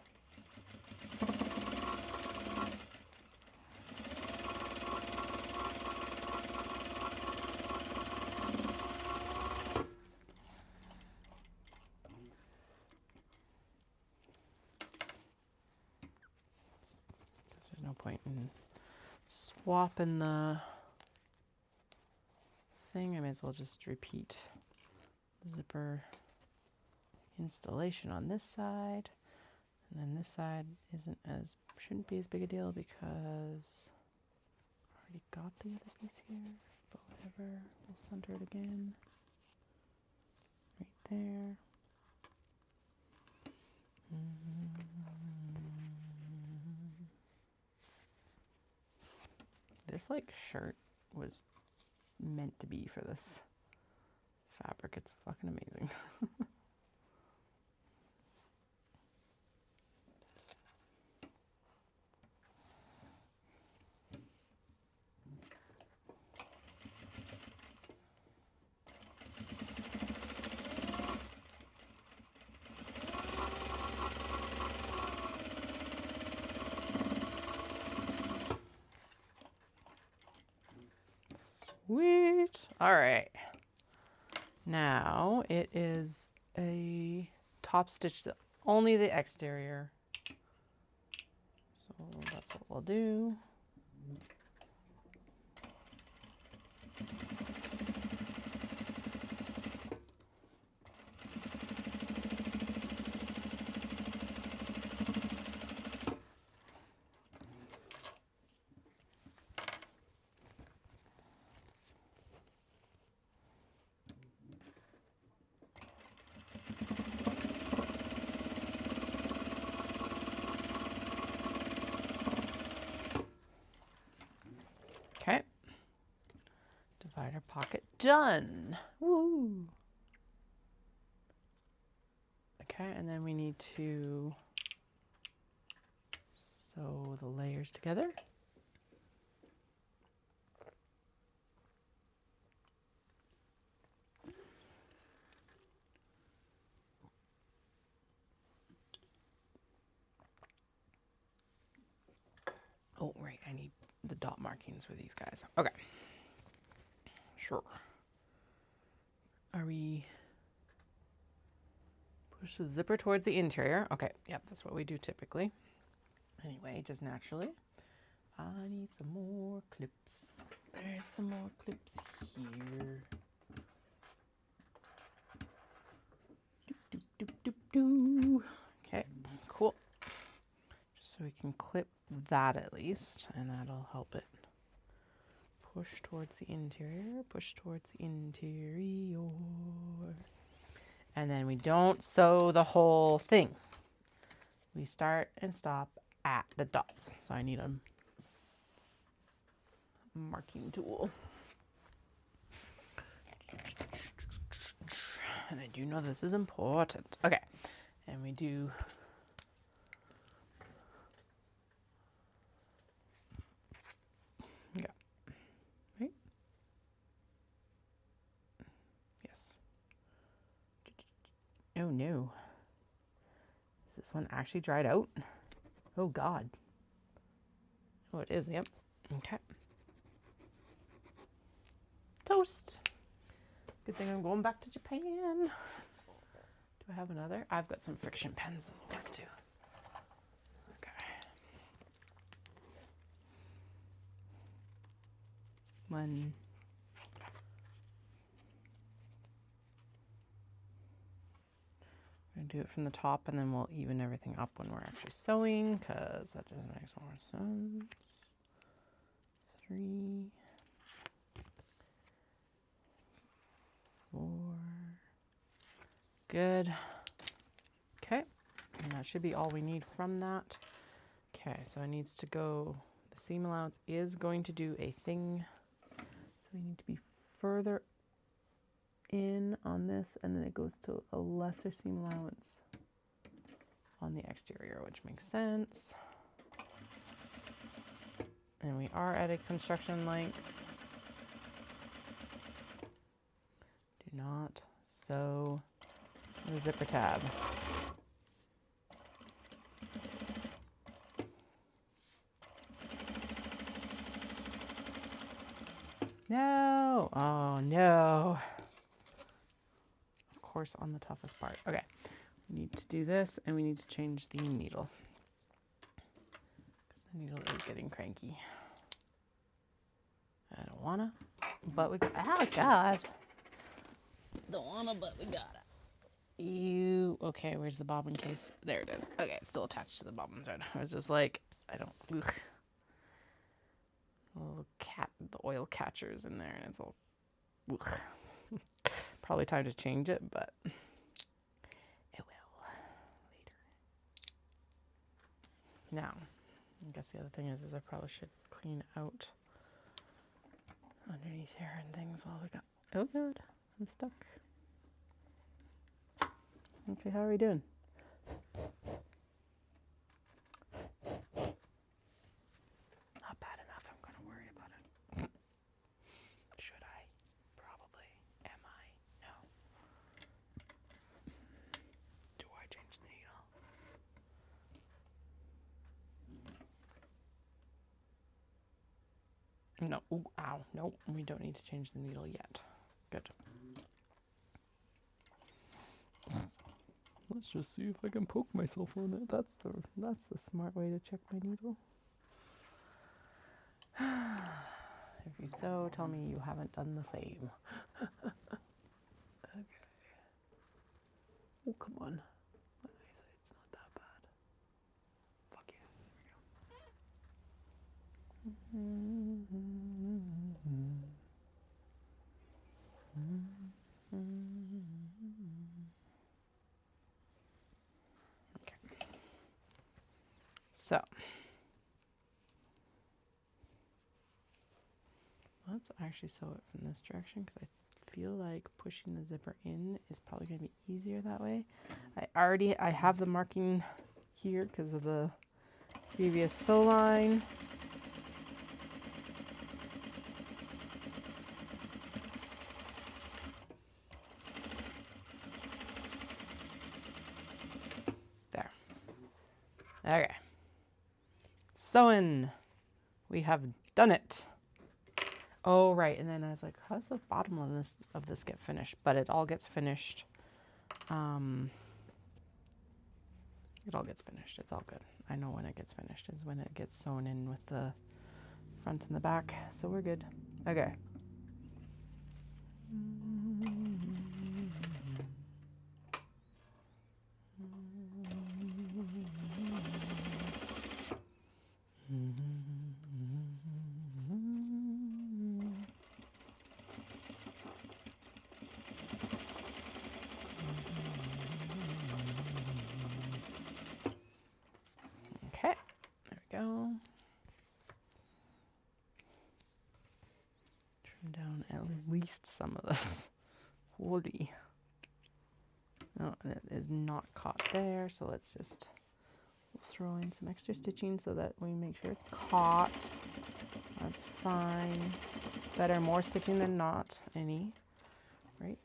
point in swapping the thing. I may as well just repeat the zipper installation on this side. And then this side shouldn't be as big a deal because I already got the other piece here, but whatever, we'll center it again, right there. This like shirt was meant to be for this fabric. It's fucking amazing. Sweet. All right. Now it is a top stitch, only the exterior. So that's what we'll do. Okay. Divider pocket done. Woo. Okay, and then we need to sew the layers together. Oh, right, I need the dot markings for these guys. Okay. Sure. Are we push the zipper towards the interior? Okay, yep, that's what we do typically. Anyway, just naturally. I need some more clips. There's some more clips here. Doop, doop, doop, doop, doop. Okay, cool. Just so we can clip that at least, and that'll help it push towards the interior, push towards the interior. And then we don't sew the whole thing. We start and stop at the dots. So I need a marking tool. And I do know this is important. Okay, and we do right? Yes. Oh no. Is this one actually dried out? Oh God. Oh, it is, yep. Okay. Toast. Good thing I'm going back to Japan. Do I have another? I've got some friction pens. This will work too. Okay. One. I'm going to do it from the top and then we'll even everything up when we're actually sewing because that just makes more sense. 3, 4. Good. Okay. And that should be all we need from that. Okay, so it needs to go, the seam allowance is going to do a thing. So we need to be further in on this, and then it goes to a lesser seam allowance on the exterior, which makes sense. And we are at a construction length. Do not sew the zipper tab. No! Oh no! Of course, on the toughest part. Okay, we need to do this, and we need to change the needle. The Needle is getting cranky. I don't wanna, but we got, oh God. Don't wanna, but we gotta. Okay, where's the bobbin case? There it is. Okay, it's still attached to the bobbin thread. I was just like, I don't, ugh. Little the oil catcher's in there and it's all, ugh. Probably time to change it, but it will later. Now, I guess the other thing is I probably should clean out underneath here and things while we got, oh God, I'm stuck. Okay, how are we doing? Not bad enough, I'm gonna worry about it. Should I? Probably. Am I? No. Do I change the needle? No. Ooh, ow. Nope. We don't need to change the needle yet. Good. Let's just see if I can poke myself on it. That's the smart way to check my needle. If you so, tell me you haven't done the same. Okay. Oh, come on. My eyesight's not that bad. Fuck yeah. There we go. Okay. So. Let's actually sew it from this direction because I feel like pushing the zipper in is probably going to be easier that way. I have the marking here because of the previous sew line. There. Okay. Sewing. We have done it. Oh, right. And then I was like, how's the bottom of this get finished? But it all gets finished. It all gets finished. It's all good. I know when it gets finished is when it gets sewn in with the front and the back. So we're good. Okay. Okay, there we go. Trim down at least some of this. Holy. No, it is not caught there, so let's just throw in some extra stitching so that we make sure it's caught. That's fine. Better more stitching than not any. Right.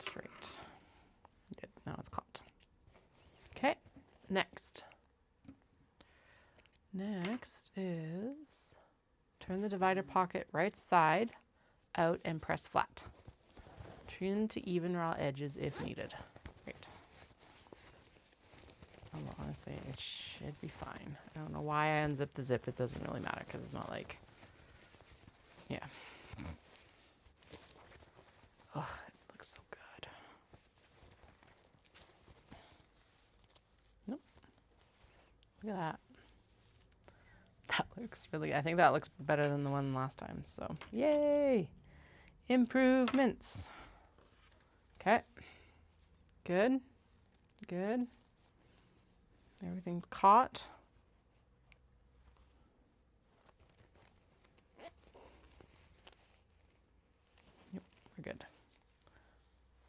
Good, now it's caught. Okay, next. Next is turn the divider pocket right side out and press flat. Trim to even raw edges if needed. Great. Honestly, it should be fine. I don't know why I unzipped the zip. It doesn't really matter because it's not like, yeah. Oh, it looks so good. Nope. Look at that. That looks really, I think that looks better than the one last time. So, yay! Improvements. Okay. Good. Good. Everything's caught. Yep, we're good.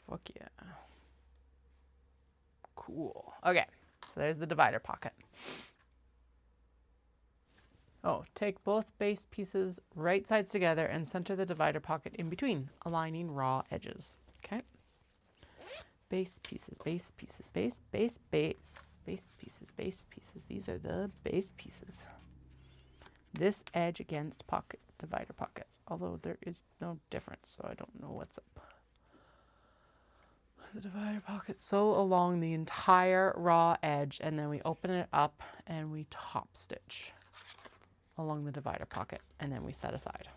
Fuck yeah. Cool. Okay, so there's the divider pocket. Oh, take both base pieces right sides together and center the divider pocket in between, aligning raw edges. Okay. Base pieces, base pieces, base pieces, base pieces. These are the base pieces. This edge against pocket divider pockets, although there is no difference, so I don't know what's up. The divider pocket sew along the entire raw edge, and then we open it up and we top stitch. along the divider pocket, and then we set aside.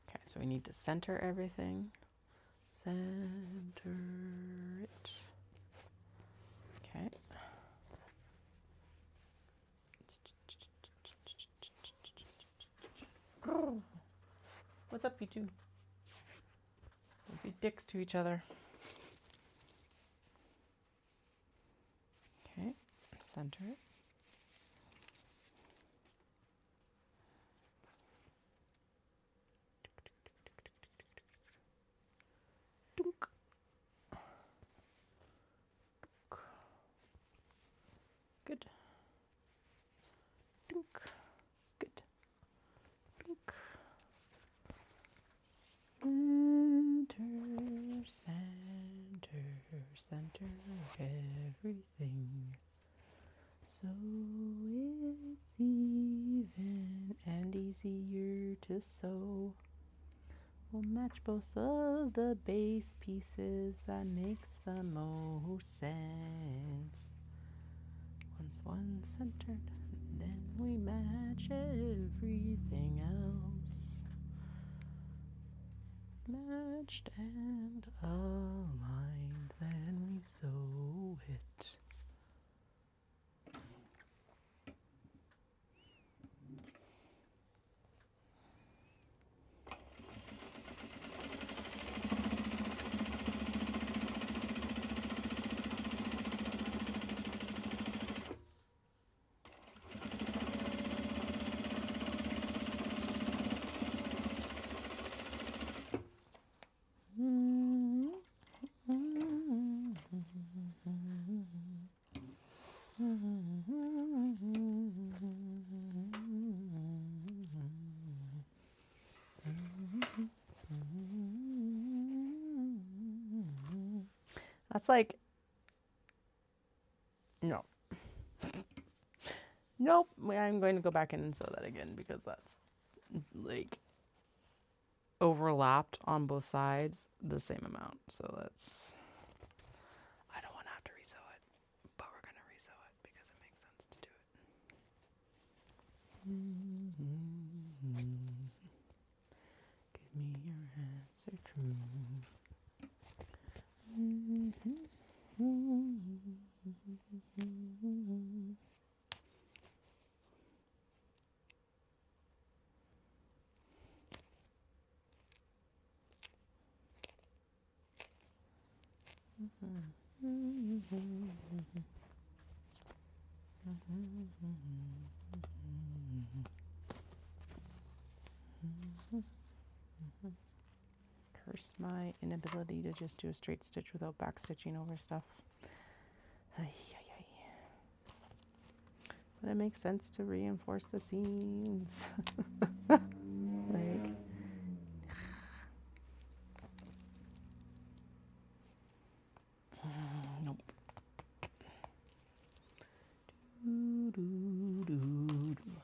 Okay, so we need to center everything. Center it. Okay. Oh, what's up, you two? Don't be dicks to each other. Okay, center it. Dunk. Dunk. Good. Dunk. Good. Dunk. Center everything. So it's even and easier to sew. We'll match both of the base pieces. That makes the most sense. Once one's centered, then we match everything else. Matched and aligned, then we sew it. That's like, no. Nope. I'm going to go back in and sew that again because that's like overlapped on both sides the same amount. So that's, I don't want to have to resew it, but we're going to resew it because it makes sense to do it. Give me your answer true. Curse my inability to just do a straight stitch without back stitching over stuff. But it makes sense to reinforce the seams. Like, nope.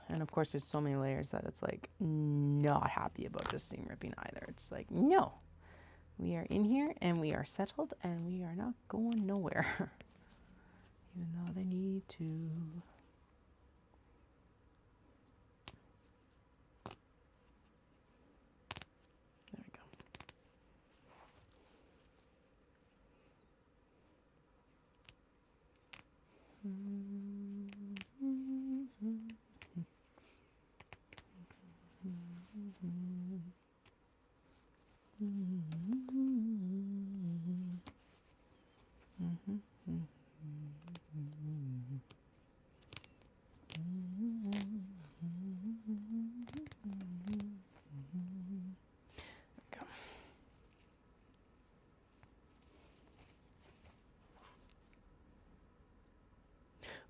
And of course there's so many layers that it's like not happy about just seam ripping either. It's like, no, we are in here and we are settled and we are not going nowhere. Even though they need to. There we go.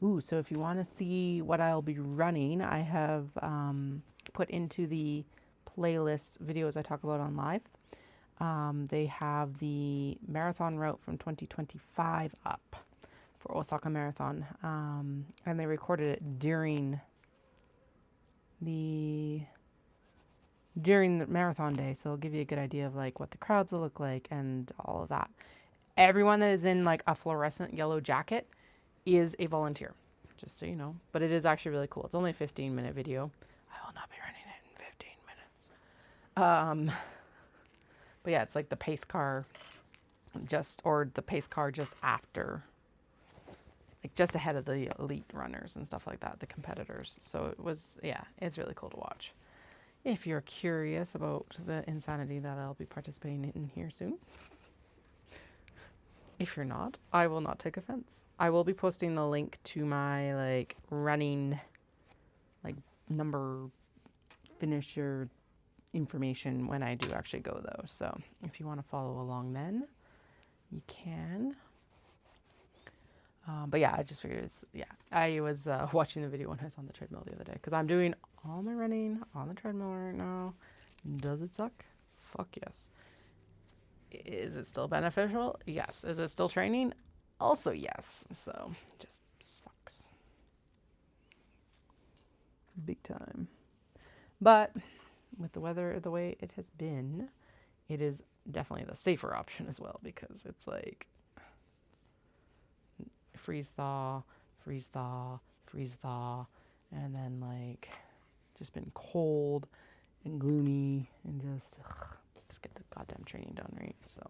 Ooh, so if you want to see what I'll be running, I have put into the playlist videos I talk about on live. They have the marathon route from 2025 up for Osaka Marathon. And they recorded it during the marathon day. So it'll give you a good idea of like what the crowds will look like and all of that. Everyone that is in like a fluorescent yellow jacket is a volunteer. just so you know. But it is actually really cool. It's only a 15-minute video. I will not be running it in 15 minutes. But yeah, it's like the pace car the pace car just after, like just ahead of the elite runners and stuff like that, the competitors. So it was, yeah, it's really cool to watch. If you're curious about the insanity that I'll be participating in here soon. If you're not, I will not take offense. I will be posting the link to my like running, like number finisher information when I do actually go though. So if you want to follow along then, you can. But yeah, I just figured I was watching the video when I was on the treadmill the other day because I'm doing all my running on the treadmill right now. Does it suck? Fuck yes. Is it still beneficial? Yes. Is it still training? Also yes. So it just sucks. Big time. But with the weather the way it has been, it is definitely the safer option as well because it's like freeze thaw, freeze thaw, freeze thaw, and then like just been cold and gloomy and just get the goddamn training done, right? So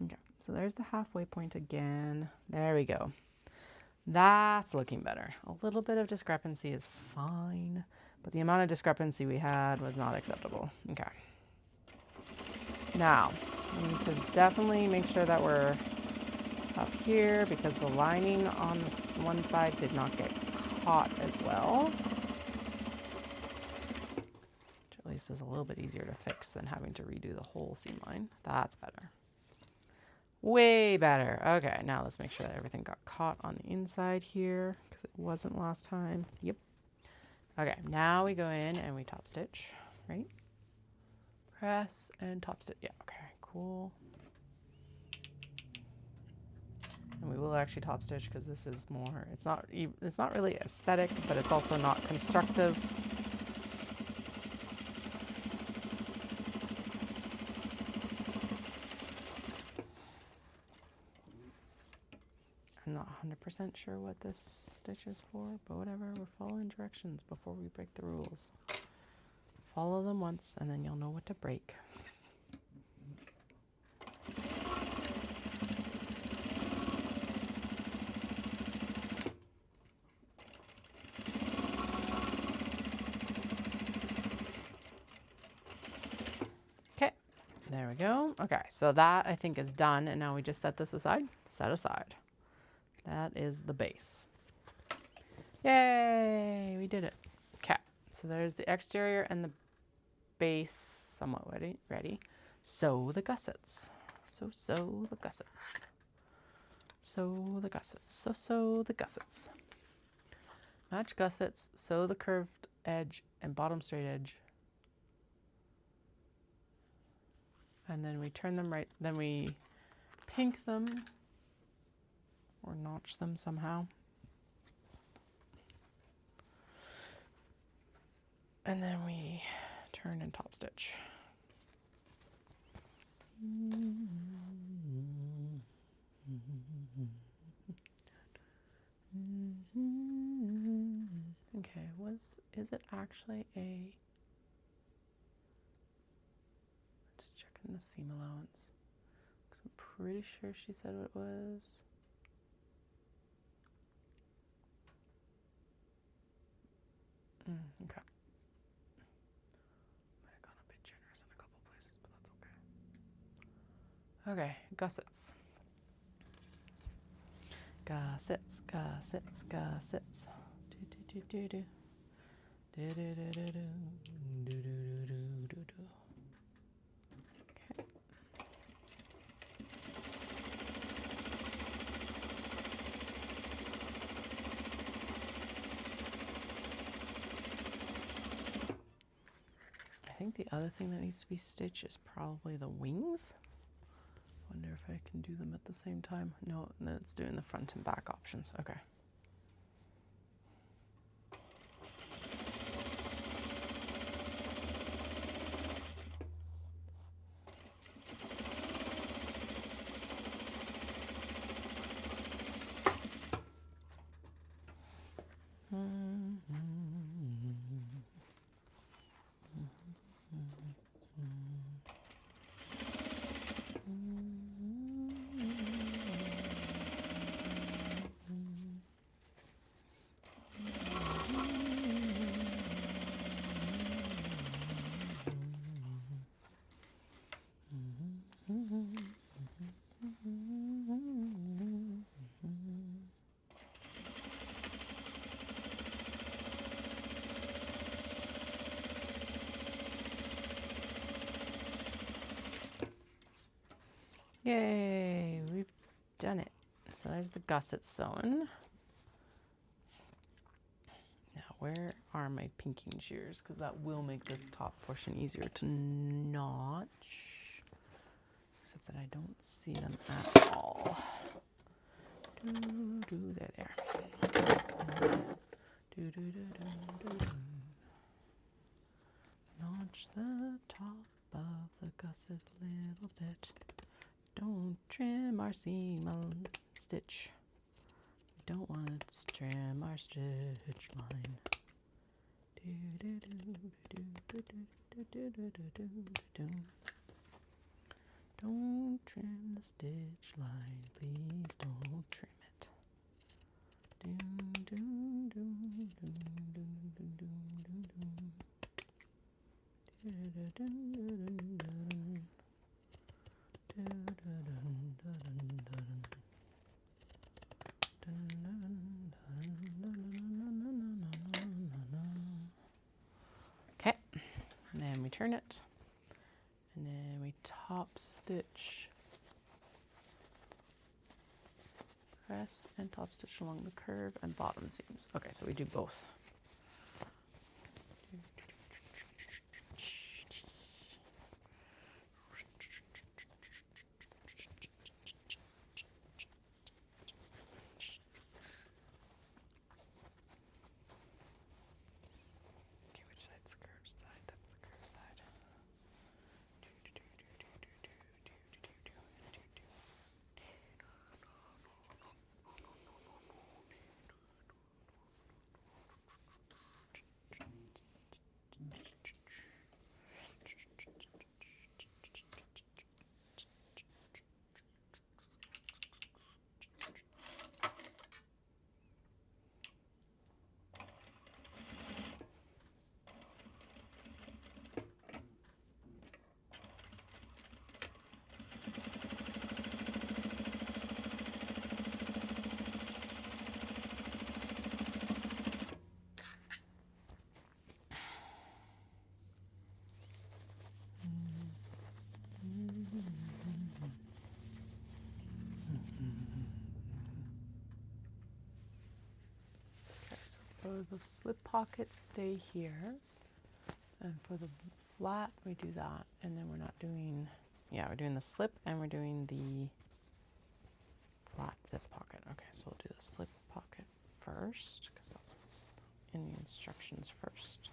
okay, so there's the halfway point again. There we go. That's looking better. A little bit of discrepancy is fine, but the amount of discrepancy we had was not acceptable. Okay. Now, we need to definitely make sure that we're up here because the lining on this one side did not get caught as well. Which at least is a little bit easier to fix than having to redo the whole seam line. That's better. Way better. Okay, now let's make sure that everything got caught on the inside here because it wasn't last time. Yep. Okay, now we go in and we top stitch, right? Press and top stitch. Yeah, okay, cool. And we will actually top stitch because this is more, it's not really aesthetic, but it's also not constructive. I'm not 100% sure what this stitch is for, but whatever, we're following directions before we break the rules. Follow them once and then you'll know what to break. Okay, there we go. Okay, so that I think is done, and now we just set this aside. Set aside. That is the base. Yay, we did it. Okay, so there's the exterior and the base somewhat ready. Sew the gussets. Sew the gussets. Sew the gussets. Sew the gussets. Match gussets, sew the curved edge and bottom straight edge. And then we turn them right, then we pink them or notch them somehow. And then we turn and top stitch. Okay, is it actually a, just checking the seam allowance, because I'm pretty sure she said what it was. Okay. Might have gone a bit generous in a couple places, but that's okay. Okay, gussets. Gussets, gussets, gussets. Do do do do. Do do do do do. Do do do do do. Okay. I think the other thing that needs to be stitched is probably the wings. Wonder if I can do them at the same time. No, and then it's doing the front and back options. Okay. Yay, we've done it. So there's the gusset sewn. Now where are my pinking shears? Because that will make this top portion easier to notch. Except that I don't see them at all. There they are. Notch the top of the gusset a little bit. Don't trim our seam stitch. Don't want to trim our stitch line. Don't trim the stitch line, please don't trim it. Okay, and then we turn it, and then we top stitch, press and top stitch along the curve and bottom seams. Okay, so we do both. For the slip pockets, stay here, and for the flat we do that, and then we're not doing, yeah, we're doing the slip and we're doing the flat zip pocket. Okay, so we'll do the slip pocket first because that's what's in the instructions first.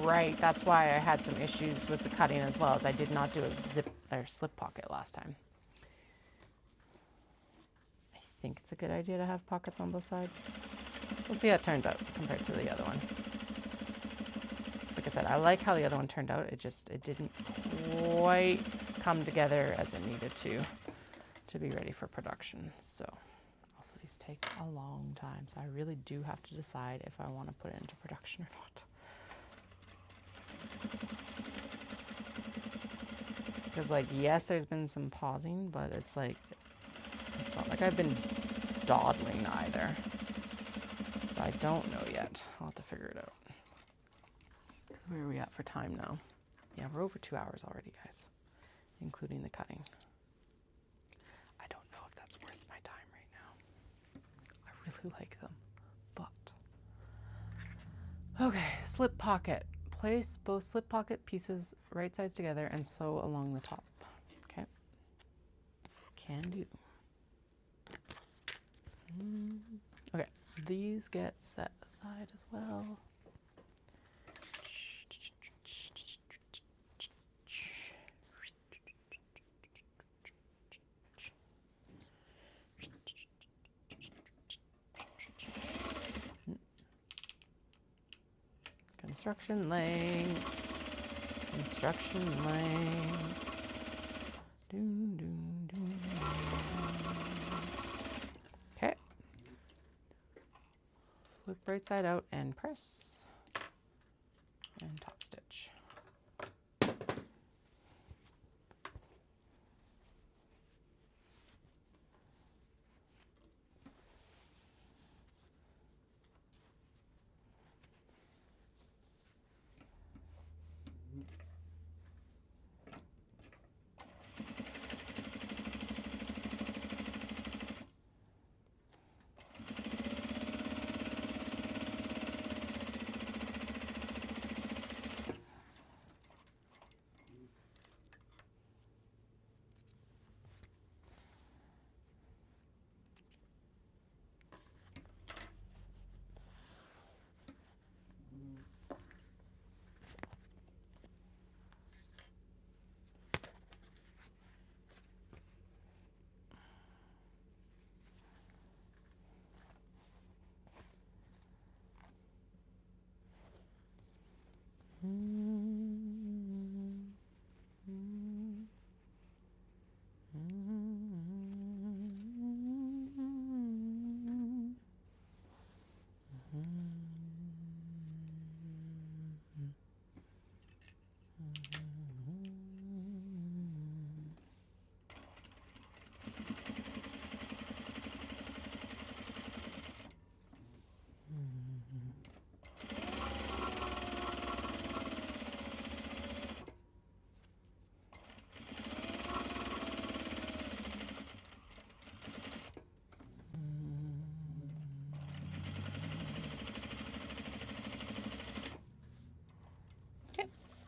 Right, that's why I had some issues with the cutting as well, as I did not do a zip or slip pocket last time. I think it's a good idea to have pockets on both sides. We'll see how it turns out compared to the other one. Like I said, I like how the other one turned out. It didn't quite come together as it needed to be ready for production. So also these take a long time, so I really do have to decide if I want to put it into production or not. Because, like, yes, there's been some pausing, but it's like, it's not like I've been dawdling either. So I don't know yet. I'll have to figure it out. Where are we at for time now? Yeah, we're over 2 hours already, guys, including the cutting. I don't know if that's worth my time right now. I really like them, but. Okay, slip pocket. Place both slip pocket pieces right sides together and sew along the top. Okay. Can do. Okay, these get set aside as well. Construction length. Construction length. Okay. Flip right side out and press. And top stitch.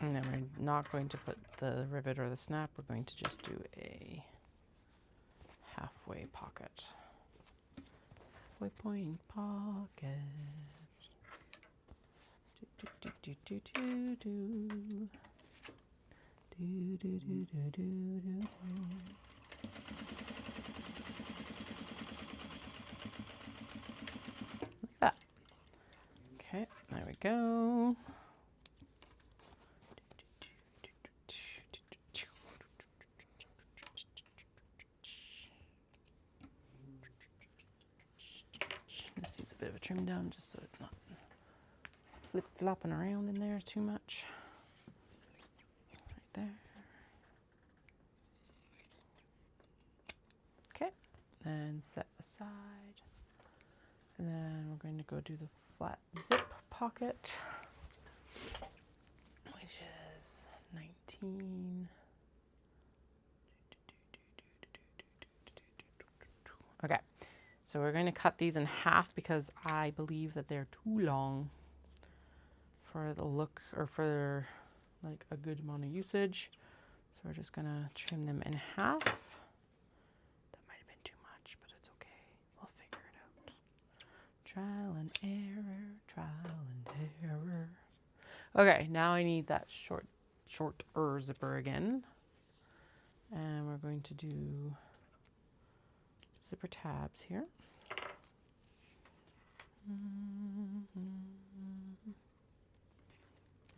And then we're not going to put the rivet or the snap. We're going to just do a halfway pocket. Halfway point pocket. Do, do, do, do, do, do. Do, do, do, do, do, do. Like that. Okay, there we go. This needs a bit of a trim down just so it's not flip-flopping around in there too much. Right there. Okay, then set aside. And then we're going to go do the flat zip pocket, which is 19. Okay, so we're going to cut these in half because I believe that they're too long for the look or for like a good amount of usage. So we're just going to trim them in half. That might have been too much, but it's okay. We'll figure it out. Trial and error, trial and error. Okay, now I need that shorter zipper again. And we're going to do zipper tabs here.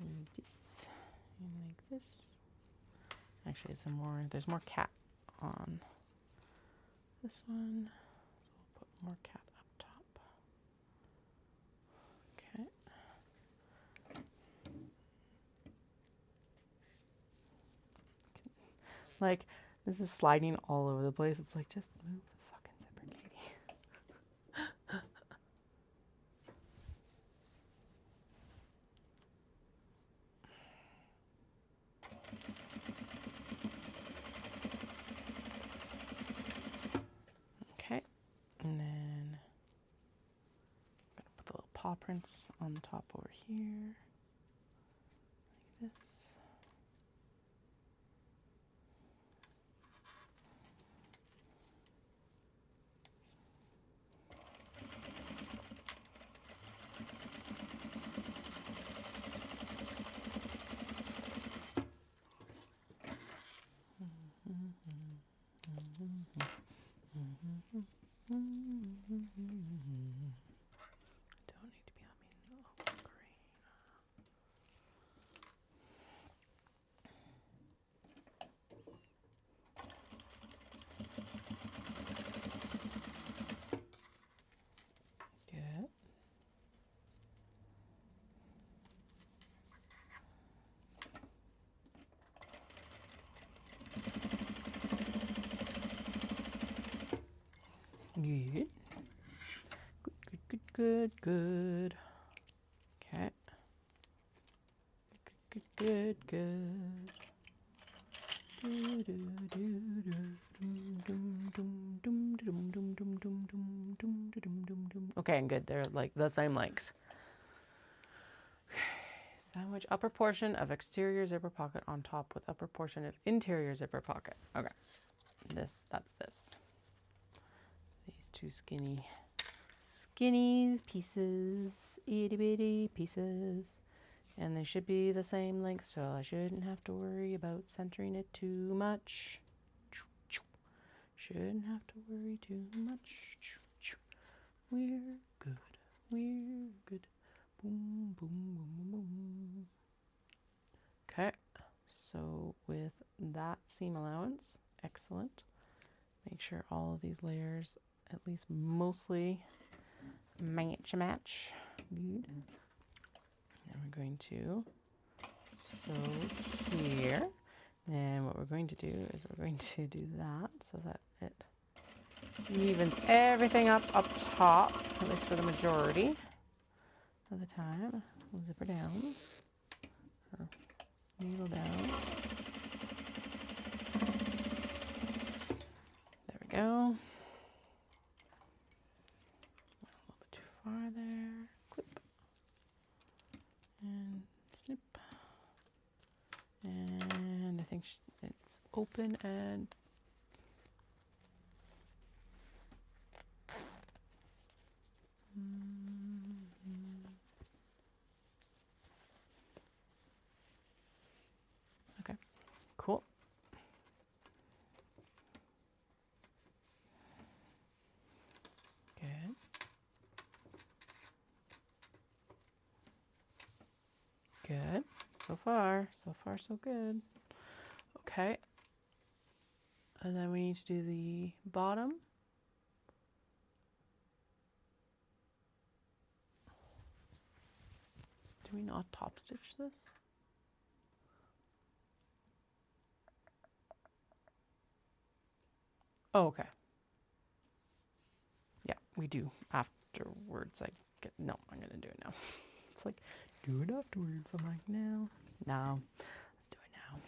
Like this and like this. Actually, there's more cat on this one, so we'll put more cat up top. Okay. Like, this is sliding all over the place. It's like, just move the fucking zipper, Katie. Okay, and then I'm gonna put the little paw prints on the top over here, like this. Don't need to be on me. Oh, green. Good. Good. Good. Okay. Good. Okay, and good. They're like the same length. Sandwich upper portion of exterior zipper pocket on top with upper portion of interior zipper pocket. Okay. That's this. These two skinny pieces, itty bitty pieces, and they should be the same length, so I shouldn't have to worry about centering it too much. Shouldn't have to worry too much. We're good. Boom, boom, boom, boom. Okay, so with that seam allowance, excellent. Make sure all of these layers at least mostly match. Good. And we're going to sew here. And what we're going to do is we're going to do that so that it evens everything up top, at least for the majority of the time. We'll zipper down, or needle down. There we go. A little bit too far there. Clip. And snip. open and okay, cool. Good. Good. So far, so good. Okay. And then we need to do the bottom. Do we not top stitch this? Oh, okay. Yeah, we do afterwards. No, I'm gonna do it now. It's like, do it afterwards. I'm like, no, let's do it now.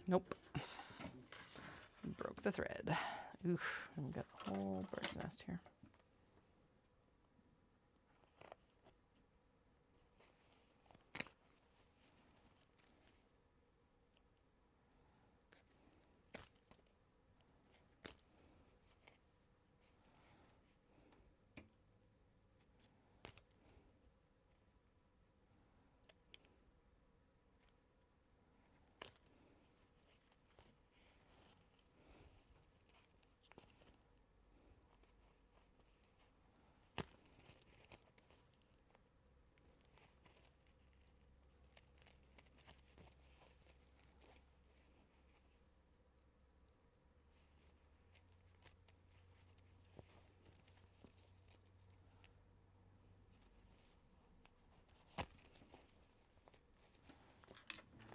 Nope. Broke the thread. Oof, and we got a whole bird's nest here.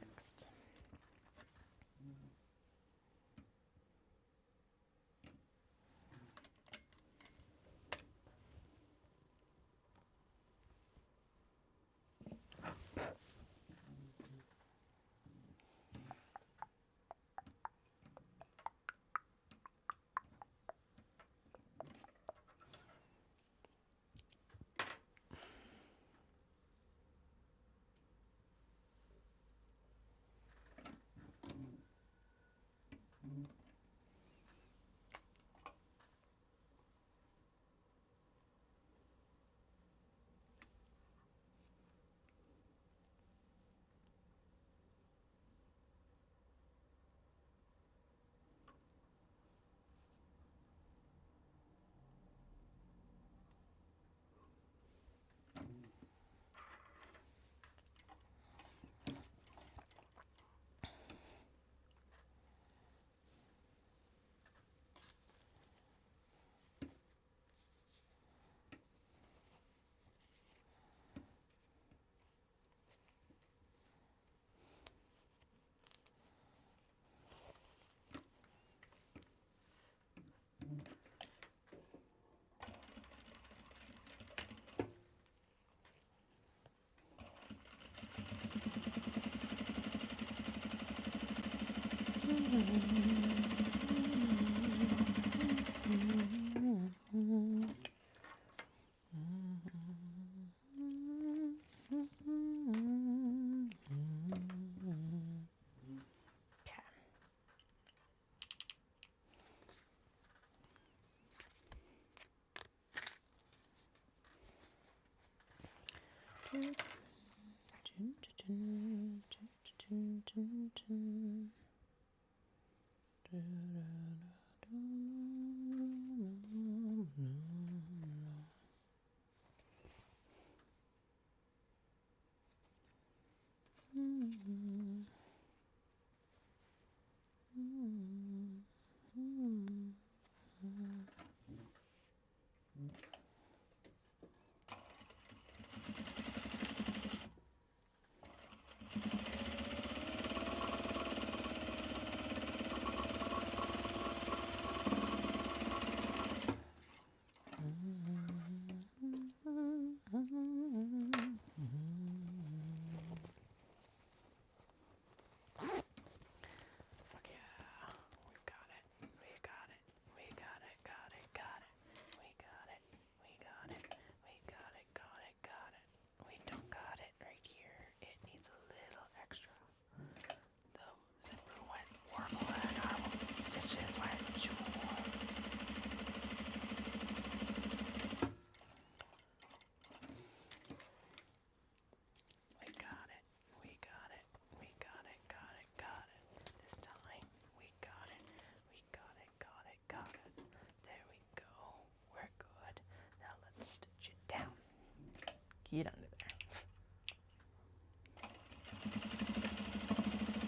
Fixed.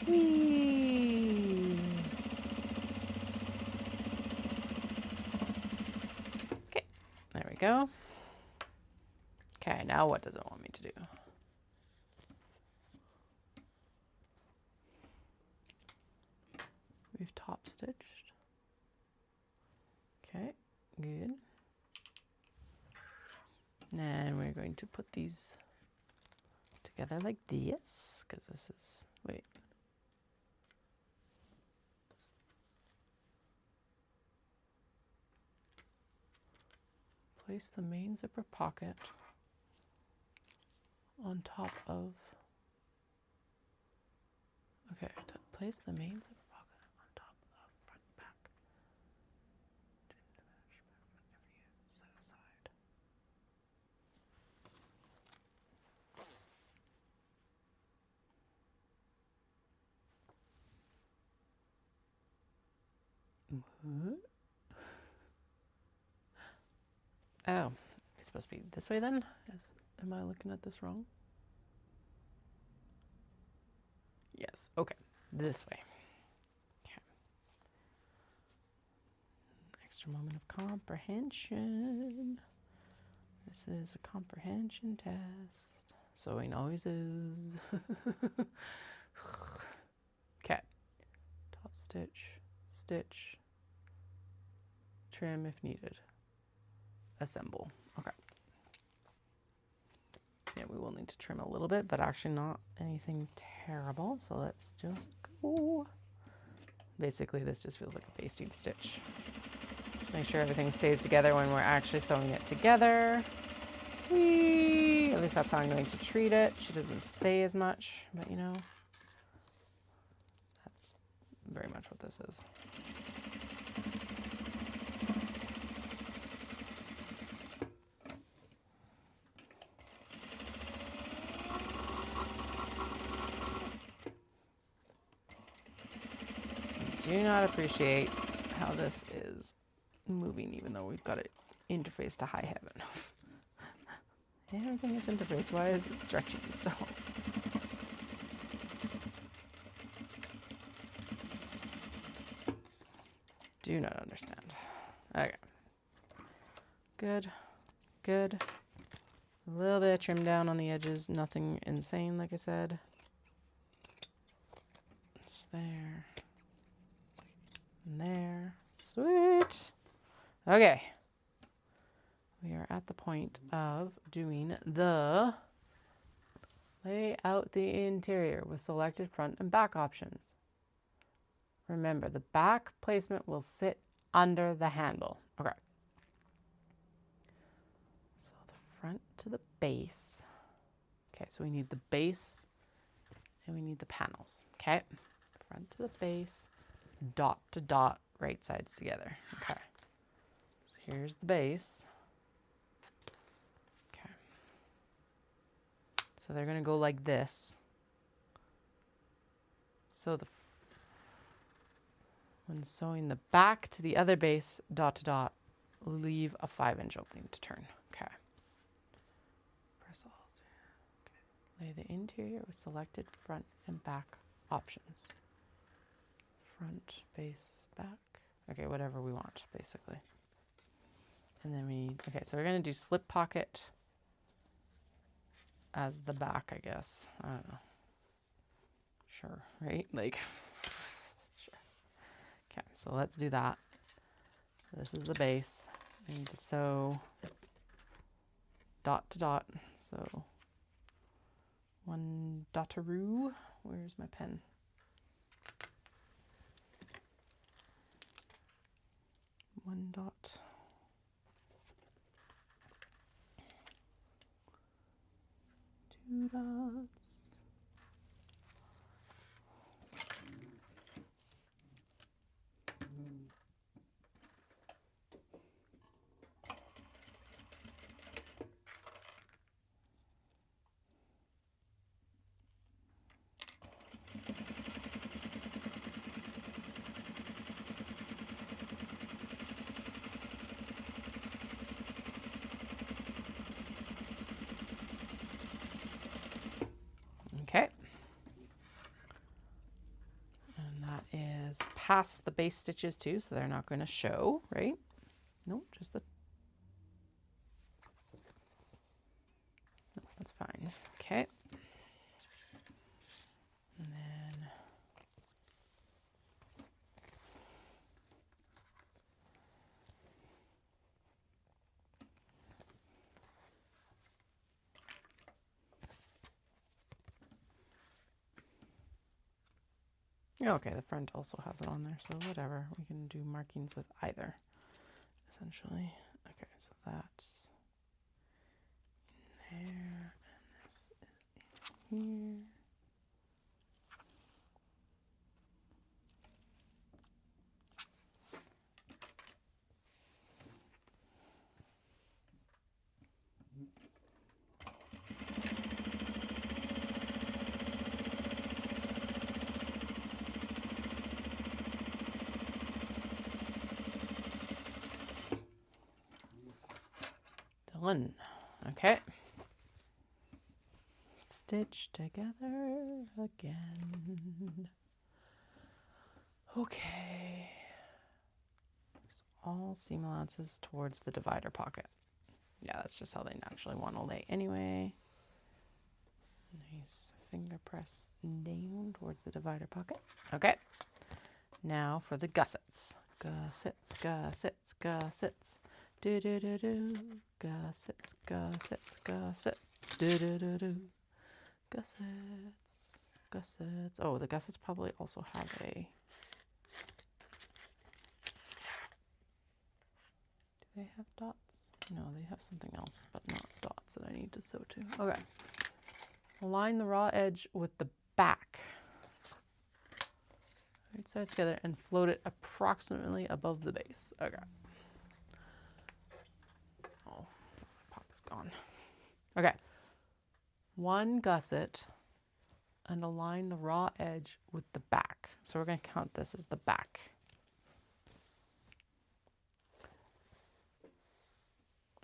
Whee! Okay, there we go. Okay, now what does it want me to do? We've top stitched. Okay, good. And we're going to put these together like this, because this is, wait. Place the main zipper pocket on top of, okay, place the main zipper pocket on top of front and back. Set aside. What? Oh, it's supposed to be this way then? Am I looking at this wrong? Yes, okay, this way. Okay. Extra moment of comprehension. This is a comprehension test. Sewing always is. Okay. Top stitch, stitch, trim if needed. Assemble. Okay. Yeah, we will need to trim a little bit, but actually not anything terrible. So let's just go. Basically, this just feels like a basting stitch. Make sure everything stays together when we're actually sewing it together. Whee! At least that's how I'm going to treat it. She doesn't say as much, but you know, that's very much what this is. Do not appreciate how this is moving, even though we've got it interfaced to high heaven. Everything is interfaced. Why is it stretching still? Do not understand. Okay. Good. Good. A little bit of trim down on the edges. Nothing insane, like I said. It's there. And there. Sweet. Okay. We are at the point of doing the lay out the interior with selected front and back options. Remember, the back placement will sit under the handle. Okay. So the front to the base. Okay, so we need the base and we need the panels. Okay. Front to the base. Dot to dot, right sides together. Okay. So here's the base. Okay. So they're going to go like this. So when sewing the back to the other base, dot to dot, leave a 5-inch opening to turn. Okay. Press all. Okay. Lay the interior with selected front and back options. Front, base, back. Okay, whatever we want, basically. And then we need, okay, so we're going to do slip pocket as the back, I guess. I don't know. Sure, right? Like, sure. Okay, so let's do that. This is the base. I need to sew dot to dot. So, one dotaroo. Where's my pen? One dot. Two dots. that is past the base stitches too, so they're not going to show, right? No, just the... No, that's fine. Okay. And then... Okay, the front also has it on there, so whatever. We can do markings with either, essentially. Okay, so that's in there, and this is in here. Done. Okay. Stitch together again. Okay. So all seam allowances towards the divider pocket. Yeah, that's just how they naturally want to lay anyway. Nice finger press down towards the divider pocket. Okay. Now for the gussets. Gussets, gussets, gussets. Do do do do. Gussets, gussets, gussets. Do do do do. Gussets, gussets. Oh, the gussets probably also have a... Do they have dots? No, they have something else, but not dots that I need to sew to. Okay. Align the raw edge with the back. Right sides together and float it approximately above the base. Okay. Oh, my pop is gone. Okay. One gusset and align the raw edge with the back. So we're going to count this as the back.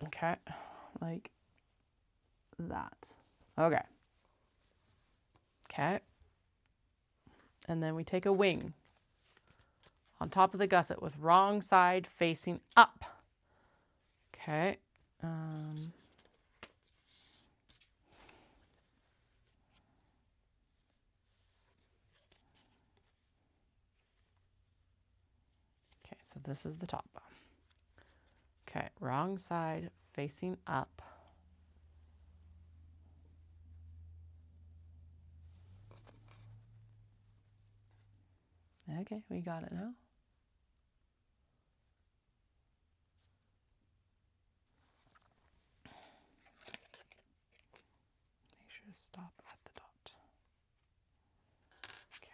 Okay, like that. Okay. Okay. And then we take a wing on top of the gusset with wrong side facing up. Okay. Okay, so this is the top. Okay, wrong side facing up. Okay, we got it now. Make sure to stop at the dot. Okay.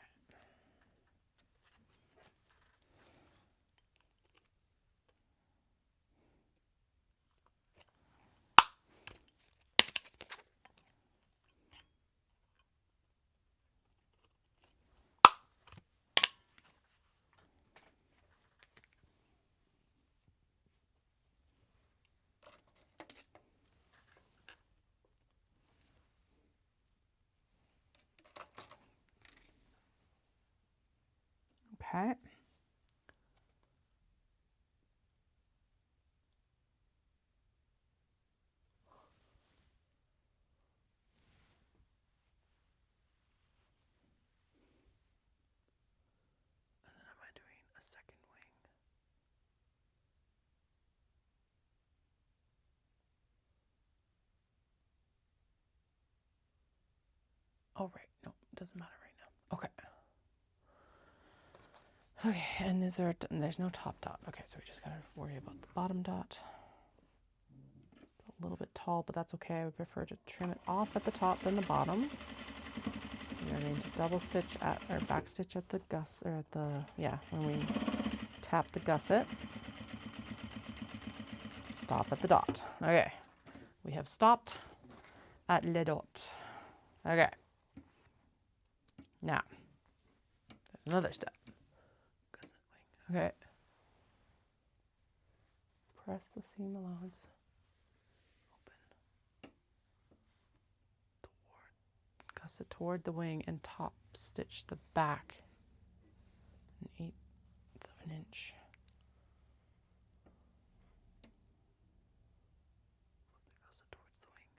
Okay. And then am I doing a second wing? Oh, right. No, it doesn't matter right now. Okay. Okay, and there's no top dot. Okay, so we just gotta worry about the bottom dot. It's a little bit tall, but that's okay. I would prefer to trim it off at the top than the bottom. We are going to double stitch at, or back stitch at the when we tap the gusset. Stop at the dot. Okay, we have stopped at le dot. Okay, now there's another step. Gusset wing. Okay, press the seam allowance. Open. Gusset toward the wing and top stitch the back 1/8 of an inch. Flip the gusset towards the wing.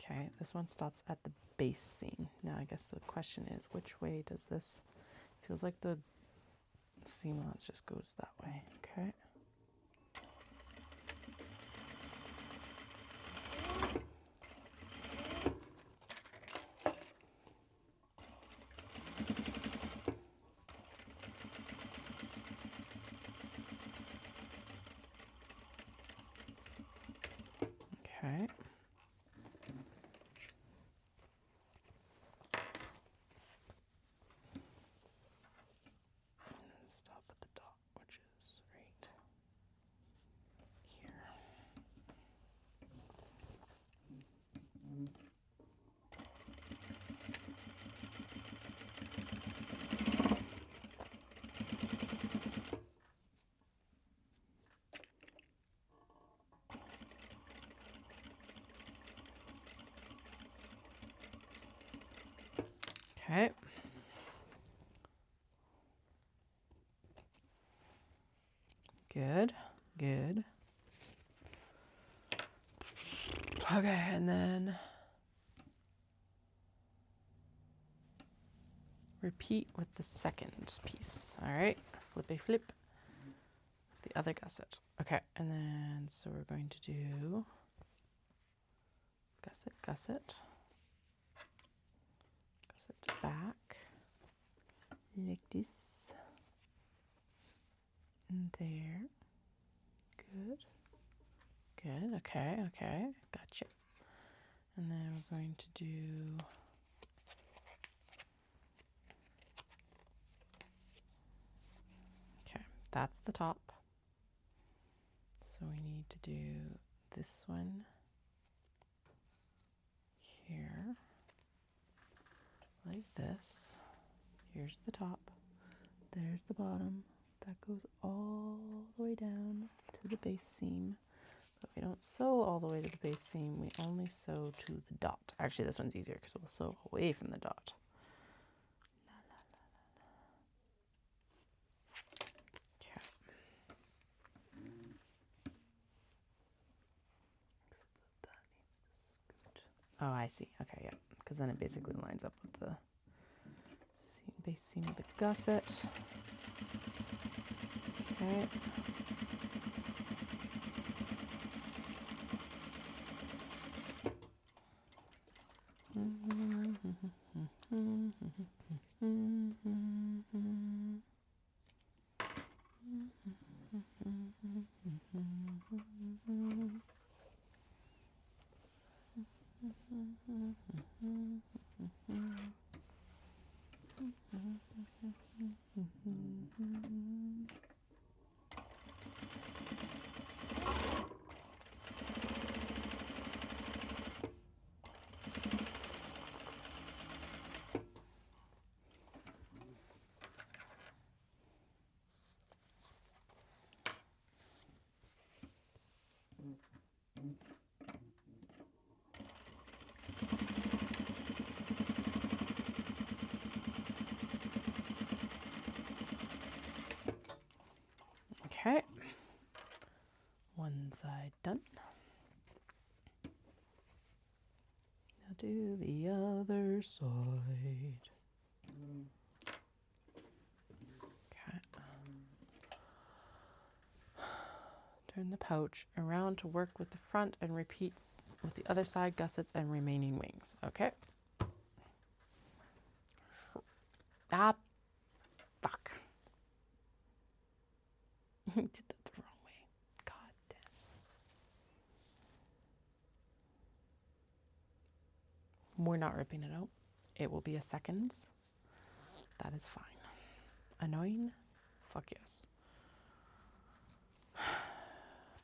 Okay, this one stops at the base seam. Now I guess the question is, which way does this, feels like the seam allowance just goes that way. Okay. Okay. And stop at the dot, which is right here. Okay. Good, good. Okay, and then repeat with the second piece. All right, flippy flip the other gusset. Okay, and then so we're going to do gusset, gusset, gusset back, like this, and there. Good, good. Okay, okay, gotcha. And then we're going to do that's the top. So we need to do this one here, like this. Here's the top, there's the bottom. That goes all the way down to the base seam. But we don't sew all the way to the base seam, we only sew to the dot. Actually, this one's easier because we'll sew away from the dot. Oh, I see. Okay, yeah. Because then it basically lines up with the base seam of the gusset. Okay. Okay, one side done. Now do the other side. Okay. Turn the pouch around to work with the front and repeat with the other side gussets and remaining wings. Okay. Ah, fuck. I did that the wrong way. God damn. We're not ripping it out. It will be a seconds. That is fine. Annoying? Fuck yes.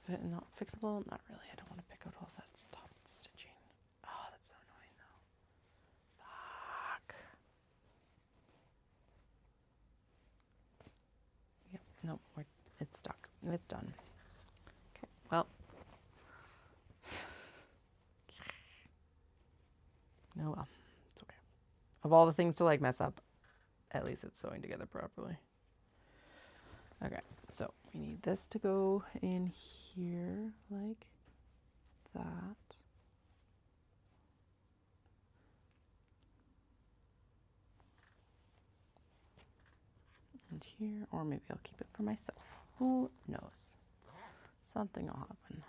Not fixable? Not really. I don't want to pick out all that stop stitching. Oh, that's so annoying though. Fuck. Yep. Nope. It's stuck. It's done. Okay. Well, Oh well, it's okay. Of all the things to like mess up, at least it's sewing together properly. Okay, so we need this to go in here like that. And here, or maybe I'll keep it for myself. Who knows? Something will happen.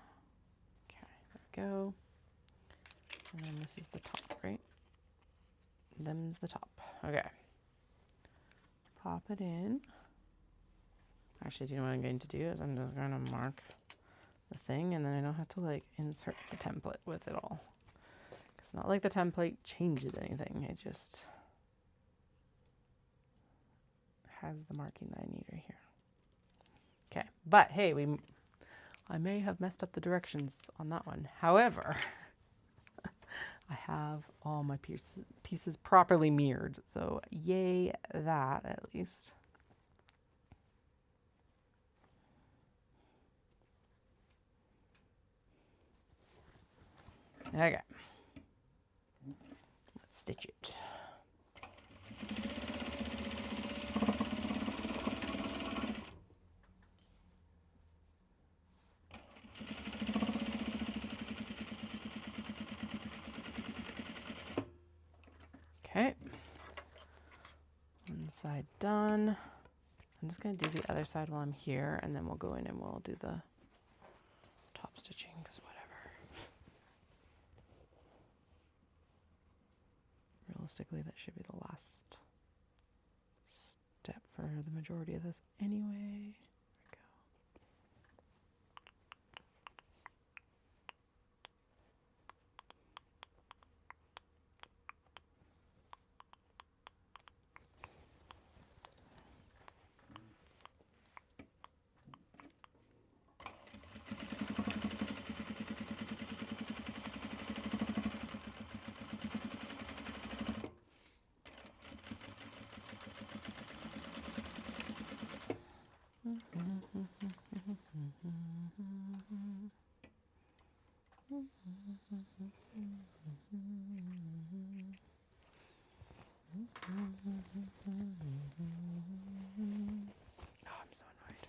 Okay, there we go. And then this is the top, right? Them's the top. Okay. Pop it in. Actually, do you know what I'm going to do is I'm just going to mark the thing, and then I don't have to like insert the template with it all. It's not like the template changes anything. It just has the marking that I need right here. Okay, but hey, I may have messed up the directions on that one. However, I have all my pieces properly mirrored, so yay that at least. Okay, let's stitch it. Okay, one side done. I'm just going to do the other side while I'm here, and then we'll go in and we'll do the top stitching, because whatever. Realistically, that should be the last step for the majority of this anyway. I'm so annoyed.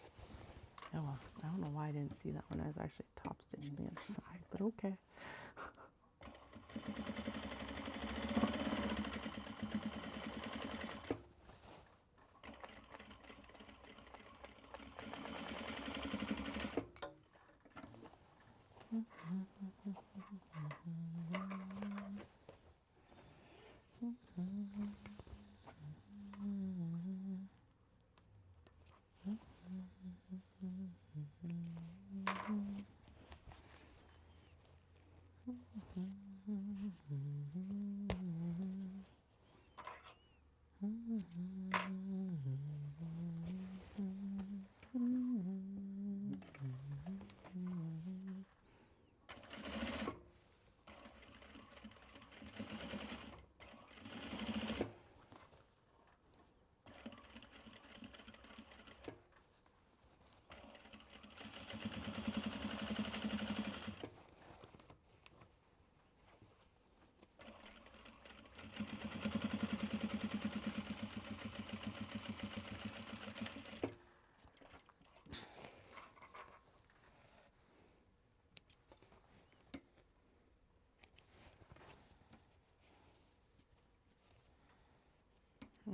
Oh well, I don't know why I didn't see that when I was actually top stitching the other side, but okay.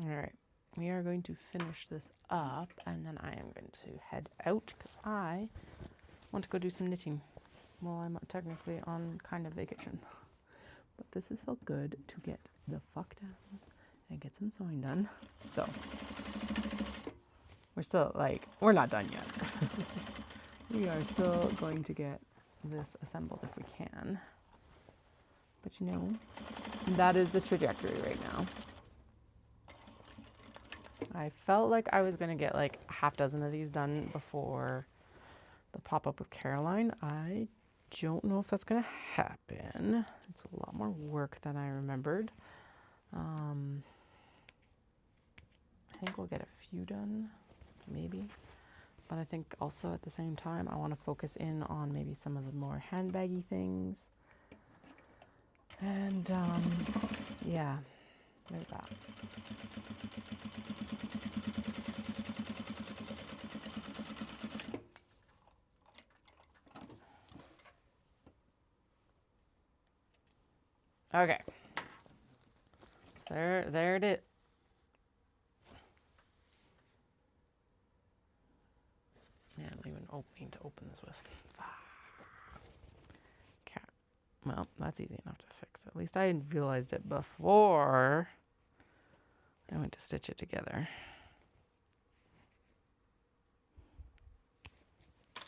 All right, we are going to finish this up, and then I am going to head out because I want to go do some knitting while I'm technically on kind of vacation. But this has felt good to get the fuck down and get some sewing done. So we're still we're not done yet. We are still going to get this assembled if we can. But you know, that is the trajectory right now. I felt like I was going to get like a half dozen of these done before the pop-up with Caroline. I don't know if that's going to happen. It's a lot more work than I remembered. I think we'll get a few done, maybe. But I think also at the same time, I want to focus in on maybe some of the more handbaggy things. And yeah, there's that. Okay. There it is. Yeah, leave an opening to open this with. Okay. Well, that's easy enough to fix. At least I realized it before I went to stitch it together.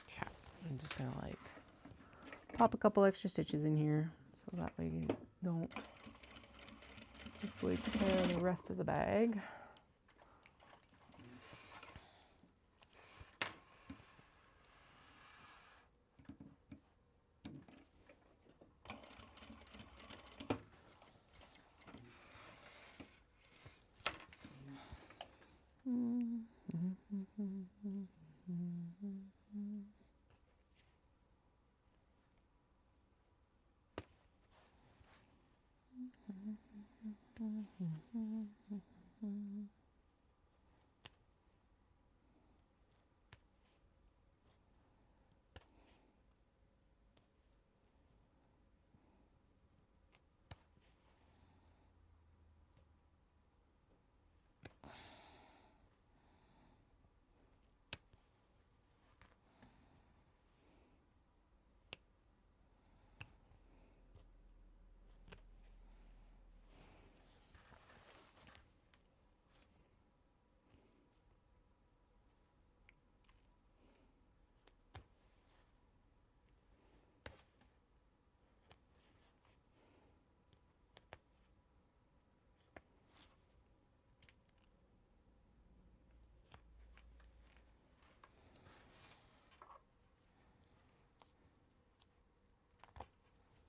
Okay. I'm just gonna like pop a couple extra stitches in here so that way you don't hopefully tear the rest of the bag.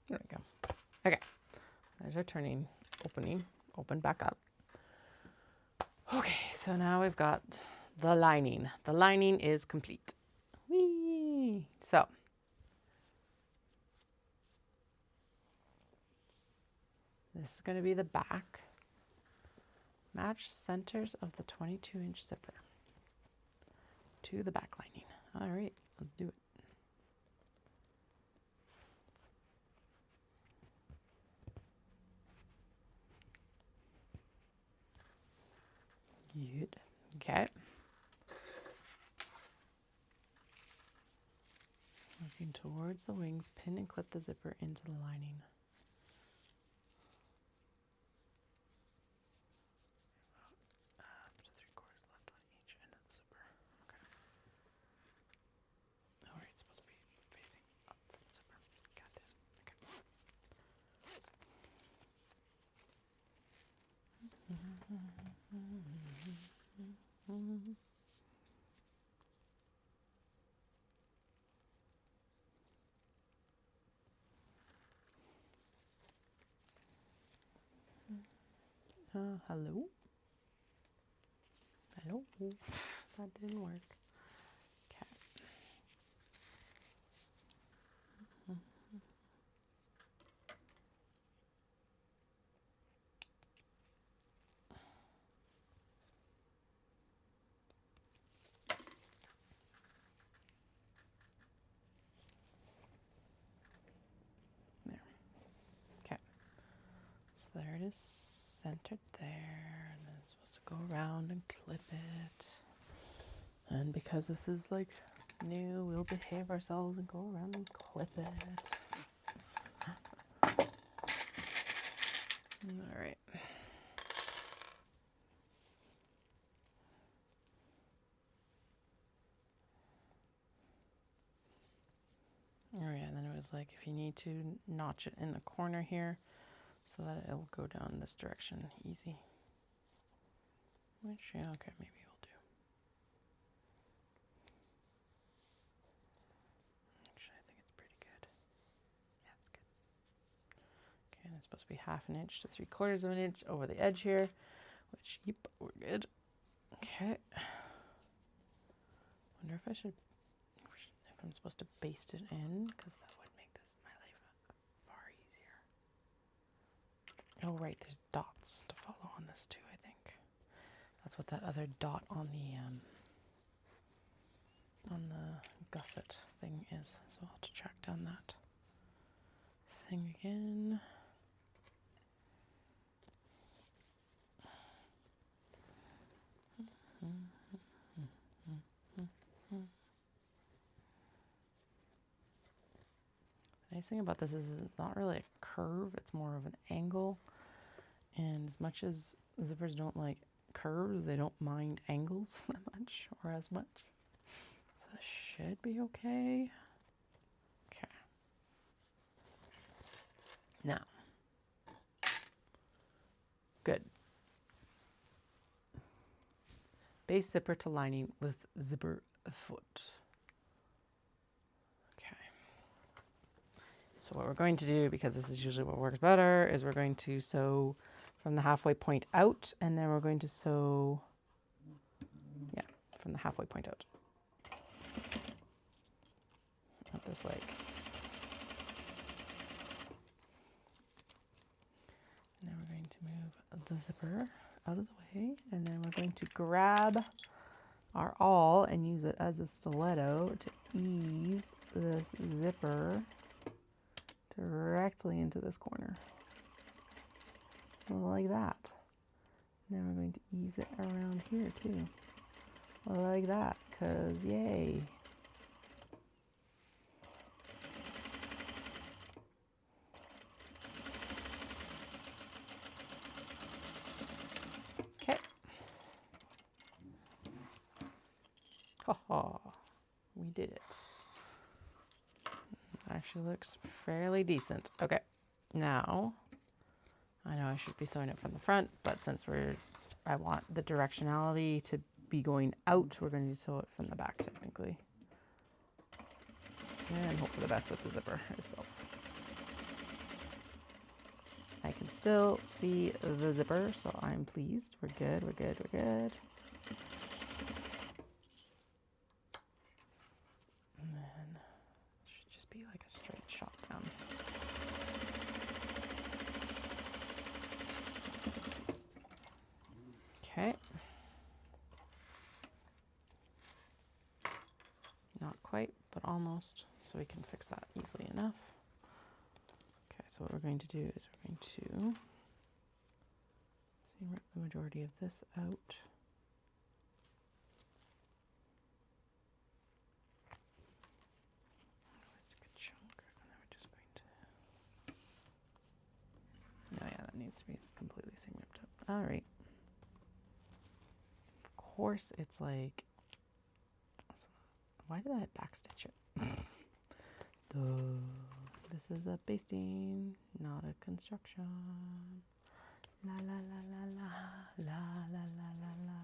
There we go. Okay, there's our opening, open back up. Okay, so now we've got the lining. The lining is complete. Whee! So, this is going to be the back. Match centers of the 22-inch zipper to the back lining. All right, let's do it. Good. Okay. Working towards the wings, pin and clip the zipper into the lining. Up to 3/4 left on each end of the zipper. Okay. All right, it's supposed to be facing up from the zipper. Got it. Okay. Hello? Hello? That didn't work. Okay. There. Okay. So there it is, centered there, and then it's supposed to go around and clip it. And because this is like new, we'll behave ourselves and go around and clip it. All right. All right, and then it was like if you need to notch it in the corner here so that it'll go down this direction easy. Which, yeah, okay, maybe we'll do. Actually, I think it's pretty good. Yeah, it's good. Okay, and it's supposed to be 1/2 inch to 3/4 of an inch over the edge here, which, yep, we're good. Okay. Wonder if I'm supposed to baste it in, because that would make this my life far easier. Oh, right, there's dots to follow on this too, I think. That's what that other dot on the gusset thing is. So I'll have to track down that thing again. The nice thing about this is it's not really a curve, it's more of an angle. And as much as zippers don't like curves, they don't mind angles that much or as much. So this should be okay. Okay. Now, good. Base zipper to lining with zipper foot. Okay. So what we're going to do, because this is usually what works better, is we're going to sew from the halfway point out, and then we're going to sew, yeah, from the halfway point out. Up this leg. And then we're going to move the zipper out of the way, and then we're going to grab our awl and use it as a stiletto to ease this zipper directly into this corner. Like that. And then we're going to ease it around here too. Like that, because yay. Okay. Ha, we did it. Actually looks fairly decent. Okay, now I know I should be sewing it from the front, but since I want the directionality to be going out, we're going to sew it from the back technically. And hope for the best with the zipper itself. I can still see the zipper, so I'm pleased. We're good, we're good, we're good. And then it should just be like a straight shot down. Okay. Not quite, but almost, so we can fix that easily enough. Okay, so what we're going to do is we're going to rip the majority of this out. Stick a chunk, and then we're just going to... Oh yeah, that needs to be completely seam ripped up. All right. Of course, it's like... Why did I backstitch it? Duh. This is a basting, not a construction. La la la la la, la la la la la.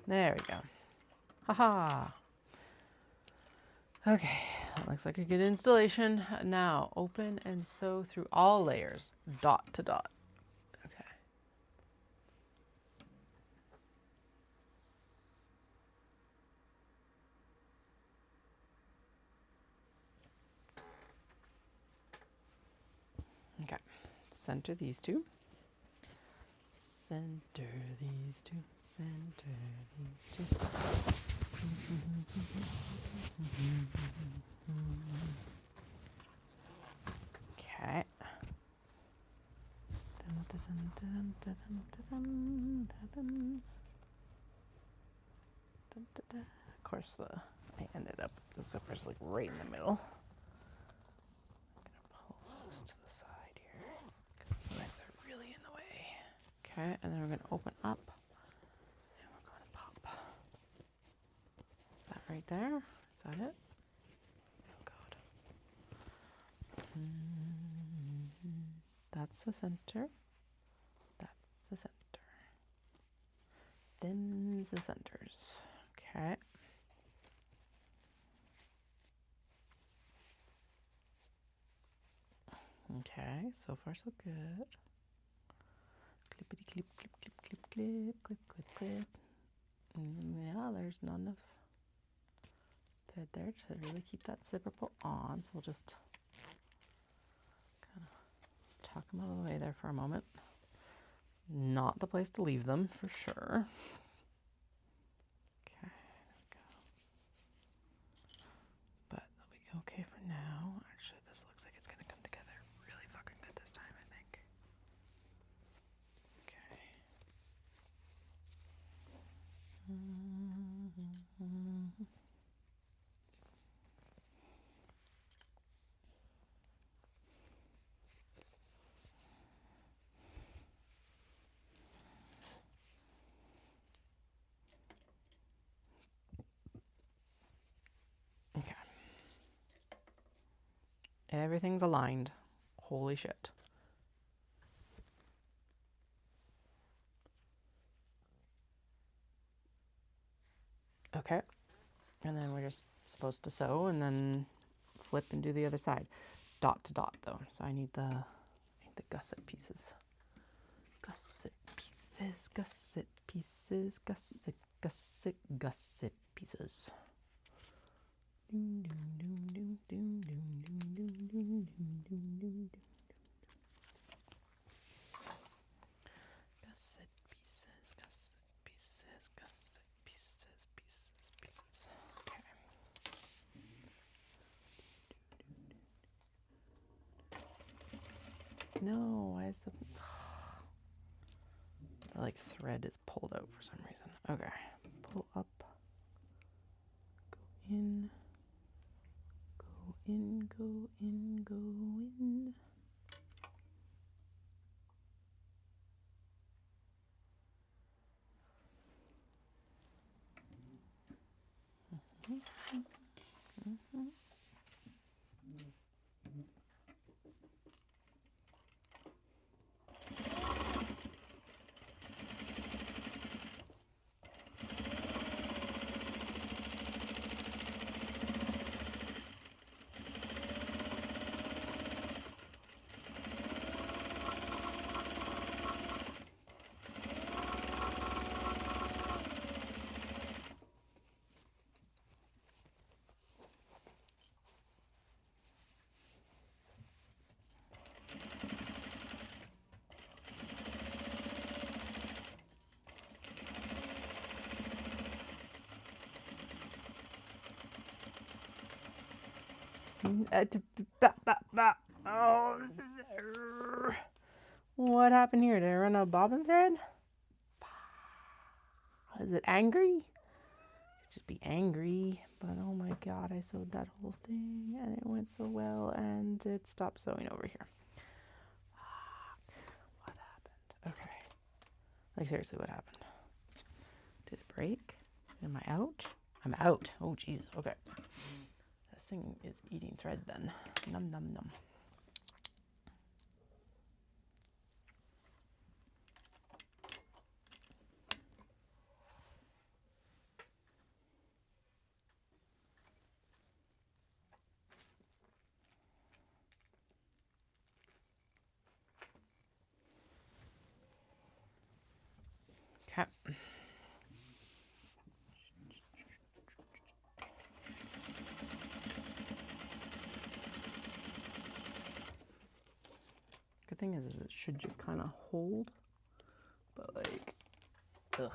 There we go. Haha. Okay, that looks like a good installation. Now open and sew through all layers, dot to dot. Okay. Okay, center these two. Center these two. Center these two. Okay. Of course, I ended up the zipper's like right in the middle. I'm gonna pull those to the side here. Otherwise, they're really in the way. Okay, and then we're gonna open up, and we're gonna pop that right there. Is that it? Oh God. That's the center. That's the center. Them's the centers. Okay. Okay, so far so good. Clippity clip, clip, clip, clip, clip, clip, clip, clip. Yeah, there's not enough thread there to really keep that zipper pull on. So we'll just kind of tuck them out of the way there for a moment. Not the place to leave them for sure. Okay, there we go. But they'll be okay for now. Actually, this looks like it's going to come together really fucking good this time, I think. Okay. Okay. Everything's aligned. Holy shit. Okay. And then we're just supposed to sew and then flip and do the other side. Dot to dot though. So I need the gusset pieces. Gusset pieces, gusset pieces, gusset, gusset, gusset pieces. Gusset pieces, gusset pieces, gusset pieces, pieces. Okay. No, why is the like thread is pulled out for some reason. Okay. Pull up. Go in. Go in, go in, go in. Oh, what happened here? Did I run a bobbin thread? Is it angry? Just be angry. But oh my god, I sewed that whole thing and it went so well and it stopped sewing over here. Fuck. What happened? Okay. Like seriously, what happened? Did it break? Am I out? I'm out. Oh jeez. Okay. This thing is eating thread then. Num num num. Okay. good thing is it should just kind of hold, but like, ugh.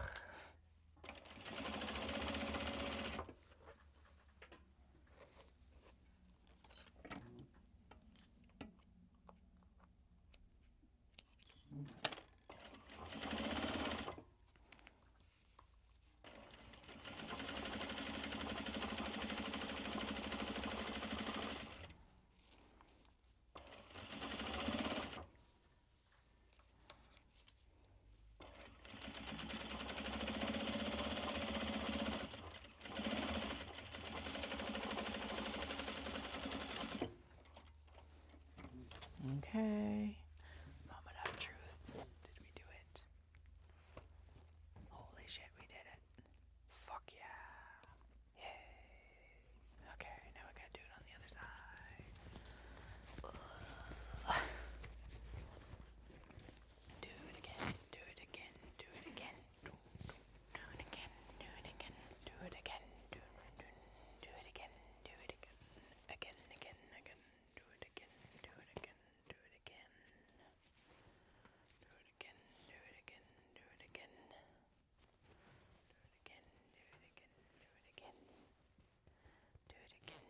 Okay. Moment of truth. Did we do it? Holy shit, we did it. Fuck yeah. Yay. Okay, now we gotta do it on the other side. Do it again, do it again, do it again. Do it again, do it again, do it again, do it again, do it again. Again, again, again. Do it again, do it again, do it again. Do it again, do it again, do it again. Do it again, do it again, do it again. Do it again,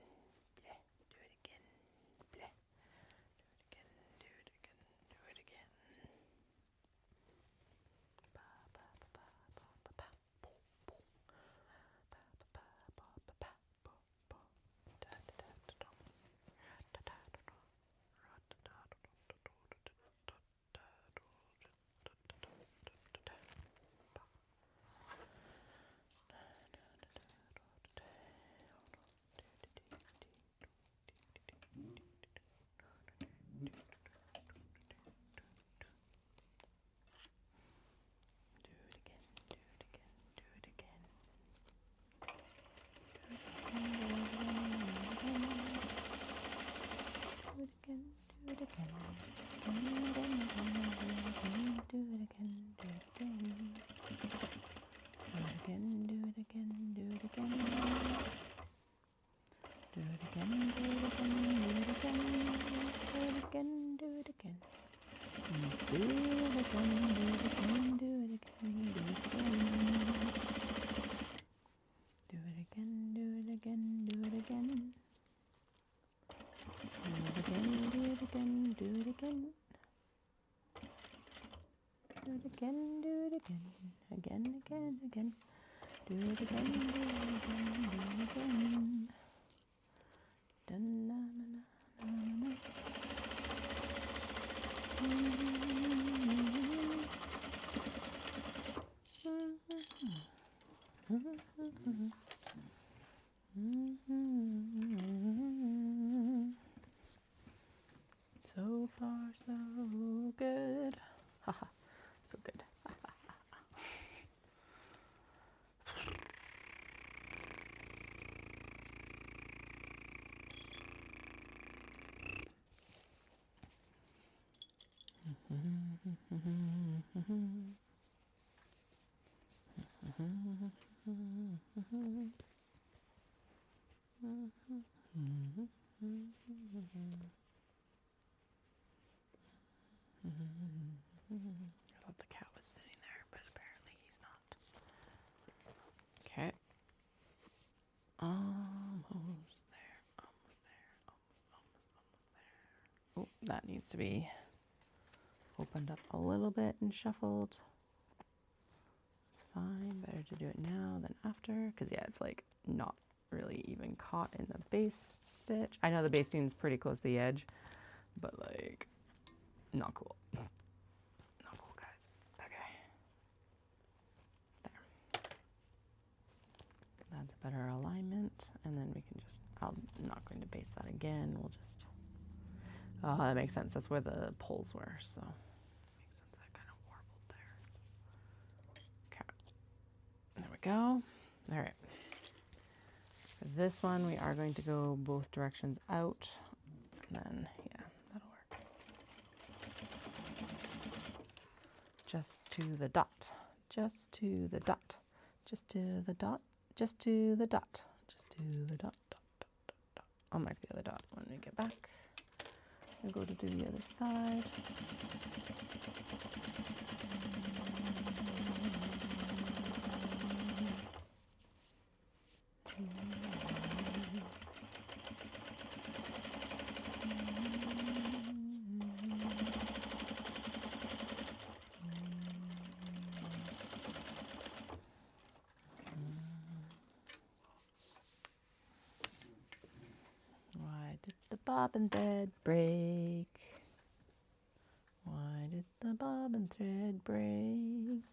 bleh, do it again, bleh. Do it again, do it again, do it again. Ba ba ba ba ba ba ba bo bo. Ba ba ba ba ba ba bo bo. Da da da da da. Da da da da. Ra da da da da da da da da da da da. Again. Do it again, do it again, do it again. Dun, na, na, na, na, na. So far, so good. Haha, so good. I thought the cat was sitting there, but apparently he's not. Okay. Almost there, almost there, almost there. Oh, that needs to be opened up a little bit and shuffled. It's fine, better to do it now than after, because yeah, it's like not really even caught in the base stitch. I know the basting's pretty close to the edge, but like, not cool. Not cool, guys. Okay. There. That's a better alignment, and then we can just, I'm not going to baste that again. We'll just, oh, that makes sense. That's where the poles were, so makes sense. I kind of warbled there. Okay. There we go. All right. For this one, we are going to go both directions out, and then, yeah, that'll work. Just to the dot, just to the dot, just to the dot, just to the dot, just to the dot, dot, dot, dot, dot. I'll mark the other dot when we get back. I'll go to do the other side. Why did the bobbin thread break? Why did the bobbin thread break?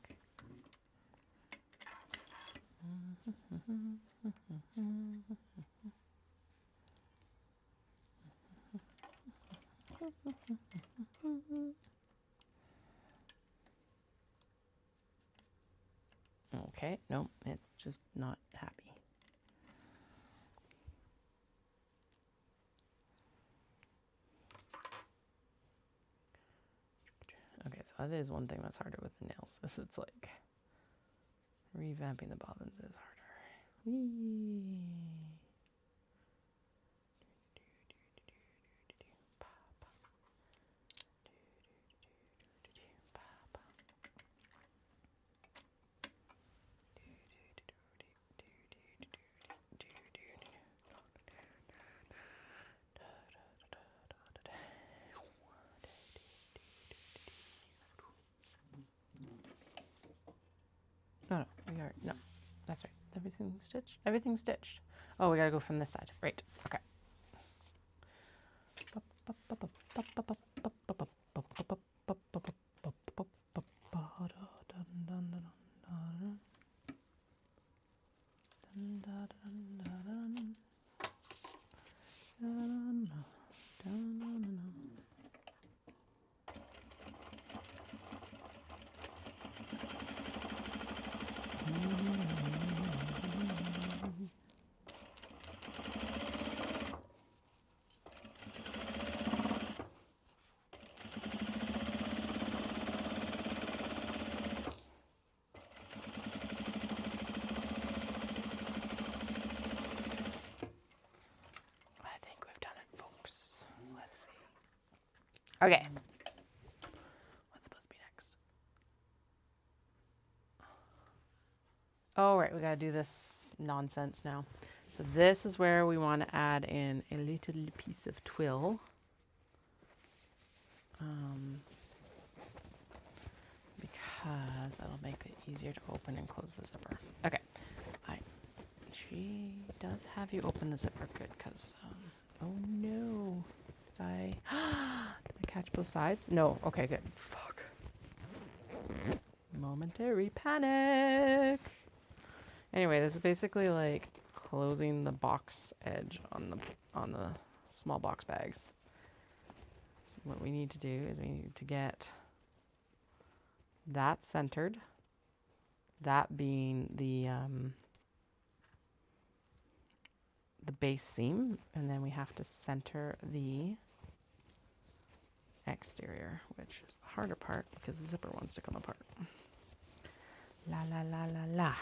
Okay, no, it's just not happy. Okay, so that is one thing that's harder with the nails, is it's like revamping the bobbins is harder. Whee! No, no, that's right. Everything's stitched. Everything's stitched. Oh, we gotta go from this side. Right. Okay. Okay. What's supposed to be next? Oh, right. We got to do this nonsense now. So this is where we want to add in a little piece of twill. Because that'll make it easier to open and close the zipper. Okay. She does have you open the zipper. Good, because, oh no. Did I catch both sides? No. Okay, good. Fuck. Momentary panic. Anyway, this is basically like closing the box edge on the small box bags. What we need to do is we need to get that centered. That being the base seam, and then we have to center the exterior, which is the harder part because the zipper wants to come apart. La la la la la,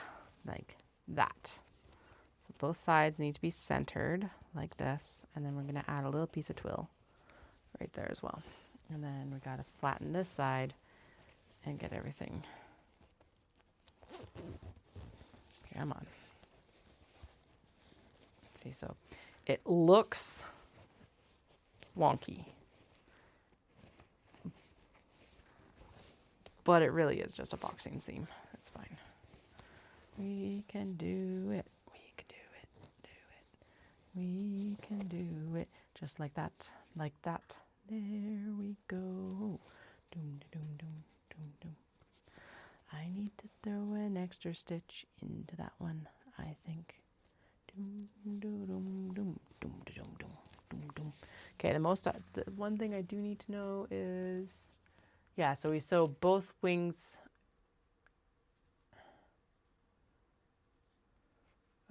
like that. So both sides need to be centered like this, and then we're going to add a little piece of twill right there as well. And then we got to flatten this side and get everything. Come on. See, so it looks wonky, but it really is just a boxing seam. It's fine. We can do it. We can do it. Do it. We can do it. Just like that. Like that. There we go. Doom, doom, doom, doom, doom. I need to throw an extra stitch into that one, I think. Doom, doom, doom, doom, doom, doom, doom, doom, doom. Okay, the one thing I do need to know is, yeah, so we sew both wings.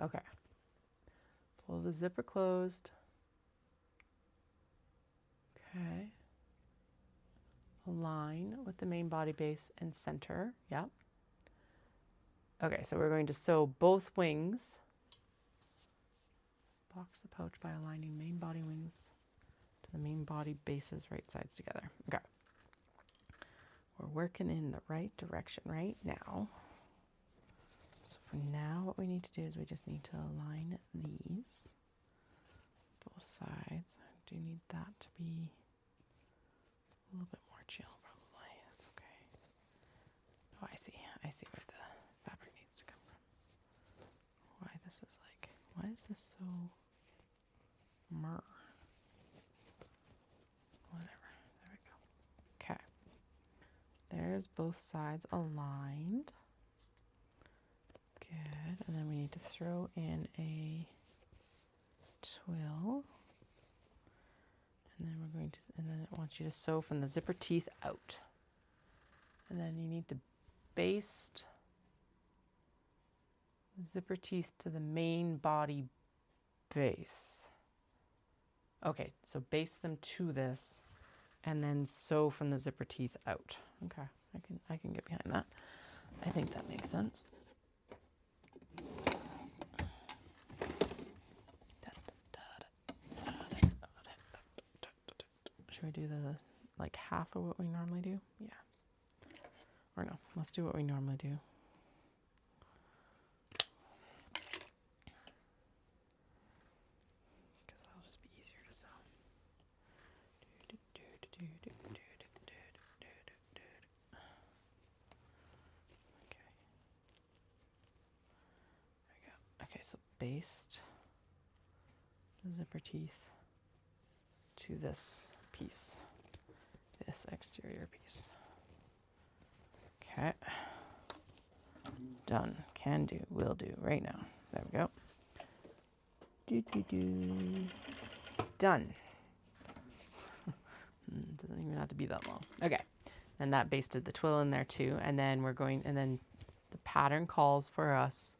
Okay. Pull the zipper closed. Okay. Align with the main body base and center. Yep. Okay, so we're going to sew both wings. Box the pouch by aligning main body wings to the main body bases right sides together. Okay. We're working in the right direction right now. So for now, what we need to do is we just need to align these, both sides. I do need that to be a little bit more chill, probably. That's okay. Oh, I see. I see where the fabric needs to come from. Why this is like, why is this so myrrh? Whatever. There we go. Okay. There's both sides aligned. Good. And then we need to throw in a twill. And then we're going to, and then it wants you to sew from the zipper teeth out. And then you need to baste the zipper teeth to the main body base. Okay, so baste them to this and then sew from the zipper teeth out. Okay, I can get behind that. I think that makes sense. Should we do the like half of what we normally do? Yeah. Or no, let's do what we normally do. Because that'll just be easier to sew. Okay. There we go. Okay, so baste the zipper teeth to this piece, this exterior piece. Okay. Done. Can do. Will do. Right now. There we go. Done. Doesn't even have to be that long. Okay. And that basted the twill in there too. And then we're going, and then the pattern calls for us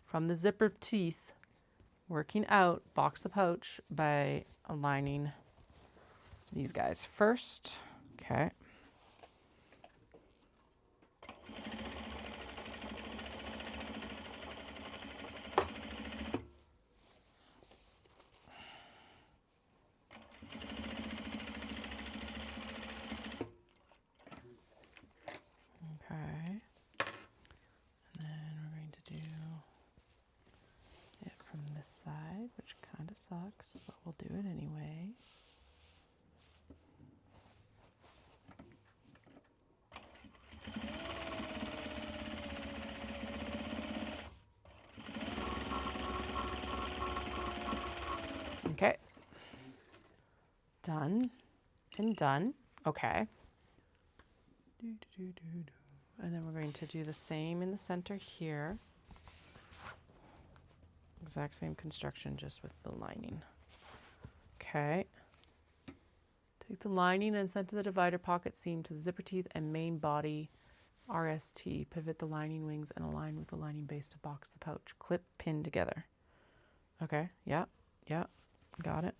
from the zipper teeth, working out, box the pouch by aligning these guys first. Okay. Side, which kind of sucks, but we'll do it anyway. Okay. Done and done. Okay. And then we're going to do the same in the center here. Exact same construction, just with the lining. Okay. Take the lining and send to the divider pocket seam to the zipper teeth and main body RST. Pivot the lining wings and align with the lining base to box the pouch. Clip, pin together. Okay. Yeah. Yeah. Got it.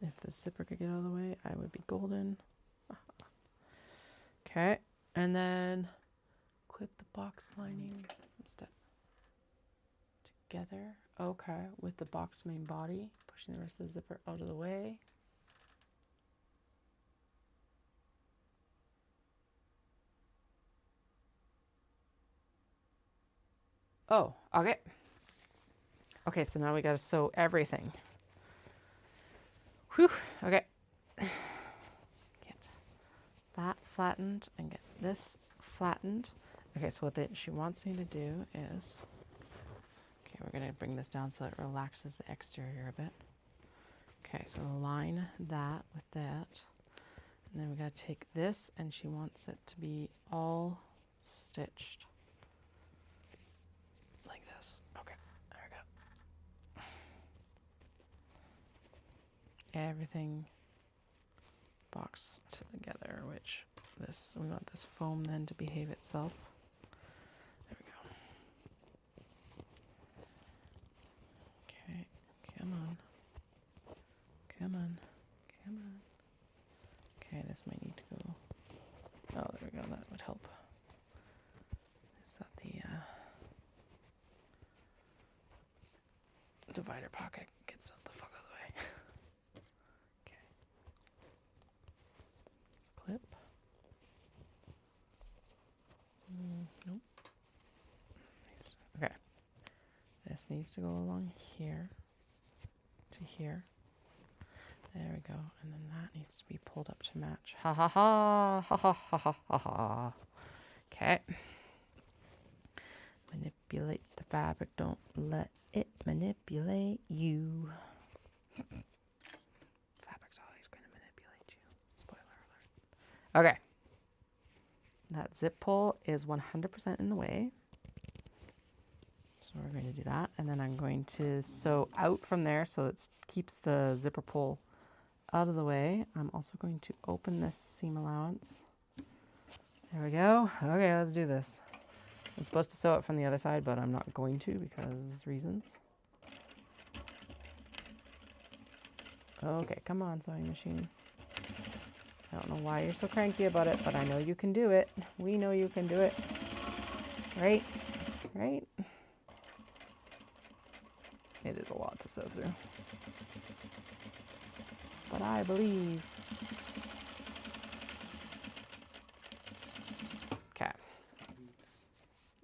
If the zipper could get out of the way, I would be golden. Okay. And then clip the box lining step together. Okay, with the box main body, pushing the rest of the zipper out of the way. Oh, okay. Okay, so now we got to sew everything. Whew, okay. Get that flattened and get this flattened. Okay, so what she wants me to do is, okay, we're going to bring this down so it relaxes the exterior a bit. Okay, so align that with that. And then we got to take this, and she wants it to be all stitched like this. Okay, there we go. Everything boxed together, which this, we want this foam then to behave itself. There we go. Okay, come on. Come on. Come on. Okay, this might need to go. Oh, there we go. That would help. Is that the divider pocket gets the fuck out of the way. Okay. Clip. Nope. Nice. Okay. This needs to go along here to here. There we go. And then that needs to be pulled up to match. Ha ha ha. Ha ha ha ha ha ha. Okay. Manipulate the fabric. Don't let it manipulate you. Fabric's always going to manipulate you. Spoiler alert. Okay. That zip pull is 100% in the way. So we're going to do that. And then I'm going to sew out from there so it keeps the zipper pull out of the way. I'm also going to open this seam allowance. There we go. Okay, let's do this. I'm supposed to sew it from the other side, but I'm not going to because reasons. Okay, come on, sewing machine. I don't know why you're so cranky about it, but I know you can do it. We know you can do it. Right? Right? It is a lot to sew through. But I believe. Okay.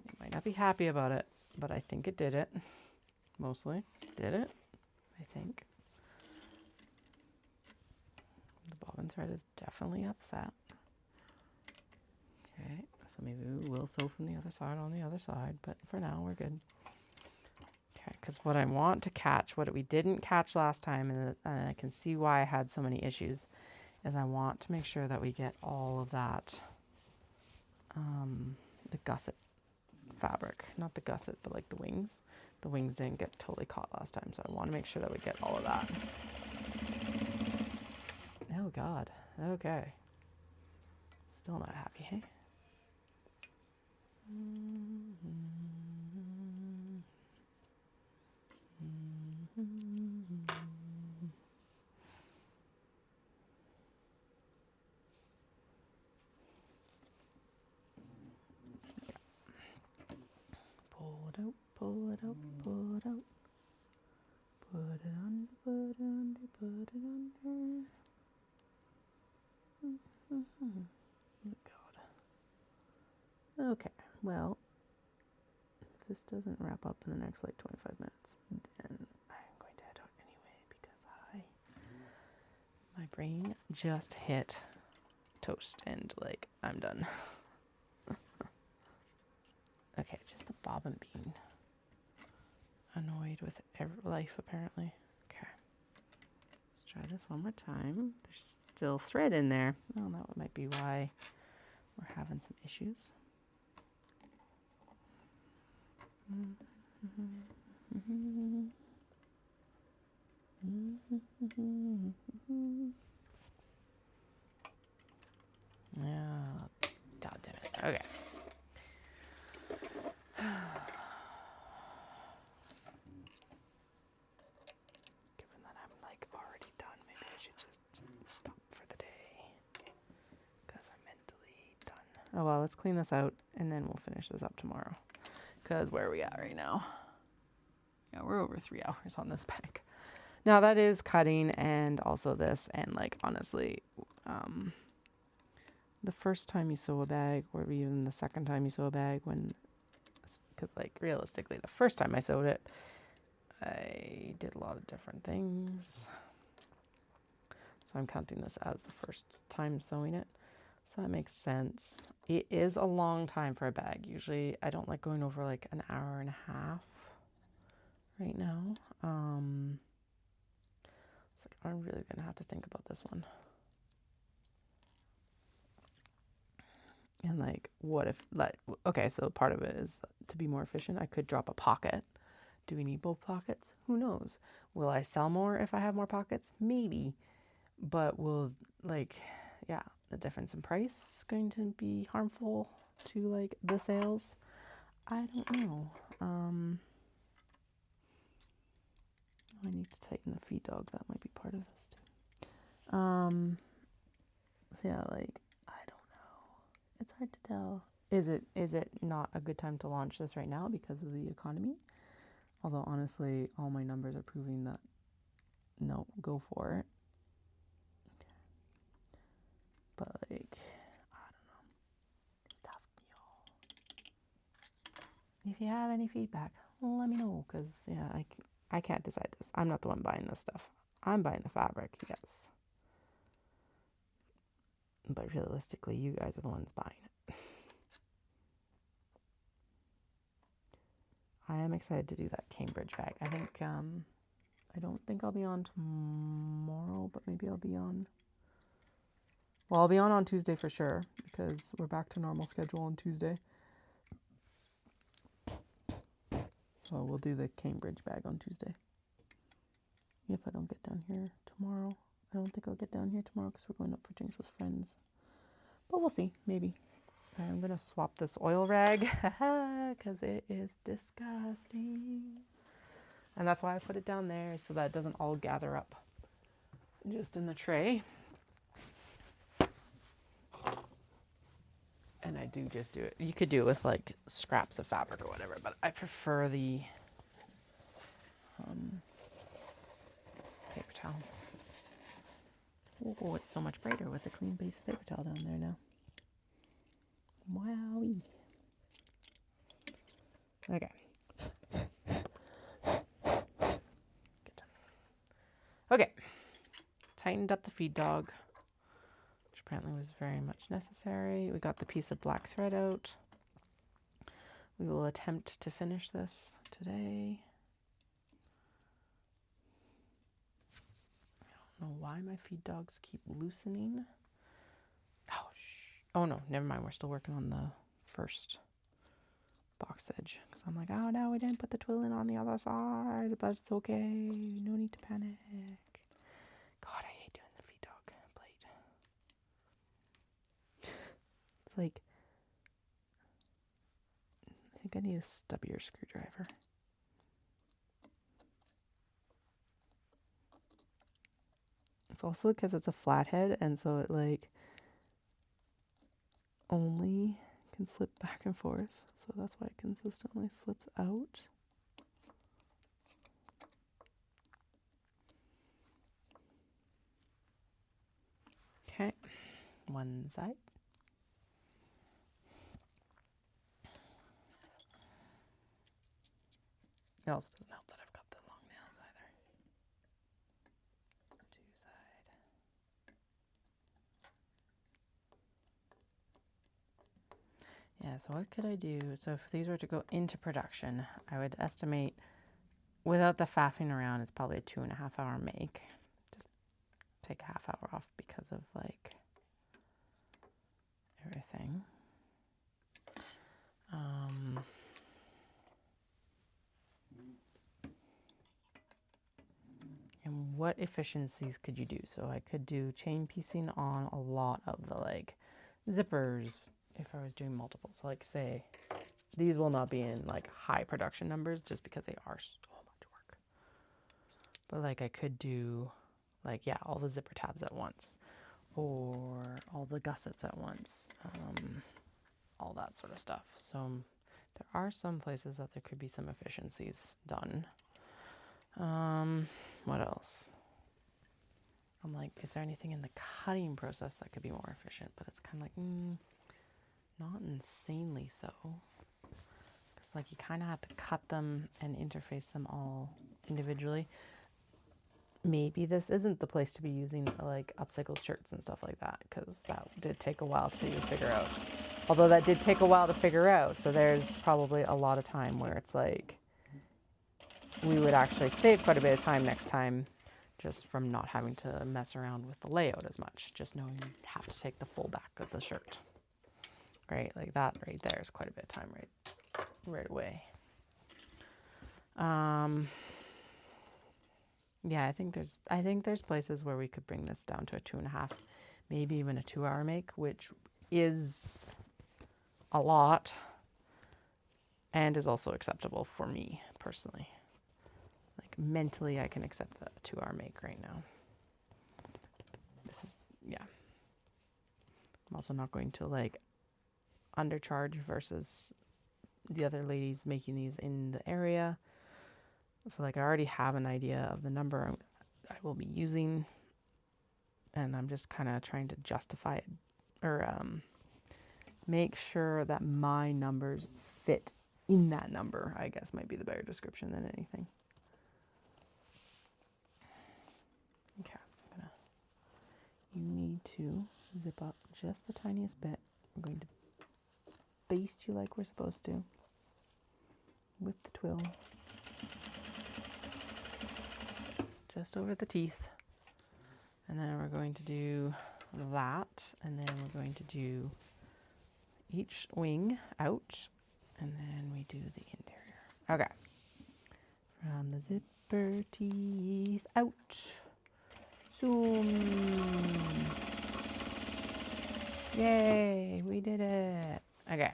You might not be happy about it, but I think it did it. Mostly. Did it? I think. The bobbin thread is definitely upset. Okay, so maybe we will sew from the other side on the other side, but for now we're good. Okay, because what I want to catch, what we didn't catch last time, and I can see why I had so many issues, is I want to make sure that we get all of that, the gusset fabric, not the gusset, but like the wings. The wings didn't get totally caught last time, so I want to make sure that we get all of that. Oh God, okay. Still not happy, hey? Pull it out, pull it out, pull it out. Put it under, put it under, put it under. Oh God. Okay, well, if this doesn't wrap up in the next like 25 minutes, then I'm going to head out anyway because my brain just hit toast and like I'm done. Okay, it's just the bobbin being annoyed with life apparently. Okay, let's try this one more time. There's still thread in there. Oh, that might be why we're having some issues. Yeah, God damn it. Okay. Given that I'm like already done, maybe I should just stop for the day because I'm mentally done. Oh well, let's clean this out and then we'll finish this up tomorrow. Because where are we at right now? Yeah, we're over 3 hours on this bag. Now that is cutting and also this, and like honestly, the first time you sew a bag, or even the second time you sew a bag, because like realistically, the first time I sewed it, I did a lot of different things. So I'm counting this as the first time sewing it. So that makes sense. It is a long time for a bag. Usually I don't like going over like an hour and a half right now. It's like I'm really gonna have to think about this one. And like, what if, like, okay, so part of it is to be more efficient. I could drop a pocket. Do we need both pockets? Who knows? Will I sell more if I have more pockets? Maybe. But will, like, yeah, the difference in price going to be harmful to like the sales? I don't know. I need to tighten the feed dog. That might be part of this too. So yeah, like, I don't know. It's hard to tell. Is it not a good time to launch this right now because of the economy? Although honestly, all my numbers are proving that no, go for it. Okay. But like, I don't know. It's tough, y'all. If you have any feedback, let me know. Because, yeah, I can't decide this. I'm not the one buying this stuff. I'm buying the fabric, yes. But realistically, you guys are the ones buying it. I am excited to do that Cambridge bag. I think, I don't think I'll be on tomorrow, but maybe I'll be on. Well, I'll be on Tuesday for sure, because we're back to normal schedule on Tuesday. So we'll do the Cambridge bag on Tuesday. If I don't get down here tomorrow. I don't think I'll get down here tomorrow because we're going up for drinks with friends. But we'll see, maybe. I'm going to swap this oil rag because it is disgusting. And that's why I put it down there, so that it doesn't all gather up just in the tray. And I do just do it. You could do it with like scraps of fabric or whatever, but I prefer the paper towel. Oh, it's so much brighter with a clean base of paper towel down there now. Wowee. Okay. Good. Okay. Tightened up the feed dog, which apparently was very much necessary. We got the piece of black thread out. We will attempt to finish this today. I don't know why my feed dogs keep loosening. Oh no, never mind. We're still working on the first box edge. Because I'm like, oh no, we didn't put the twill in on the other side, but it's okay. No need to panic. God, I hate doing the feed dog blade. It's like, I think I need a stubbier screwdriver. It's also because it's a flathead, and so it like only can slip back and forth. So that's why it consistently slips out. Okay, one side. It also doesn't help that I've got the long nails either. Two side. Yeah, so what could I do? So if these were to go into production, I would estimate, without the faffing around, it's probably a 2.5 hour make. Just take a half hour off because of like everything. And what efficiencies could you do? So I could do chain piecing on a lot of the like zippers if I was doing multiple. So like say, these will not be in like high production numbers just because they are so much work. But like I could do like, yeah, all the zipper tabs at once or all the gussets at once, all that sort of stuff. So there are some places that there could be some efficiencies done. What else? I'm like, is there anything in the cutting process that could be more efficient? But it's kind of like, not insanely so. Because like you kind of have to cut them and interface them all individually. Maybe this isn't the place to be using like upcycled shirts and stuff like that, because that did take a while to figure out. Although that did take a while to figure out, so there's probably a lot of time where it's like we would actually save quite a bit of time next time just from not having to mess around with the layout as much, just knowing you have to take the full back of the shirt. Right, like that right there is quite a bit of time right away. Yeah, I think there's places where we could bring this down to a 2.5, maybe even a 2 hour make, which is a lot and is also acceptable for me personally. Like mentally, I can accept the 2 hour make right now. This is, yeah. I'm also not going to like undercharge versus the other ladies making these in the area. So like I already have an idea of the number I will be using, and I'm just kind of trying to justify it or make sure that my numbers fit in that number, I guess might be the better description than anything. Okay, you need to zip up just the tiniest bit. We're going to baste you like we're supposed to with the twill. Just over the teeth. And then we're going to do that, and then we're going to do each wing out, and then we do the interior. Okay. From the zipper teeth out. Zoom. Yay, we did it. Okay.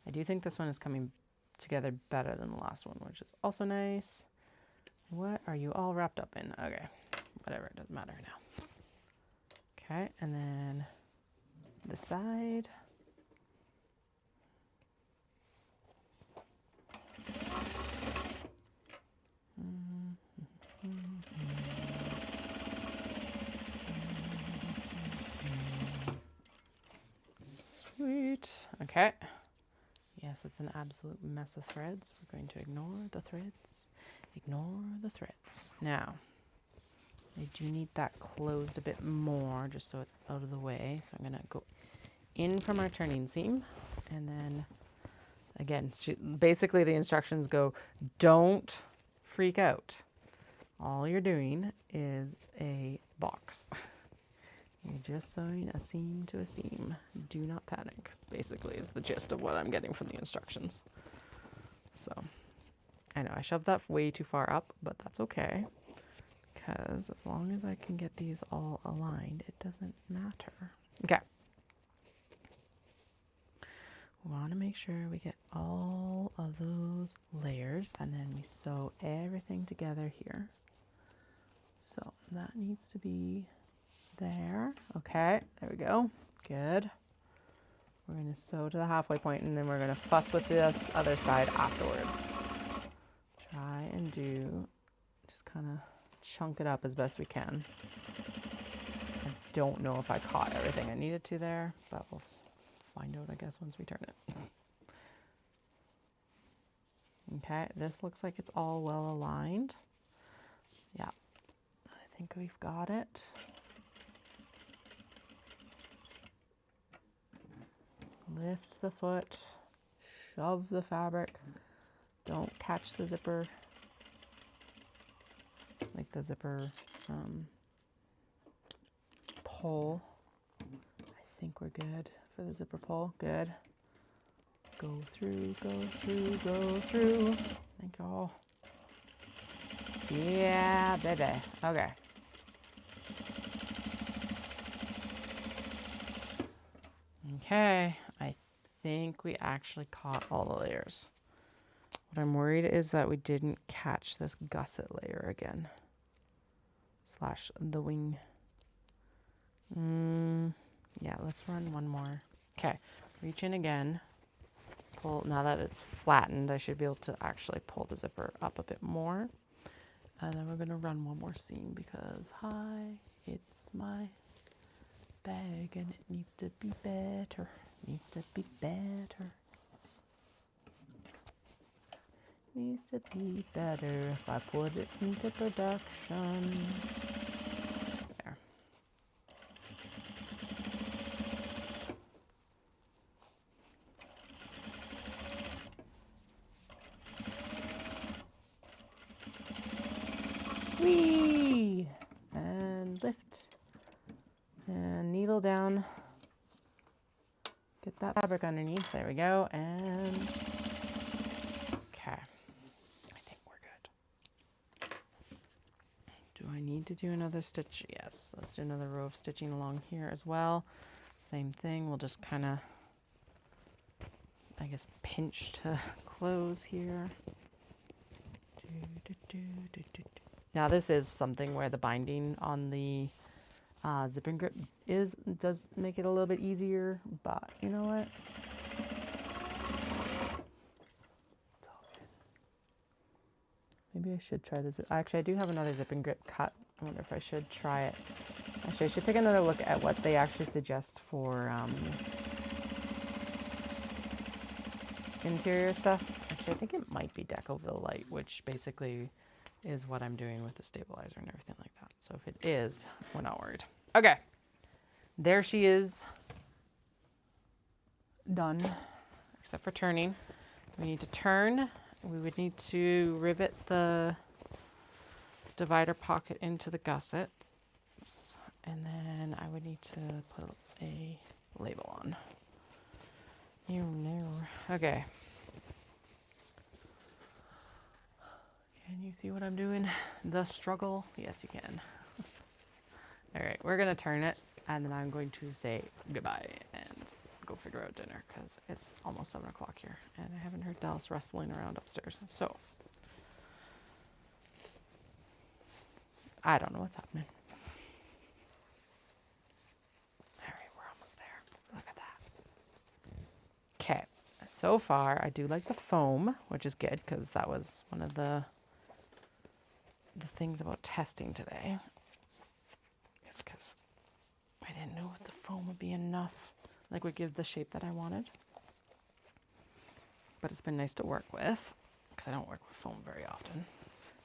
I do think this one is coming together better than the last one, which is also nice. What are you all wrapped up in? Okay. Whatever, it doesn't matter now. Okay, and then the side. Sweet. Okay. Yes, it's an absolute mess of threads. We're going to ignore the threads. Ignore the threads. Now, I do need that closed a bit more just so it's out of the way. So I'm going to go in from our turning seam, and then again, basically the instructions go, don't freak out. All you're doing is a box. You're just sewing a seam to a seam. Do not panic, basically, is the gist of what I'm getting from the instructions. So I know I shoved that way too far up, but that's okay, because as long as I can get these all aligned, it doesn't matter. Okay. We want to make sure we get all of those layers, and then we sew everything together here. So that needs to be there. Okay, there we go. Good. We're going to sew to the halfway point, and then we're going to fuss with this other side afterwards. Try and just kind of chunk it up as best we can. I don't know if I caught everything I needed to there, but we'll find out, I guess, once we turn it. Okay, this looks like it's all well aligned. Yeah, I think we've got it. Lift the foot, shove the fabric, don't catch the zipper, like the zipper pull. I think we're good for the zipper pull. Good. Go through, go through, go through. Thank you all. Yeah, baby. Okay. Okay, I think we actually caught all the layers. What I'm worried is that we didn't catch this gusset layer again. Slash the wing. Yeah, let's run one more. Okay, reach in again. Pull, now that it's flattened, I should be able to actually pull the zipper up a bit more. And then we're gonna run one more seam because, hi, it's my bag and it needs to be better. Needs to be better. Needs to be better if I put it into production. There. Whee! And lift. And needle down. Get that fabric underneath. There we go. And okay. I think we're good. Do I need to do another stitch? Yes. Let's do another row of stitching along here as well. Same thing. We'll just kind of, I guess, pinch to close here. Now this is something where the binding on the zipping grip does make it a little bit easier, but you know what? It's all good. Maybe I should try this. Actually, I do have another zip and grip cut. I wonder if I should try it. Actually, I should take another look at what they actually suggest for interior stuff. Actually, I think it might be Decoville Light, which basically is what I'm doing with the stabilizer and everything like that. So if it is, we're not worried. Okay, there she is. Done, except for turning. We need to turn. We would need to rivet the divider pocket into the gusset. And then I would need to put a label on. You know. Okay. Can you see what I'm doing? The struggle? Yes, you can. All right, we're gonna turn it, and then I'm going to say goodbye and go figure out dinner because it's almost 7 o'clock here, and I haven't heard Dallas rustling around upstairs. So I don't know what's happening. All right, we're almost there. Look at that. Okay, so far I do like the foam, which is good because that was one of the things about testing today. It's because I didn't know if the foam would be enough, like would give the shape that I wanted. But it's been nice to work with because I don't work with foam very often.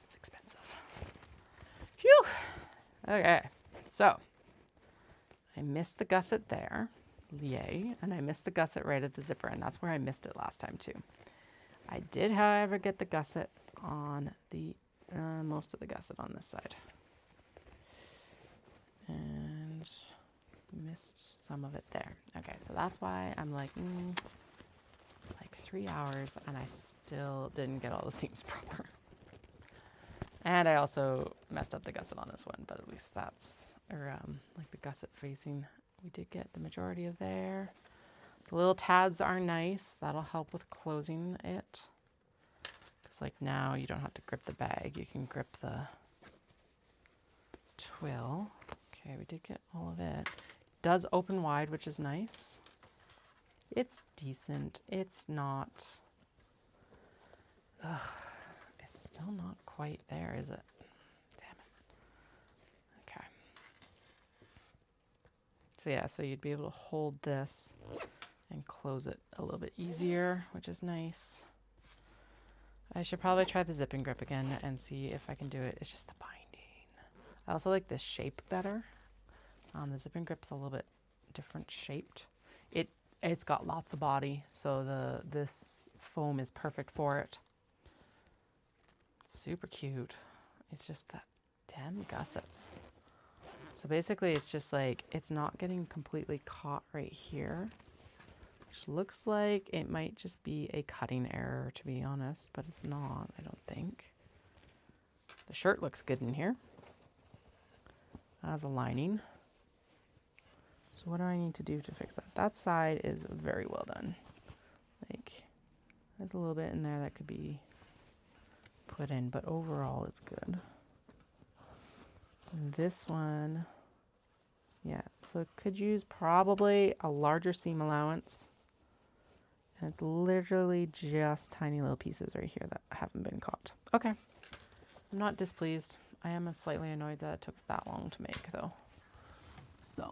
It's expensive. Phew. Okay, so I missed the gusset there, yay, and I missed the gusset right at the zipper, and that's where I missed it last time too. I did, however, get the gusset on the most of the gusset on this side, and missed some of it there. Okay, so that's why I'm like 3 hours, and I still didn't get all the seams proper. And I also messed up the gusset on this one, but at least that's, like the gusset facing, we did get the majority of there. The little tabs are nice. That'll help with closing it. Because like now you don't have to grip the bag. You can grip the twill. Okay, we did get all of it. It does open wide, which is nice. It's decent. It's not... Ugh, it's still not quite there, is it? Damn it. Okay. So yeah, so you'd be able to hold this and close it a little bit easier, which is nice. I should probably try the zip and grip again and see if I can do it. It's just the binding. I also like this shape better. The zip and grip's a little bit different shaped. It's got lots of body, so this foam is perfect for it. Super cute. It's just that damn gussets. So basically it's just like, it's not getting completely caught right here, which looks like it might just be a cutting error, to be honest, but it's not, I don't think. The shirt looks good in here as a lining. So what do I need to do to fix that? That side is very well done. Like, there's a little bit in there that could be put in, but overall it's good. And this one, yeah, so it could use probably a larger seam allowance. And it's literally just tiny little pieces right here that haven't been caught. Okay, I'm not displeased. I am slightly annoyed that it took that long to make though. So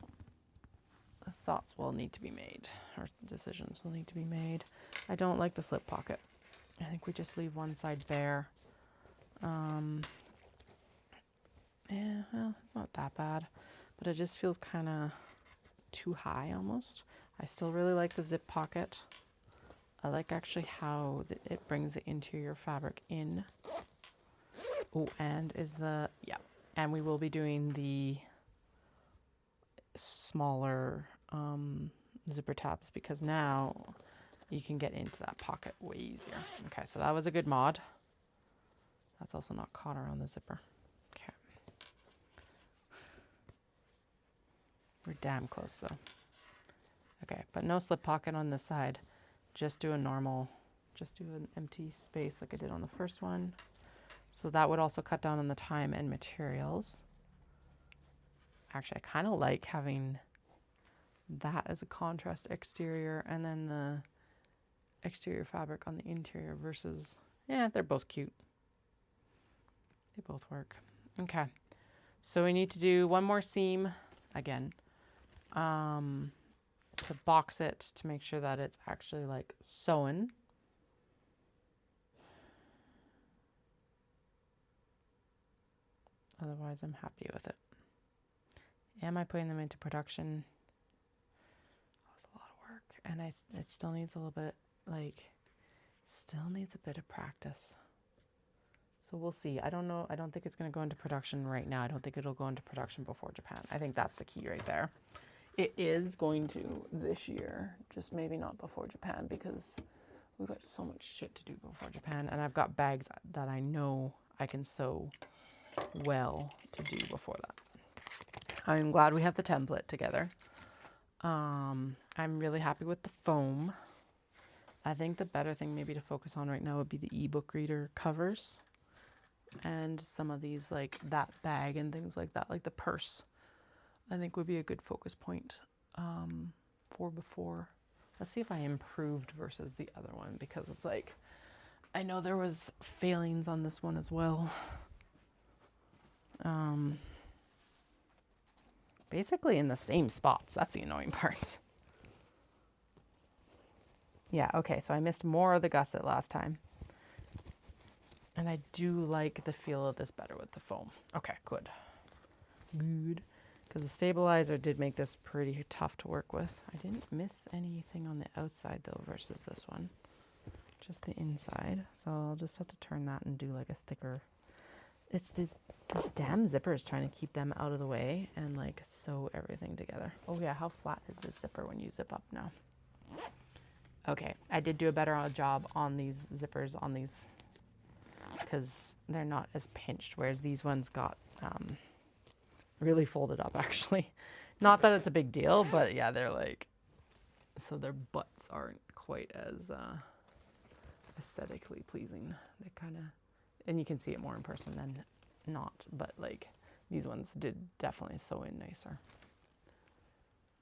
the thoughts will need to be made, or decisions will need to be made. I don't like the slip pocket. I think we just leave one side bare. Yeah, well, it's not that bad, but it just feels kind of too high almost. I still really like the zip pocket. I like actually how it brings the interior fabric in. Oh, and and we will be doing the smaller zipper tabs because now you can get into that pocket way easier. Okay, so that was a good mod. That's also not caught around the zipper. Okay. We're damn close though. Okay, but no slip pocket on this side. Just do an empty space like I did on the first one. So that would also cut down on the time and materials. Actually, I kind of like having that as a contrast exterior and then the exterior fabric on the interior versus, yeah, they're both cute. They both work. Okay. So we need to do one more seam again. To box it to make sure that it's actually like sewn. Otherwise, I'm happy with it. Am I putting them into production? That was a lot of work. And it still needs a little bit, still needs a bit of practice. So we'll see. I don't know. I don't think it's going to go into production right now. I don't think it'll go into production before Japan. I think that's the key right there. It is going to this year, just maybe not before Japan, because we've got so much shit to do before Japan. And I've got bags that I know I can sew well to do before that. I'm glad we have the template together. I'm really happy with the foam. I think the better thing maybe to focus on right now would be the ebook reader covers and some of these, like that bag and things like that, like the purse, I think would be a good focus point for before. Let's see if I improved versus the other one, because it's like, I know there was failings on this one as well. Basically in the same spots. That's the annoying part. Yeah, okay, so I missed more of the gusset last time. And I do like the feel of this better with the foam. Okay, good. Good. Because the stabilizer did make this pretty tough to work with. I didn't miss anything on the outside though versus this one. Just the inside. So I'll just have to turn that and do like a thicker. It's these damn zippers trying to keep them out of the way and like sew everything together. Oh yeah, how flat is this zipper when you zip up now? Okay, I did do a better job on these zippers on these because they're not as pinched, whereas these ones got really folded up actually. Not that it's a big deal, but yeah, they're like, so their butts aren't quite as aesthetically pleasing. They kind of, and you can see it more in person than not, but like these ones did definitely sew in nicer,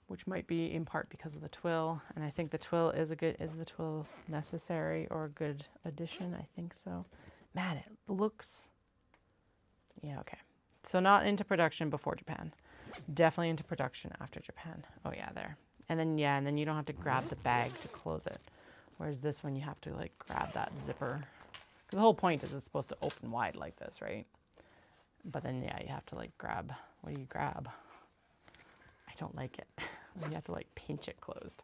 which might be in part because of the twill. And I think the twill is the twill necessary or a good addition? I think so. Man, it looks, yeah, okay. So not into production before Japan. Definitely into production after Japan. Oh yeah, there. And then, yeah, and then you don't have to grab the bag to close it. Whereas this one, you have to like grab that zipper. Because the whole point is it's supposed to open wide like this, right? But then, yeah, you have to like grab, what do you grab? I don't like it. You have to like pinch it closed.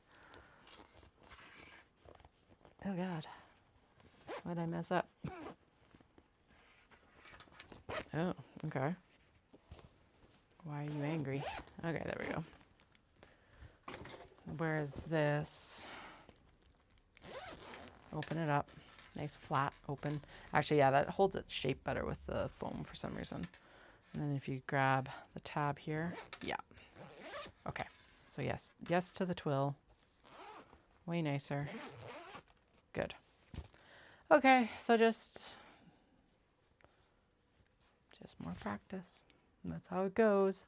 Oh God, what did I mess up? Oh, okay. Why are you angry? Okay, there we go. Where is this? Open it up. Nice flat open. Actually, yeah, that holds its shape better with the foam for some reason. And then if you grab the tab here, yeah. Okay, so yes to the twill. Way nicer. Good. Okay, so just more practice. And that's how it goes.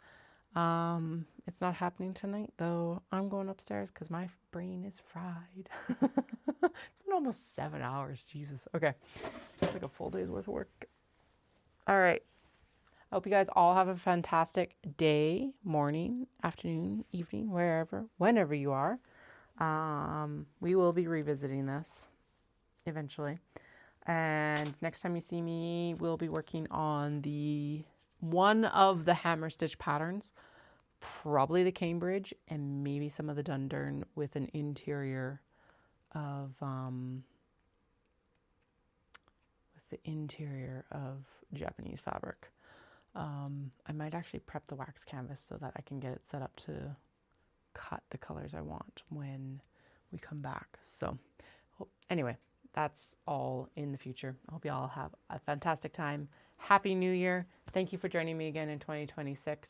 It's not happening tonight though. I'm going upstairs because my brain is fried. It's been almost 7 hours. Jesus. Okay. That's like a full day's worth of work. All right. I hope you guys all have a fantastic day, morning, afternoon, evening, whenever you are. We will be revisiting this eventually. And next time you see me, we'll be working on one of the hammer stitch patterns, probably the Cambridge and maybe some of the Dundurn with an interior of Japanese fabric. I might actually prep the wax canvas so that I can get it set up to cut the colors I want when we come back. So anyway, that's all in the future. I hope you all have a fantastic time. Happy New Year. Thank you for joining me again in 2026.